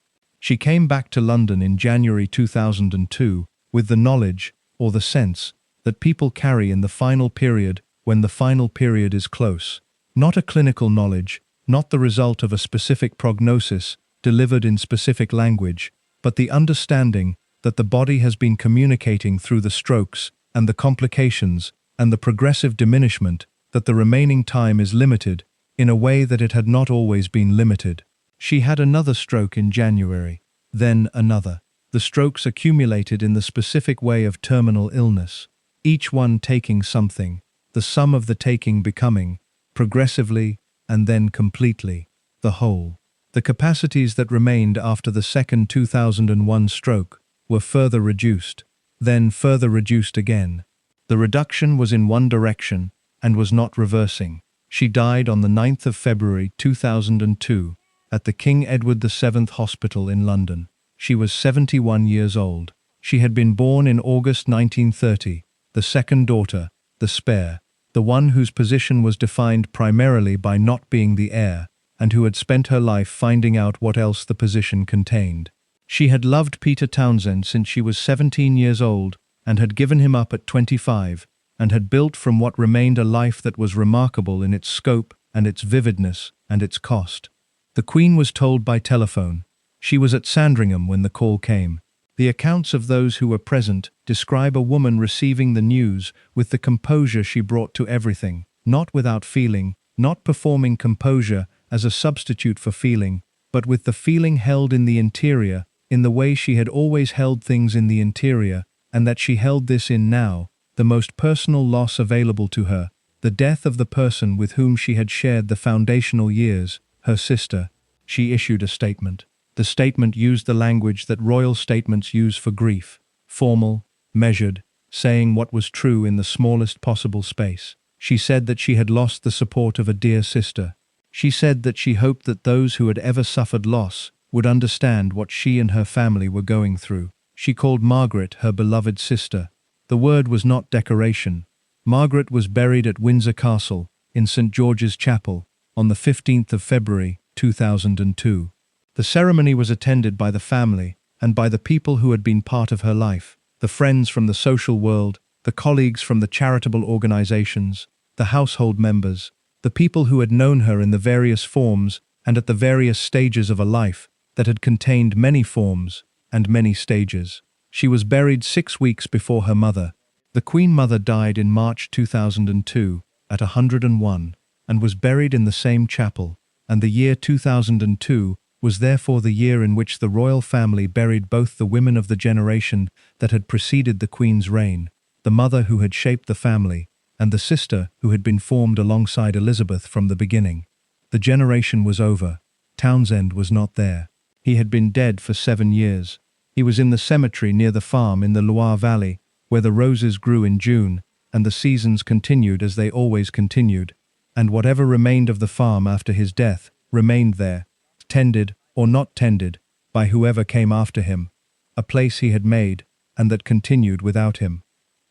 Speaker 1: She came back to London in January 2002 with the knowledge, or the sense, that people carry in the final period when the final period is close. Not a clinical knowledge, not the result of a specific prognosis delivered in specific language, but the understanding that the body has been communicating through the strokes and the complications and the progressive diminishment that the remaining time is limited in a way that it had not always been limited. She had another stroke in January, then another. The strokes accumulated in the specific way of terminal illness, each one taking something, the sum of the taking becoming, progressively and then completely, the whole. The capacities that remained after the second 2001 stroke were further reduced, then further reduced again. The reduction was in one direction and was not reversing. She died on the 9th of February 2002 at the King Edward VII Hospital in London. She was 71 years old. She had been born in August 1930, the second daughter, the spare, the one whose position was defined primarily by not being the heir, and who had spent her life finding out what else the position contained. She had loved Peter Townsend since she was 17 years old, and had given him up at 25, and had built from what remained a life that was remarkable in its scope and its vividness and its cost. The Queen was told by telephone. She was at Sandringham when the call came. The accounts of those who were present describe a woman receiving the news with the composure she brought to everything, not without feeling, not performing composure as a substitute for feeling, but with the feeling held in the interior, in the way she had always held things in the interior, and that she held this in now, the most personal loss available to her, the death of the person with whom she had shared the foundational years, her sister. She issued a statement. The statement used the language that royal statements use for grief, formal, measured, saying what was true in the smallest possible space. She said that she had lost the support of a dear sister. She said that she hoped that those who had ever suffered loss would understand what she and her family were going through. She called Margaret her beloved sister. The word was not decoration. Margaret was buried at Windsor Castle, in St. George's Chapel, on the 15th of February, 2002. The ceremony was attended by the family and by the people who had been part of her life, the friends from the social world, the colleagues from the charitable organizations, the household members, the people who had known her in the various forms and at the various stages of a life that had contained many forms and many stages. She was buried 6 weeks before her mother. The Queen Mother died in March 2002 at 101 and was buried in the same chapel, and the year 2002 was therefore the year in which the royal family buried both the women of the generation that had preceded the Queen's reign, the mother who had shaped the family, and the sister who had been formed alongside Elizabeth from the beginning. The generation was over. Townsend was not there. He had been dead for 7 years. He was in the cemetery near the farm in the Loire Valley, where the roses grew in June, and the seasons continued as they always continued, and whatever remained of the farm after his death remained there, tended or not tended by whoever came after him, a place he had made and that continued without him.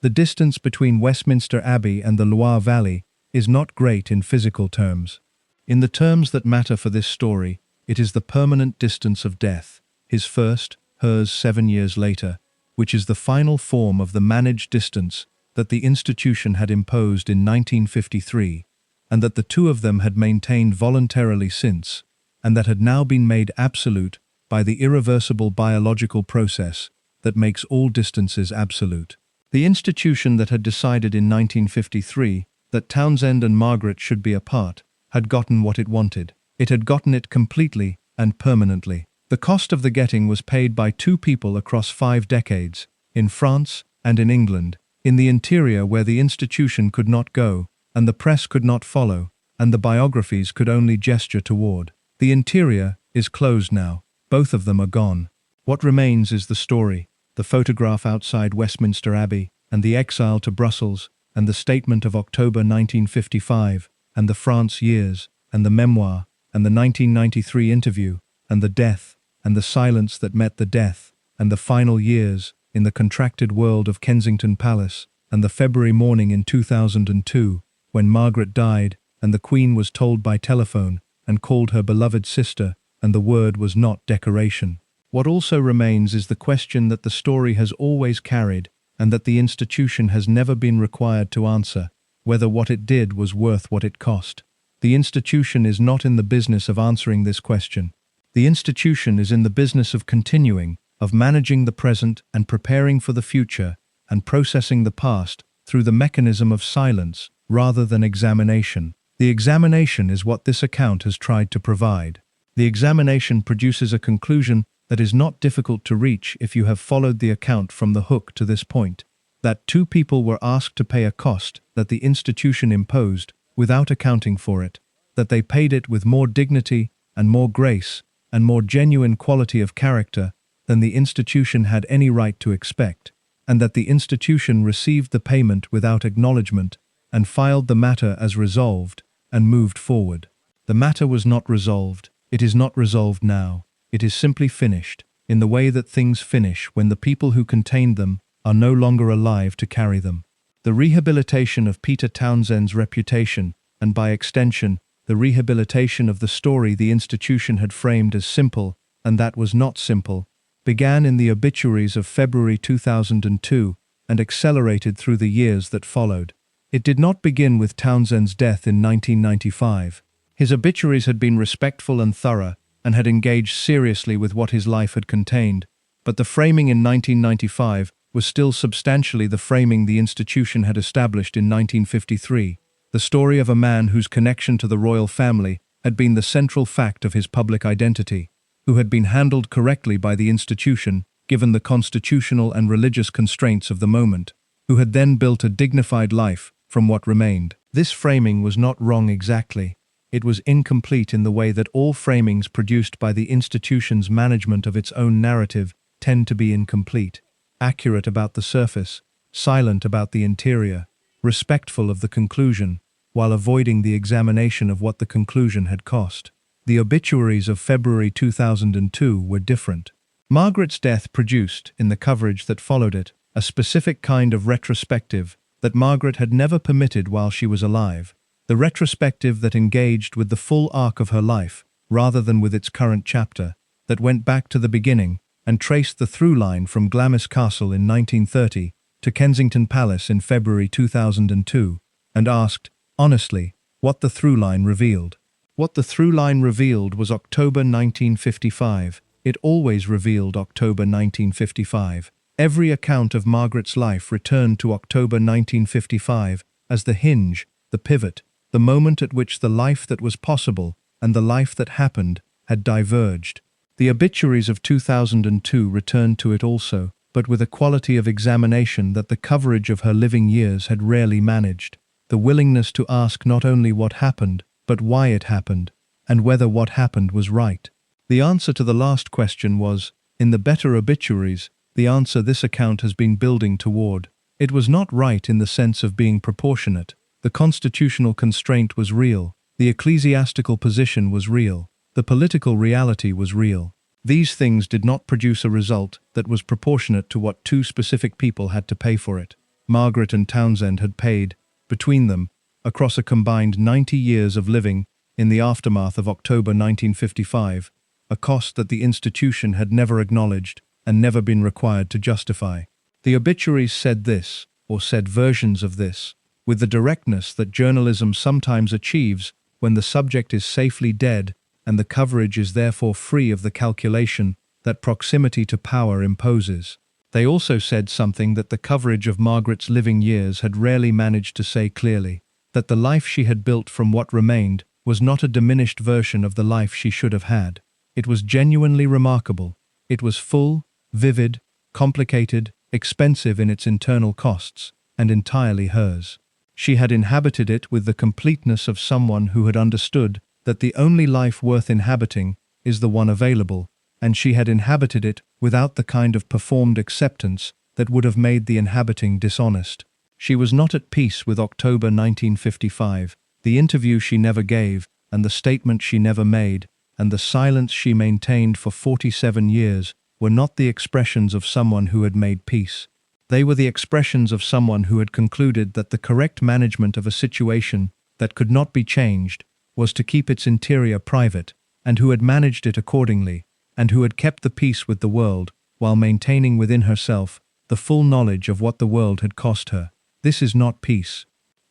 Speaker 1: The distance between Westminster Abbey and the Loire Valley is not great in physical terms. In the terms that matter for this story, it is the permanent distance of death, his first, hers 7 years later, which is the final form of the managed distance that the institution had imposed in 1953, and that the two of them had maintained voluntarily since, and that had now been made absolute by the irreversible biological process that makes all distances absolute. The institution that had decided in 1953 that Townsend and Margaret should be apart had gotten what it wanted. It had gotten it completely and permanently. The cost of the getting was paid by two people across 5 decades, in France and in England, in the interior where the institution could not go, and the press could not follow, and the biographies could only gesture toward. The interior is closed now. Both of them are gone. What remains is the story, the photograph outside Westminster Abbey, and the exile to Brussels, and the statement of October 1955, and the France years, and the memoir, and the 1993 interview, and the death, and the silence that met the death, and the final years in the contracted world of Kensington Palace, and the February morning in 2002, when Margaret died, and the Queen was told by telephone, and called her beloved sister, and the word was not decoration. What also remains is the question that the story has always carried, and that the institution has never been required to answer, whether what it did was worth what it cost. The institution is not in the business of answering this question. The institution is in the business of continuing, of managing the present and preparing for the future, and processing the past through the mechanism of silence rather than examination. The examination is what this account has tried to provide. The examination produces a conclusion that is not difficult to reach if you have followed the account from the hook to this point, that two people were asked to pay a cost that the institution imposed without accounting for it, that they paid it with more dignity and more grace and more genuine quality of character than the institution had any right to expect, and that the institution received the payment without acknowledgement and filed the matter as resolved and moved forward. The matter was not resolved. It is not resolved now. It is simply finished, in the way that things finish when the people who contained them are no longer alive to carry them. The rehabilitation of Peter Townsend's reputation, and by extension, the rehabilitation of the story the institution had framed as simple, and that was not simple, began in the obituaries of February 2002 and accelerated through the years that followed. It did not begin with Townsend's death in 1995. His obituaries had been respectful and thorough, and had engaged seriously with what his life had contained, but the framing in 1995 was still substantially the framing the institution had established in 1953, the story of a man whose connection to the royal family had been the central fact of his public identity, who had been handled correctly by the institution given the constitutional and religious constraints of the moment, who had then built a dignified life from what remained. This framing was not wrong exactly. It was incomplete in the way that all framings produced by the institution's management of its own narrative tend to be incomplete, accurate about the surface, silent about the interior, respectful of the conclusion, while avoiding the examination of what the conclusion had cost. The obituaries of February 2002 were different. Margaret's death produced, in the coverage that followed it, a specific kind of retrospective that Margaret had never permitted while she was alive, the retrospective that engaged with the full arc of her life, rather than with its current chapter, that went back to the beginning and traced the through line from Glamis Castle in 1930 to Kensington Palace in February 2002, and asked, honestly, what the through line revealed. What the through line revealed was October 1955. It always revealed October 1955. Every account of Margaret's life returned to October 1955 as the hinge, the pivot, the moment at which the life that was possible and the life that happened had diverged. The obituaries of 2002 returned to it also, but with a quality of examination that the coverage of her living years had rarely managed. The willingness to ask not only what happened, but why it happened, and whether what happened was right. The answer to the last question was, in the better obituaries, the answer this account has been building toward. It was not right in the sense of being proportionate. The constitutional constraint was real. The ecclesiastical position was real. The political reality was real. These things did not produce a result that was proportionate to what two specific people had to pay for it. Margaret and Townsend had paid, between them, across a combined 90 years of living in the aftermath of October 1955, a cost that the institution had never acknowledged and never been required to justify. The obituaries said this, or said versions of this, with the directness that journalism sometimes achieves when the subject is safely dead and the coverage is therefore free of the calculation that proximity to power imposes. They also said something that the coverage of Margaret's living years had rarely managed to say clearly, that the life she had built from what remained was not a diminished version of the life she should have had. It was genuinely remarkable. It was full, vivid, complicated, expensive in its internal costs, and entirely hers. She had inhabited it with the completeness of someone who had understood that the only life worth inhabiting is the one available, and she had inhabited it without the kind of performed acceptance that would have made the inhabiting dishonest. She was not at peace with October 1955, the interview she never gave, and the statement she never made, and the silence she maintained for 47 years were not the expressions of someone who had made peace. They were the expressions of someone who had concluded that the correct management of a situation that could not be changed was to keep its interior private, and who had managed it accordingly, and who had kept the peace with the world while maintaining within herself the full knowledge of what the world had cost her. This is not peace.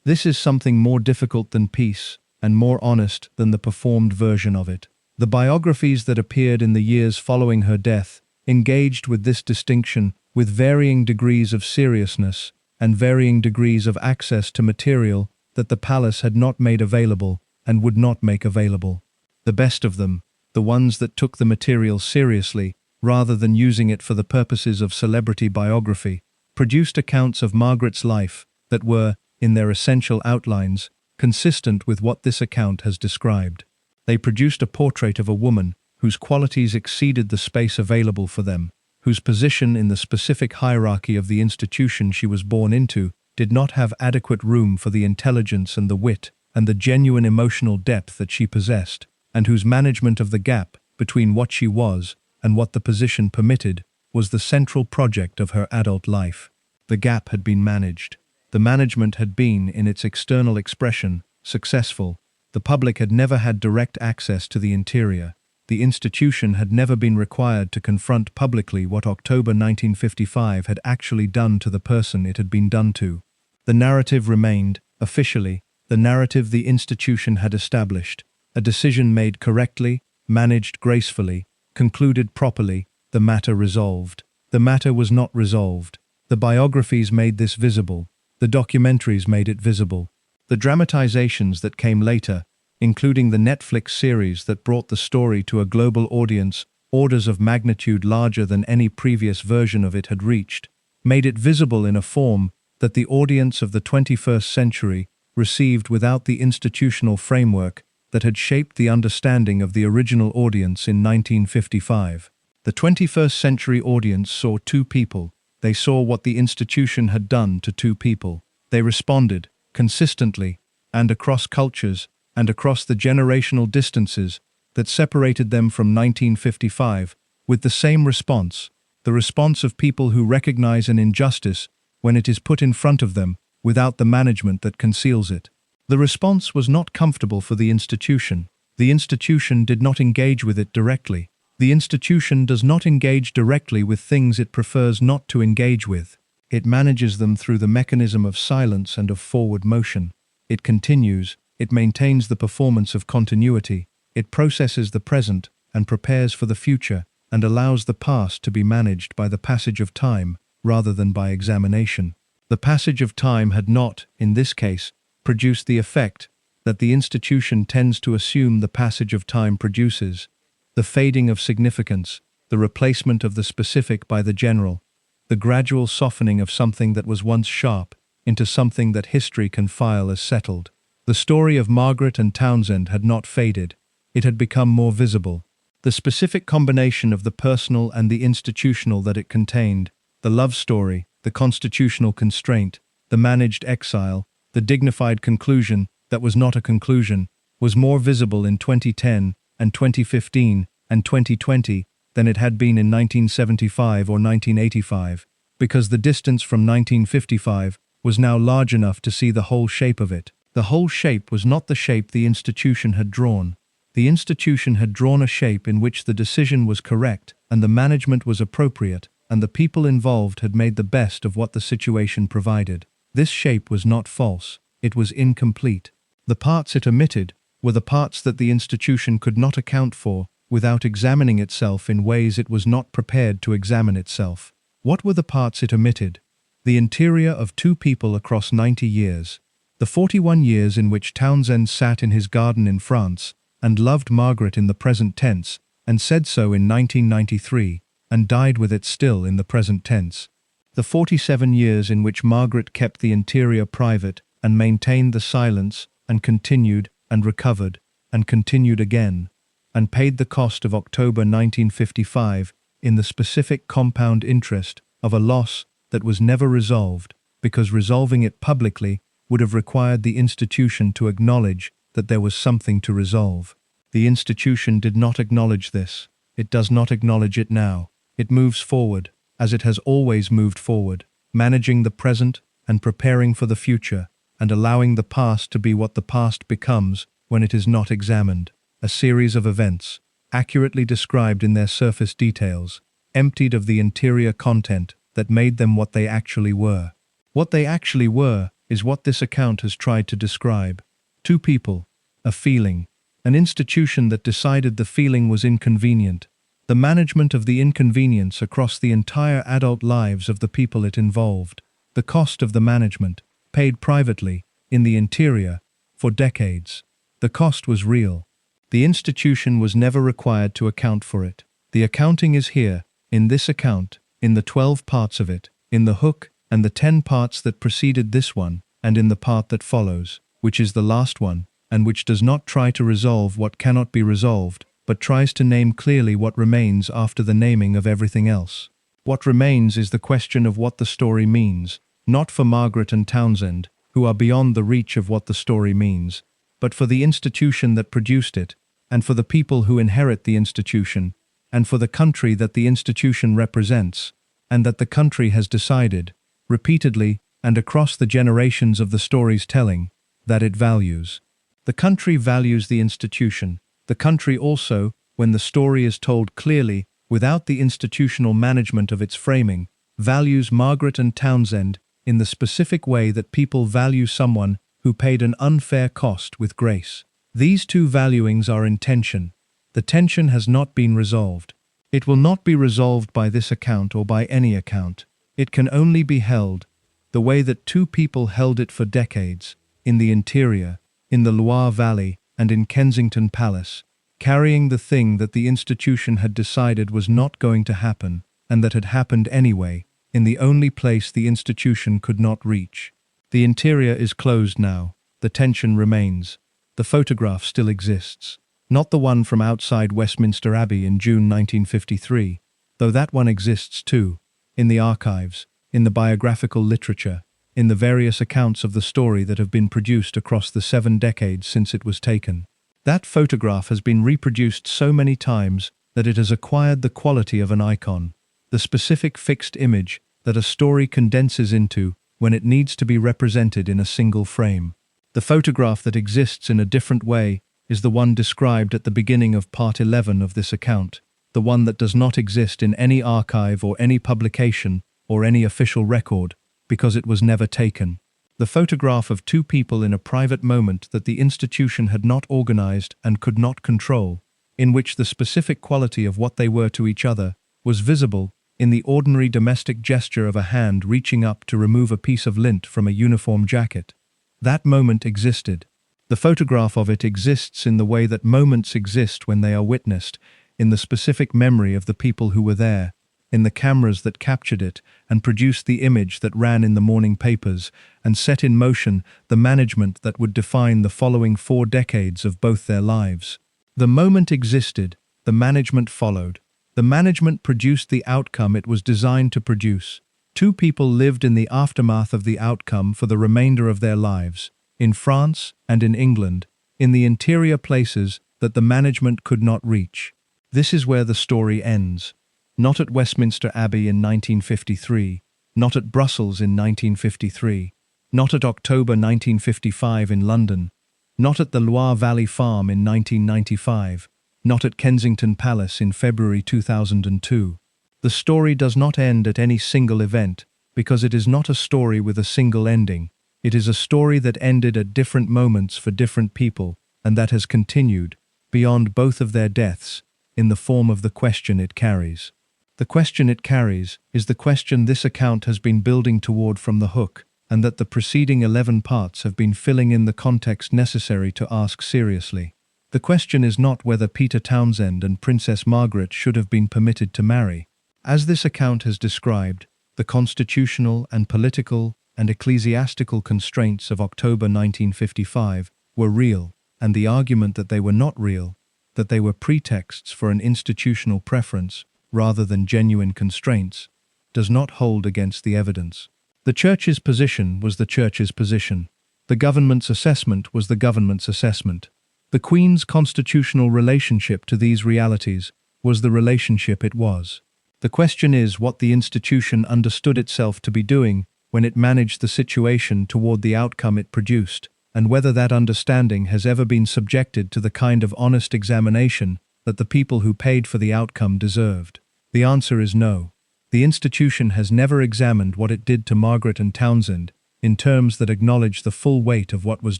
Speaker 1: This is something more difficult than peace, and more honest than the performed version of it. The biographies that appeared in the years following her death engaged with this distinction with varying degrees of seriousness and varying degrees of access to material that the palace had not made available and would not make available. The best of them, the ones that took the material seriously rather than using it for the purposes of celebrity biography, produced accounts of Margaret's life that were, in their essential outlines, consistent with what this account has described. They produced a portrait of a woman whose qualities exceeded the space available for them, whose position in the specific hierarchy of the institution she was born into did not have adequate room for the intelligence and the wit and the genuine emotional depth that she possessed, and whose management of the gap between what she was and what the position permitted was the central project of her adult life. The gap had been managed. The management had been, in its external expression, successful. The public had never had direct access to the interior. The institution had never been required to confront publicly what October 1955 had actually done to the person it had been done to. The narrative remained, officially, the narrative the institution had established, a decision made correctly, managed gracefully, concluded properly, the matter resolved. The matter was not resolved. The biographies made this visible. The documentaries made it visible. The dramatizations that came later, including the Netflix series that brought the story to a global audience orders of magnitude larger than any previous version of it had reached, made it visible in a form that the audience of the 21st century received without the institutional framework that had shaped the understanding of the original audience in 1955. The 21st century audience saw two people. They saw what the institution had done to two people. They responded, consistently, and across cultures, and across the generational distances that separated them from 1955, with the same response, the response of people who recognize an injustice when it is put in front of them, without the management that conceals it. The response was not comfortable for the institution. The institution did not engage with it directly. The institution does not engage directly with things it prefers not to engage with. It manages them through the mechanism of silence and of forward motion. It continues, it maintains the performance of continuity, it processes the present and prepares for the future, and allows the past to be managed by the passage of time rather than by examination. The passage of time had not, in this case, produced the effect that the institution tends to assume the passage of time produces: the fading of significance, the replacement of the specific by the general, the gradual softening of something that was once sharp into something that history can file as settled. The story of Margaret and Townsend had not faded, it had become more visible. The specific combination of the personal and the institutional that it contained, the love story, the constitutional constraint, the managed exile, the dignified conclusion that was not a conclusion, was more visible in 2010 and 2015 and 2020 than it had been in 1975 or 1985, because the distance from 1955 was now large enough to see the whole shape of it. The whole shape was not the shape the institution had drawn. The institution had drawn a shape in which the decision was correct and the management was appropriate, and the people involved had made the best of what the situation provided. This shape was not false, it was incomplete. The parts it omitted were the parts that the institution could not account for without examining itself in ways it was not prepared to examine itself. What were the parts it omitted? The interior of two people across 90 years. The 41 years in which Townsend sat in his garden in France and loved Margaret in the present tense, and said so in 1993, and died with it still in the present tense. The 47 years in which Margaret kept the interior private and maintained the silence and continued and recovered and continued again, and paid the cost of October 1955 in the specific compound interest of a loss that was never resolved, because resolving it publicly would have required the institution to acknowledge that there was something to resolve. The institution did not acknowledge this. It does not acknowledge it now. It moves forward, as it has always moved forward, managing the present and preparing for the future, and allowing the past to be what the past becomes when it is not examined. A series of events, accurately described in their surface details, emptied of the interior content that made them what they actually were. What they actually were is what this account has tried to describe. Two people, a feeling, an institution that decided the feeling was inconvenient, the management of the inconvenience across the entire adult lives of the people it involved, the cost of the management, paid privately, in the interior, for decades. The cost was real. The institution was never required to account for it. The accounting is here, in this account, in the 12 parts of it, in the hook and the 10 parts that preceded this one, and in the part that follows, which is the last one, and which does not try to resolve what cannot be resolved, but tries to name clearly what remains after the naming of everything else. What remains is the question of what the story means, not for Margaret and Townsend, who are beyond the reach of what the story means, but for the institution that produced it, and for the people who inherit the institution, and for the country that the institution represents, and that the country has decided, repeatedly and across the generations of the story's telling, that it values. The country values the institution. The country also, when the story is told clearly, without the institutional management of its framing, values Margaret and Townsend in the specific way that people value someone who paid an unfair cost with grace. These two valuings are in tension. The tension has not been resolved. It will not be resolved by this account or by any account. It can only be held, the way that two people held it for decades, in the interior, in the Loire Valley, and in Kensington Palace, carrying the thing that the institution had decided was not going to happen, and that had happened anyway, in the only place the institution could not reach. The interior is closed now. The tension remains. The photograph still exists. Not the one from outside Westminster Abbey in June 1953, though that one exists too, in the archives, in the biographical literature, in the various accounts of the story that have been produced across the 7 decades since it was taken. That photograph has been reproduced so many times that it has acquired the quality of an icon, the specific fixed image that a story condenses into when it needs to be represented in a single frame. The photograph that exists in a different way is the one described at the beginning of Part 11 of this account, the one that does not exist in any archive or any publication or any official record, because it was never taken. The photograph of 2 people in a private moment that the institution had not organized and could not control, in which the specific quality of what they were to each other was visible in the ordinary domestic gesture of a hand reaching up to remove a piece of lint from a uniform jacket. That moment existed. The photograph of it exists in the way that moments exist when they are witnessed, in the specific memory of the people who were there, in the cameras that captured it and produced the image that ran in the morning papers and set in motion the management that would define the following 4 decades of both their lives. The moment existed, the management followed. The management produced the outcome it was designed to produce. 2 people lived in the aftermath of the outcome for the remainder of their lives, in France and in England, in the interior places that the management could not reach. This is where the story ends. Not at Westminster Abbey in 1953, not at Brussels in 1953, not at October 1955 in London, not at the Loire Valley Farm in 1995, not at Kensington Palace in February 2002. The story does not end at any single event, because it is not a story with a single ending. It is a story that ended at different moments for different people, and that has continued, beyond both of their deaths, in the form of the question it carries. The question it carries is the question this account has been building toward from the hook, and that the preceding 11 parts have been filling in the context necessary to ask seriously. The question is not whether Peter Townsend and Princess Margaret should have been permitted to marry. As this account has described, the constitutional and political and ecclesiastical constraints of October 1955 were real, and the argument that they were not real, that they were pretexts for an institutional preference, rather than genuine constraints, does not hold against the evidence. The Church's position was the Church's position. The government's assessment was the government's assessment. The Queen's constitutional relationship to these realities was the relationship it was. The question is what the institution understood itself to be doing when it managed the situation toward the outcome it produced, and whether that understanding has ever been subjected to the kind of honest examination that the people who paid for the outcome deserved. The answer is no. The institution has never examined what it did to Margaret and Townsend in terms that acknowledge the full weight of what was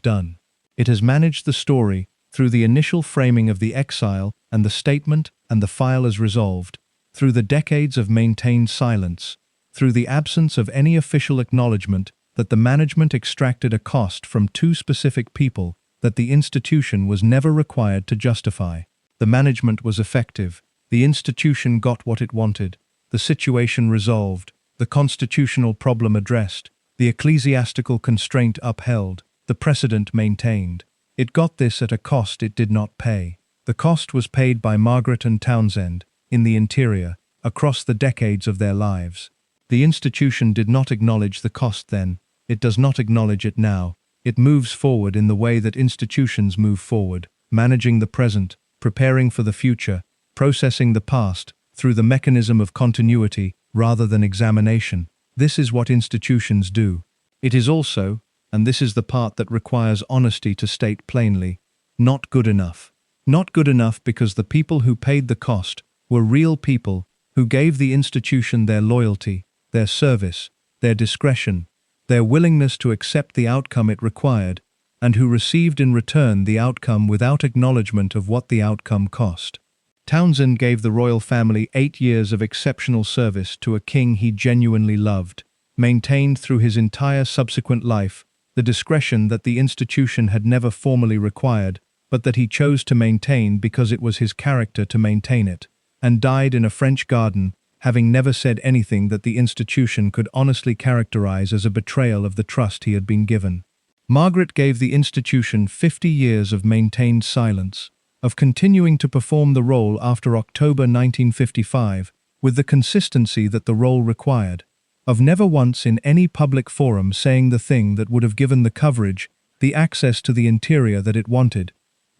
Speaker 1: done. It has managed the story through the initial framing of the exile and the statement and the file as resolved, through the decades of maintained silence, through the absence of any official acknowledgement that the management extracted a cost from 2 specific people that the institution was never required to justify. The management was effective. The institution got what it wanted. The situation resolved. The constitutional problem addressed. The ecclesiastical constraint upheld. The precedent maintained. It got this at a cost it did not pay. The cost was paid by Margaret and Townsend, in the interior, across the decades of their lives. The institution did not acknowledge the cost then. It does not acknowledge it now. It moves forward in the way that institutions move forward, managing the present, preparing for the future, processing the past, through the mechanism of continuity rather than examination. This is what institutions do. It is also, and this is the part that requires honesty to state plainly, not good enough. Not good enough because the people who paid the cost were real people who gave the institution their loyalty, their service, their discretion, their willingness to accept the outcome it required, and who received in return the outcome without acknowledgement of what the outcome cost. Townsend gave the royal family 8 years of exceptional service to a king he genuinely loved, maintained through his entire subsequent life the discretion that the institution had never formally required, but that he chose to maintain because it was his character to maintain it, and died in a French garden, having never said anything that the institution could honestly characterize as a betrayal of the trust he had been given. Margaret gave the institution 50 years of maintained silence, of continuing to perform the role after October 1955, with the consistency that the role required, of never once in any public forum saying the thing that would have given the coverage, the access to the interior that it wanted,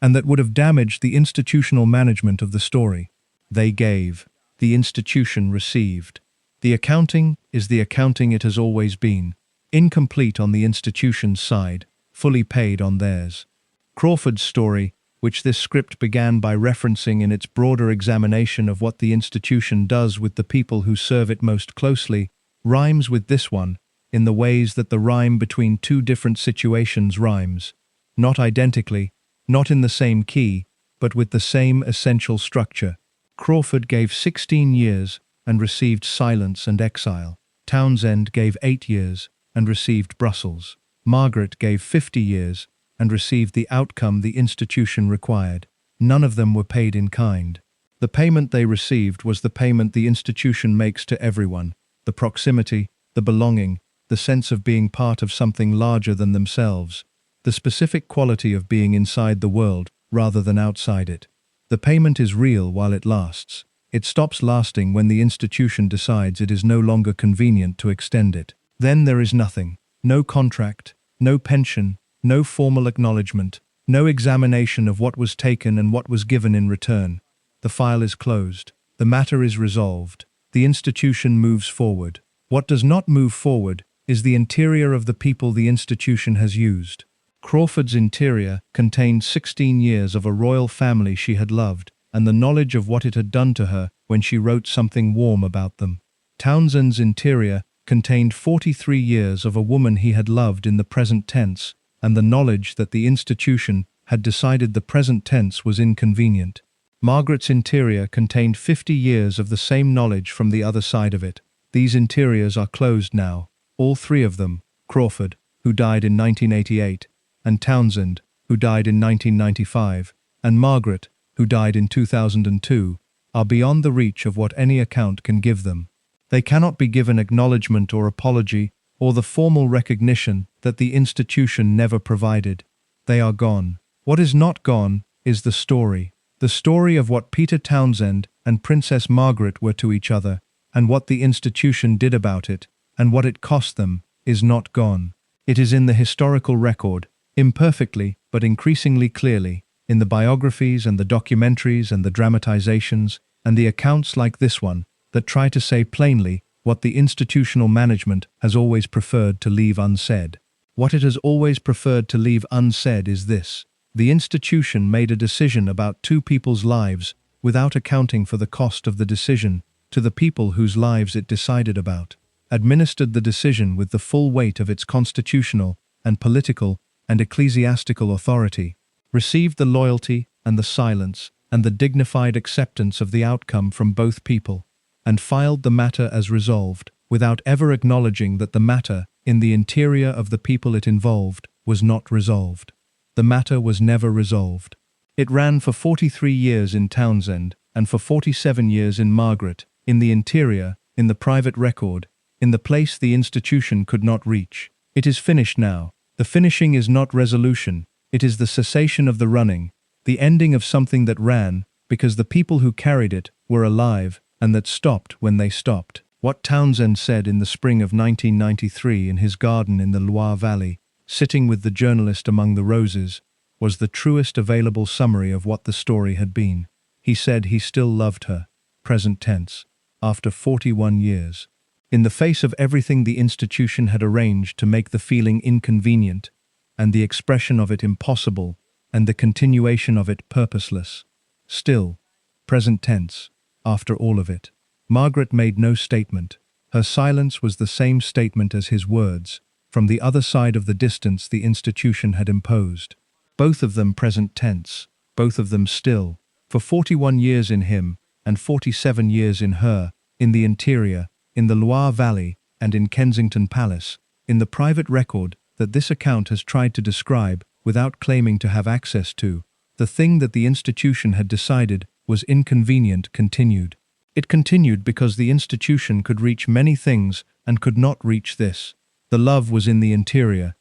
Speaker 1: and that would have damaged the institutional management of the story. They gave. The institution received. The accounting is the accounting it has always been. Incomplete on the institution's side, fully paid on theirs. Crawford's story, which this script began by referencing in its broader examination of what the institution does with the people who serve it most closely, rhymes with this one, in the ways that the rhyme between two different situations rhymes. Not identically, not in the same key, but with the same essential structure. Crawford gave 16 years and received silence and exile. Townsend gave 8 years and received Brussels. Margaret gave 50 years and received the outcome the institution required. None of them were paid in kind. The payment they received was the payment the institution makes to everyone: the proximity, the belonging, the sense of being part of something larger than themselves, the specific quality of being inside the world rather than outside it. The payment is real while it lasts. It stops lasting when the institution decides it is no longer convenient to extend it. Then there is nothing. No contract, no pension, no formal acknowledgement, no examination of what was taken and what was given in return. The file is closed. The matter is resolved. The institution moves forward. What does not move forward is the interior of the people the institution has used. Crawford's interior contained 16 years of a royal family she had loved, and the knowledge of what it had done to her when she wrote something warm about them. Townsend's interior contained 43 years of a woman he had loved in the present tense, and the knowledge that the institution had decided the present tense was inconvenient. Margaret's interior contained 50 years of the same knowledge from the other side of it. These interiors are closed now, all three of them: Crawford, who died in 1988, and Townsend, who died in 1995, and Margaret, who died in 2002, are beyond the reach of what any account can give them. They cannot be given acknowledgement or apology or the formal recognition that the institution never provided. They are gone. What is not gone is the story of what Peter Townsend and Princess Margaret were to each other, and what the institution did about it, and what it cost them, is not gone. It is in the historical record, imperfectly but increasingly clearly, in the biographies and the documentaries and the dramatizations and the accounts like this one that try to say plainly what the institutional management has always preferred to leave unsaid. What it has always preferred to leave unsaid is this: the institution made a decision about two people's lives without accounting for the cost of the decision to the people whose lives it decided about, administered the decision with the full weight of its constitutional and political and ecclesiastical authority, received the loyalty and the silence and the dignified acceptance of the outcome from both people, and filed the matter as resolved, without ever acknowledging that the matter, in the interior of the people it involved, was not resolved. The matter was never resolved. It ran for 43 years in Townsend, and for 47 years in Margaret, in the interior, in the private record, in the place the institution could not reach. It is finished now. The finishing is not resolution, it is the cessation of the running, the ending of something that ran, because the people who carried it were alive, and that stopped when they stopped. What Townsend said in the spring of 1993 in his garden in the Loire Valley, sitting with the journalist among the roses, was the truest available summary of what the story had been. He said he still loved her, present tense, after 41 years. In the face of everything the institution had arranged to make the feeling inconvenient, and the expression of it impossible, and the continuation of it purposeless. Still, present tense, after all of it. Margaret made no statement. Her silence was the same statement as his words, from the other side of the distance the institution had imposed. Both of them present tense, both of them still, for 41 years in him, and 47 years in her, in the interior, in the Loire Valley, and in Kensington Palace, in the private record that this account has tried to describe without claiming to have access to. The thing that the institution had decided was inconvenient continued. It continued because the institution could reach many things and could not reach this. The love was in the interior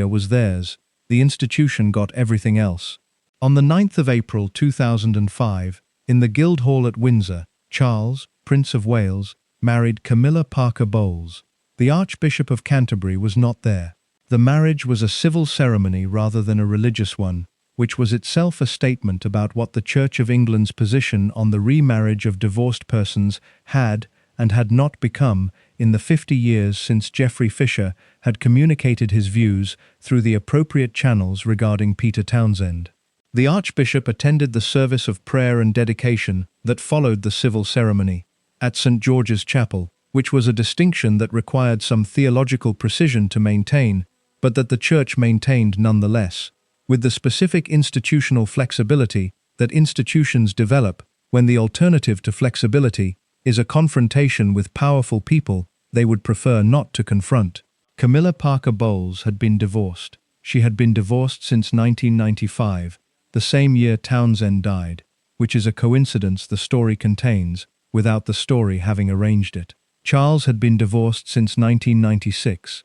Speaker 1: was theirs, the institution got everything else. On the 9th of April 2005, in the Guildhall at Windsor, Charles, Prince of Wales, married Camilla Parker Bowles. The Archbishop of Canterbury was not there. The marriage was a civil ceremony rather than a religious one, which was itself a statement about what the Church of England's position on the remarriage of divorced persons had and had not become in the 50 years since Geoffrey Fisher had communicated his views through the appropriate channels regarding Peter Townsend. The Archbishop attended the service of prayer and dedication that followed the civil ceremony at St. George's Chapel, which was a distinction that required some theological precision to maintain, but that the Church maintained nonetheless, with the specific institutional flexibility that institutions develop when the alternative to flexibility is a confrontation with powerful people they would prefer not to confront. Camilla Parker Bowles had been divorced. She had been divorced since 1995, the same year Townsend died, which is a coincidence the story contains, without the story having arranged it. Charles had been divorced since 1996.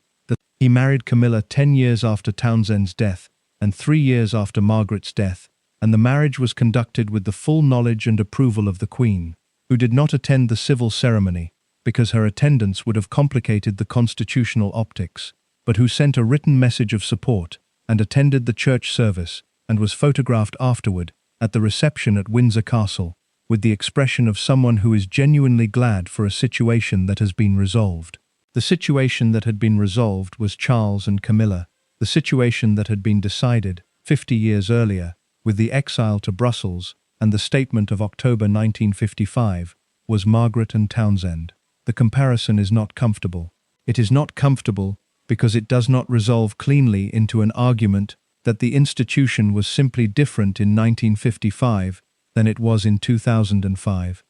Speaker 1: He married Camilla 10 years after Townsend's death and 3 years after Margaret's death, and the marriage was conducted with the full knowledge and approval of the Queen, who did not attend the civil ceremony because her attendance would have complicated the constitutional optics, but who sent a written message of support and attended the church service and was photographed afterward at the reception at Windsor Castle, with the expression of someone who is genuinely glad for a situation that has been resolved. The situation that had been resolved was Charles and Camilla. The situation that had been decided 50 years earlier, with the exile to Brussels and the statement of October 1955, was Margaret and Townsend. The comparison is not comfortable. It is not comfortable because it does not resolve cleanly into an argument that the institution was simply different in 1955 than it was in 2005,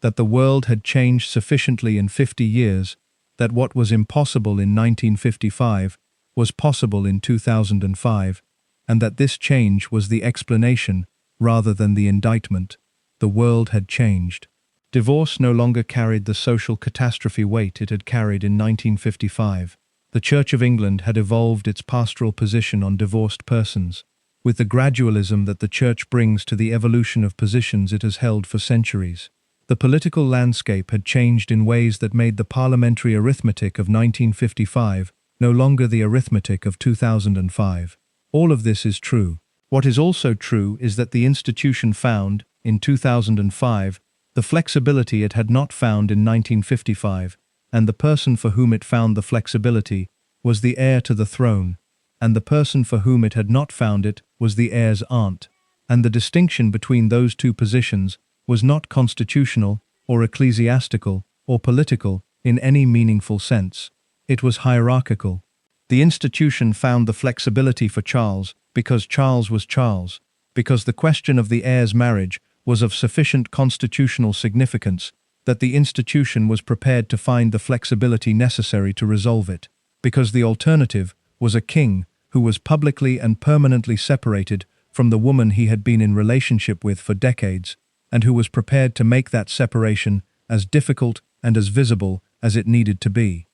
Speaker 1: that the world had changed sufficiently in 50 years that what was impossible in 1955 was possible in 2005, and that this change was the explanation rather than the indictment. The world had changed. Divorce no longer carried the social catastrophe weight it had carried in 1955. The Church of England had evolved its pastoral position on divorced persons, with the gradualism that the Church brings to the evolution of positions it has held for centuries. The political landscape had changed in ways that made the parliamentary arithmetic of 1955 no longer the arithmetic of 2005. All of this is true. What is also true is that the institution found, in 2005, the flexibility it had not found in 1955, and the person for whom it found the flexibility was the heir to the throne, and the person for whom it had not found it was the heir's aunt, and the distinction between those two positions was not constitutional or ecclesiastical or political in any meaningful sense. It was hierarchical. The institution found the flexibility for Charles because Charles was Charles, because the question of the heir's marriage was of sufficient constitutional significance that the institution was prepared to find the flexibility necessary to resolve it, because the alternative was a king who was publicly and permanently separated from the woman he had been in relationship with for decades, and who was prepared to make that separation as difficult and as visible as it needed to be.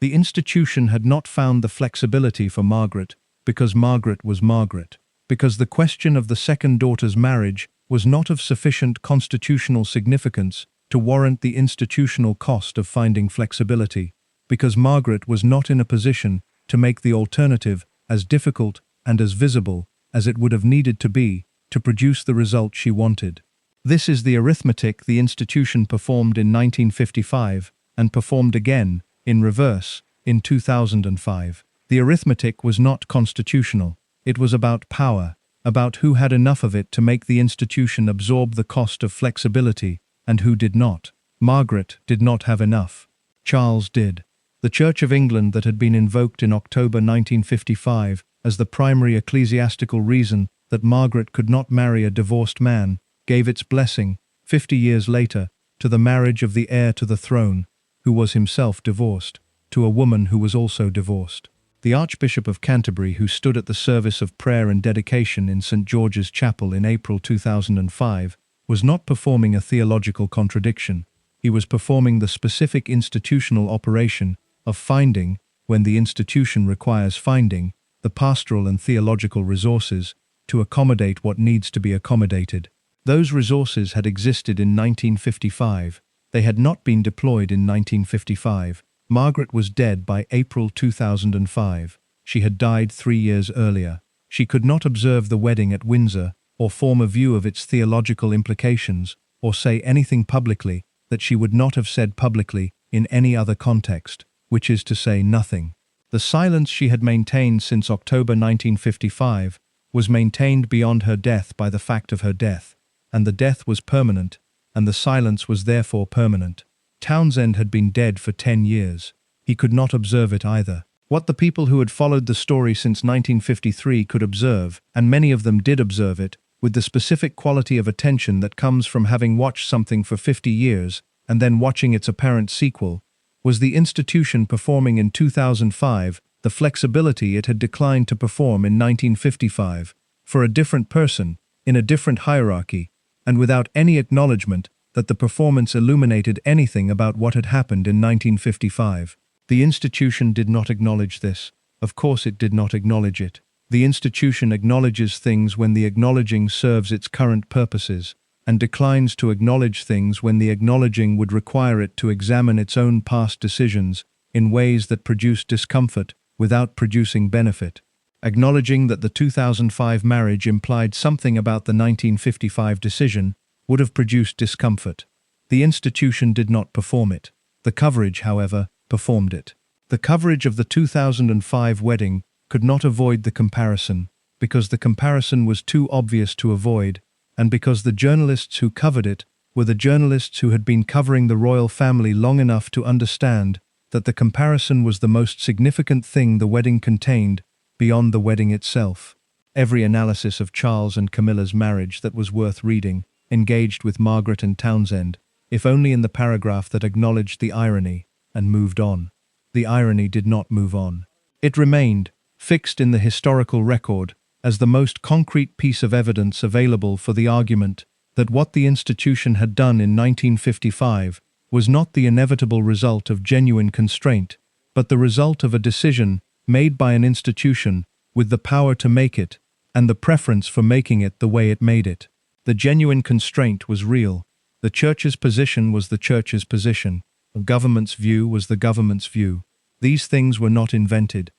Speaker 1: The institution had not found the flexibility for Margaret because Margaret was Margaret, because the question of the second daughter's marriage was not of sufficient constitutional significance to warrant the institutional cost of finding flexibility, because Margaret was not in a position to make the alternative as difficult and as visible as it would have needed to be to produce the result she wanted. This is the arithmetic the institution performed in 1955 and performed again, in reverse, in 2005. The arithmetic was not constitutional. It was about power, about who had enough of it to make the institution absorb the cost of flexibility and who did not. Margaret did not have enough. Charles did. The Church of England that had been invoked in October 1955 as the primary ecclesiastical reason that Margaret could not marry a divorced man gave its blessing, 50 years later, to the marriage of the heir to the throne, who was himself divorced, to a woman who was also divorced. The Archbishop of Canterbury, who stood at the service of prayer and dedication in St. George's Chapel in April 2005, was not performing a theological contradiction. He was performing the specific institutional operation of finding, when the institution requires finding, the pastoral and theological resources to accommodate what needs to be accommodated. Those resources had existed in 1955, They had not been deployed in 1955. Margaret was dead by April 2005. She had died 3 years earlier. She could not observe the wedding at Windsor, or form a view of its theological implications, or say anything publicly that she would not have said publicly in any other context, which is to say nothing. The silence she had maintained since October 1955 was maintained beyond her death by the fact of her death, and the death was permanent, and the silence was therefore permanent. Townsend had been dead for 10 years. He could not observe it either. What the people who had followed the story since 1953 could observe, and many of them did observe it, with the specific quality of attention that comes from having watched something for 50 years and then watching its apparent sequel, was the institution performing in 2005 the flexibility it had declined to perform in 1955, for a different person, in a different hierarchy, and without any acknowledgement that the performance illuminated anything about what had happened in 1955. The institution did not acknowledge this. Of course it did not acknowledge it. The institution acknowledges things when the acknowledging serves its current purposes, and declines to acknowledge things when the acknowledging would require it to examine its own past decisions in ways that produce discomfort without producing benefit. Acknowledging that the 2005 marriage implied something about the 1955 decision would have produced discomfort. The institution did not perform it. The coverage, however, performed it. The coverage of the 2005 wedding could not avoid the comparison, because the comparison was too obvious to avoid, and because the journalists who covered it were the journalists who had been covering the royal family long enough to understand that the comparison was the most significant thing the wedding contained beyond the wedding itself. Every analysis of Charles and Camilla's marriage that was worth reading engaged with Margaret and Townsend, if only in the paragraph that acknowledged the irony and moved on. The irony did not move on. It remained, fixed in the historical record, as the most concrete piece of evidence available for the argument that what the institution had done in 1955 was not the inevitable result of genuine constraint, but the result of a decision made by an institution with the power to make it, and the preference for making it the way it made it. The genuine constraint was real. The Church's position was the Church's position. The government's view was the government's view. These things were not invented.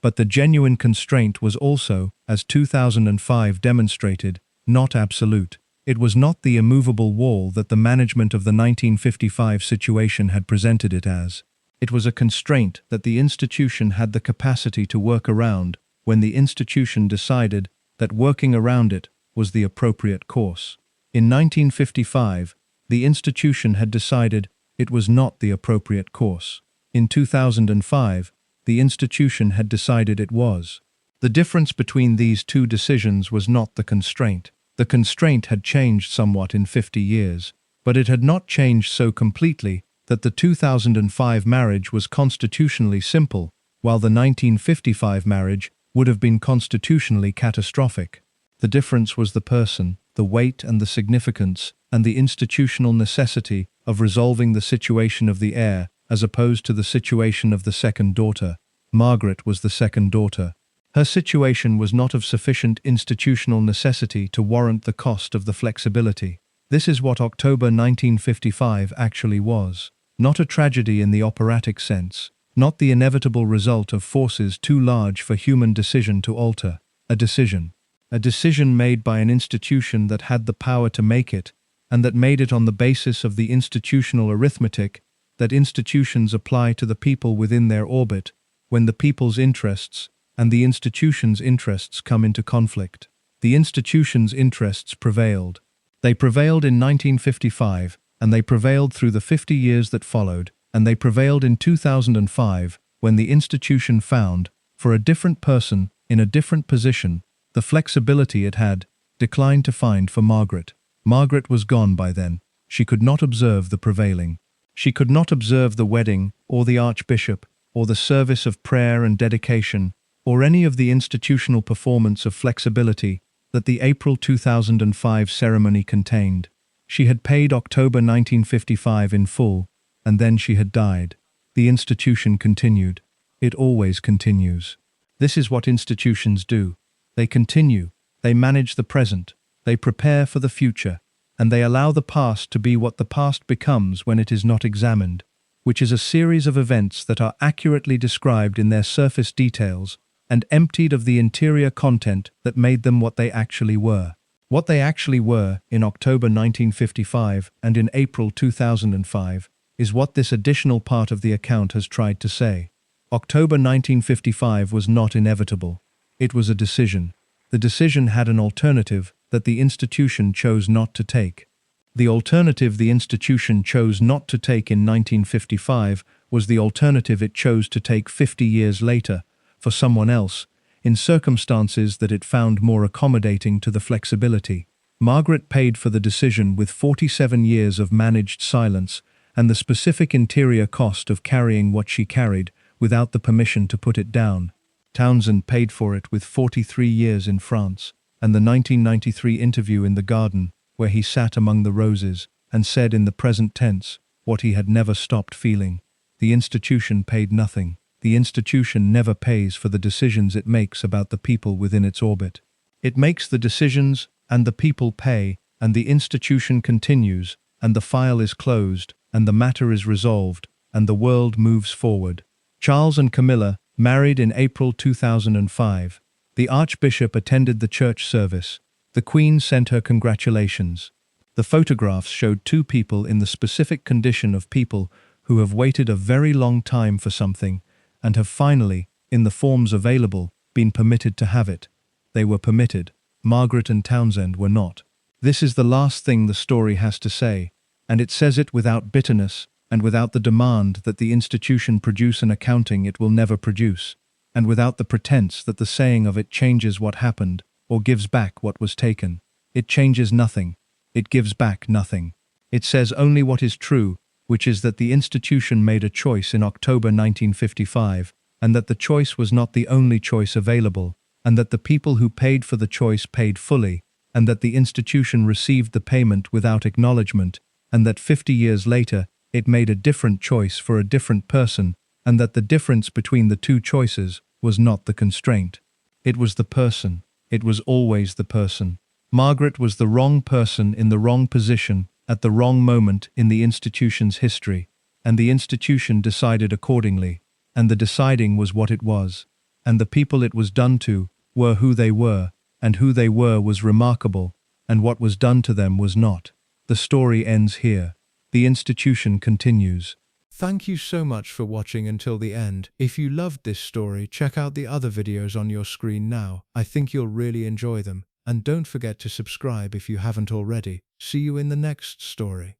Speaker 1: But the genuine constraint was also, as 2005 demonstrated, not absolute. It was not the immovable wall that the management of the 1955 situation had presented it as. It was a constraint that the institution had the capacity to work around when the institution decided that working around it was the appropriate course. In 1955, the institution had decided it was not the appropriate course. In 2005, the institution had decided it was. The difference between these two decisions was not the constraint. The constraint had changed somewhat in 50 years, but it had not changed so completely that the 2005 marriage was constitutionally simple, while the 1955 marriage would have been constitutionally catastrophic. The difference was the person, the weight and the significance, and the institutional necessity of resolving the situation of the heir as opposed to the situation of the second daughter. Margaret was the second daughter. Her situation was not of sufficient institutional necessity to warrant the cost of the flexibility. This is what October 1955 actually was. Not a tragedy in the operatic sense, not the inevitable result of forces too large for human decision to alter. A decision made by an institution that had the power to make it, and that made it on the basis of the institutional arithmetic that institutions apply to the people within their orbit, when the people's interests and the institution's interests come into conflict. The institution's interests prevailed. They prevailed in 1955, and they prevailed through the 50 years that followed, and they prevailed in 2005, when the institution found, for a different person, in a different position, the flexibility it had declined to find for Margaret. Margaret was gone by then. She could not observe the prevailing. She could not observe the wedding, or the archbishop, or the service of prayer and dedication, or any of the institutional performance of flexibility that the April 2005 ceremony contained. She had paid October 1955 in full, and then she had died. The institution continued. It always continues. This is what institutions do. They continue. They manage the present. They prepare for the future. and they allow the past to be what the past becomes when it is not examined, which is a series of events that are accurately described in their surface details and emptied of the interior content that made them what they actually were. What they actually were in October 1955 and in April 2005 is what this additional part of the account has tried to say. October 1955 was not inevitable. It was a decision. The decision had an alternative that the institution chose not to take. The alternative the institution chose not to take in 1955 was the alternative it chose to take 50 years later, for someone else, in circumstances that it found more accommodating to the flexibility. Margaret paid for the decision with 47 years of managed silence and the specific interior cost of carrying what she carried without the permission to put it down. Townsend paid for it with 43 years in France, and the 1993 interview in the garden, where he sat among the roses and said in the present tense what he had never stopped feeling. The institution paid nothing. The institution never pays for the decisions it makes about the people within its orbit. It makes the decisions, and the people pay, and the institution continues, and the file is closed, and the matter is resolved, and the world moves forward. Charles and Camilla married in April 2005. The Archbishop attended the church service. The Queen sent her congratulations. The photographs showed two people in the specific condition of people who have waited a very long time for something and have finally, in the forms available, been permitted to have it. They were permitted. Margaret and Townsend were not. This is the last thing the story has to say, and it says it without bitterness and without the demand that the institution produce an accounting it will never produce, and without the pretense that the saying of it changes what happened or gives back what was taken. It changes nothing. It gives back nothing. It says only what is true, which is that the institution made a choice in October 1955, and that the choice was not the only choice available, and that the people who paid for the choice paid fully, and that the institution received the payment without acknowledgement, and that 50 years later it made a different choice for a different person, and that the difference between the two choices was not the constraint. It was the person. It was always the person. Margaret was the wrong person in the wrong position at the wrong moment in the institution's history, and the institution decided accordingly, and the deciding was what it was, and the people it was done to were who they were, and who they were was remarkable, and what was done to them was not. The story ends here. The institution continues. Thank you so much for watching until the end. If you loved this story, check out the other videos on your screen now. I think you'll really enjoy them. And don't forget to subscribe if you haven't already. See you in the next story.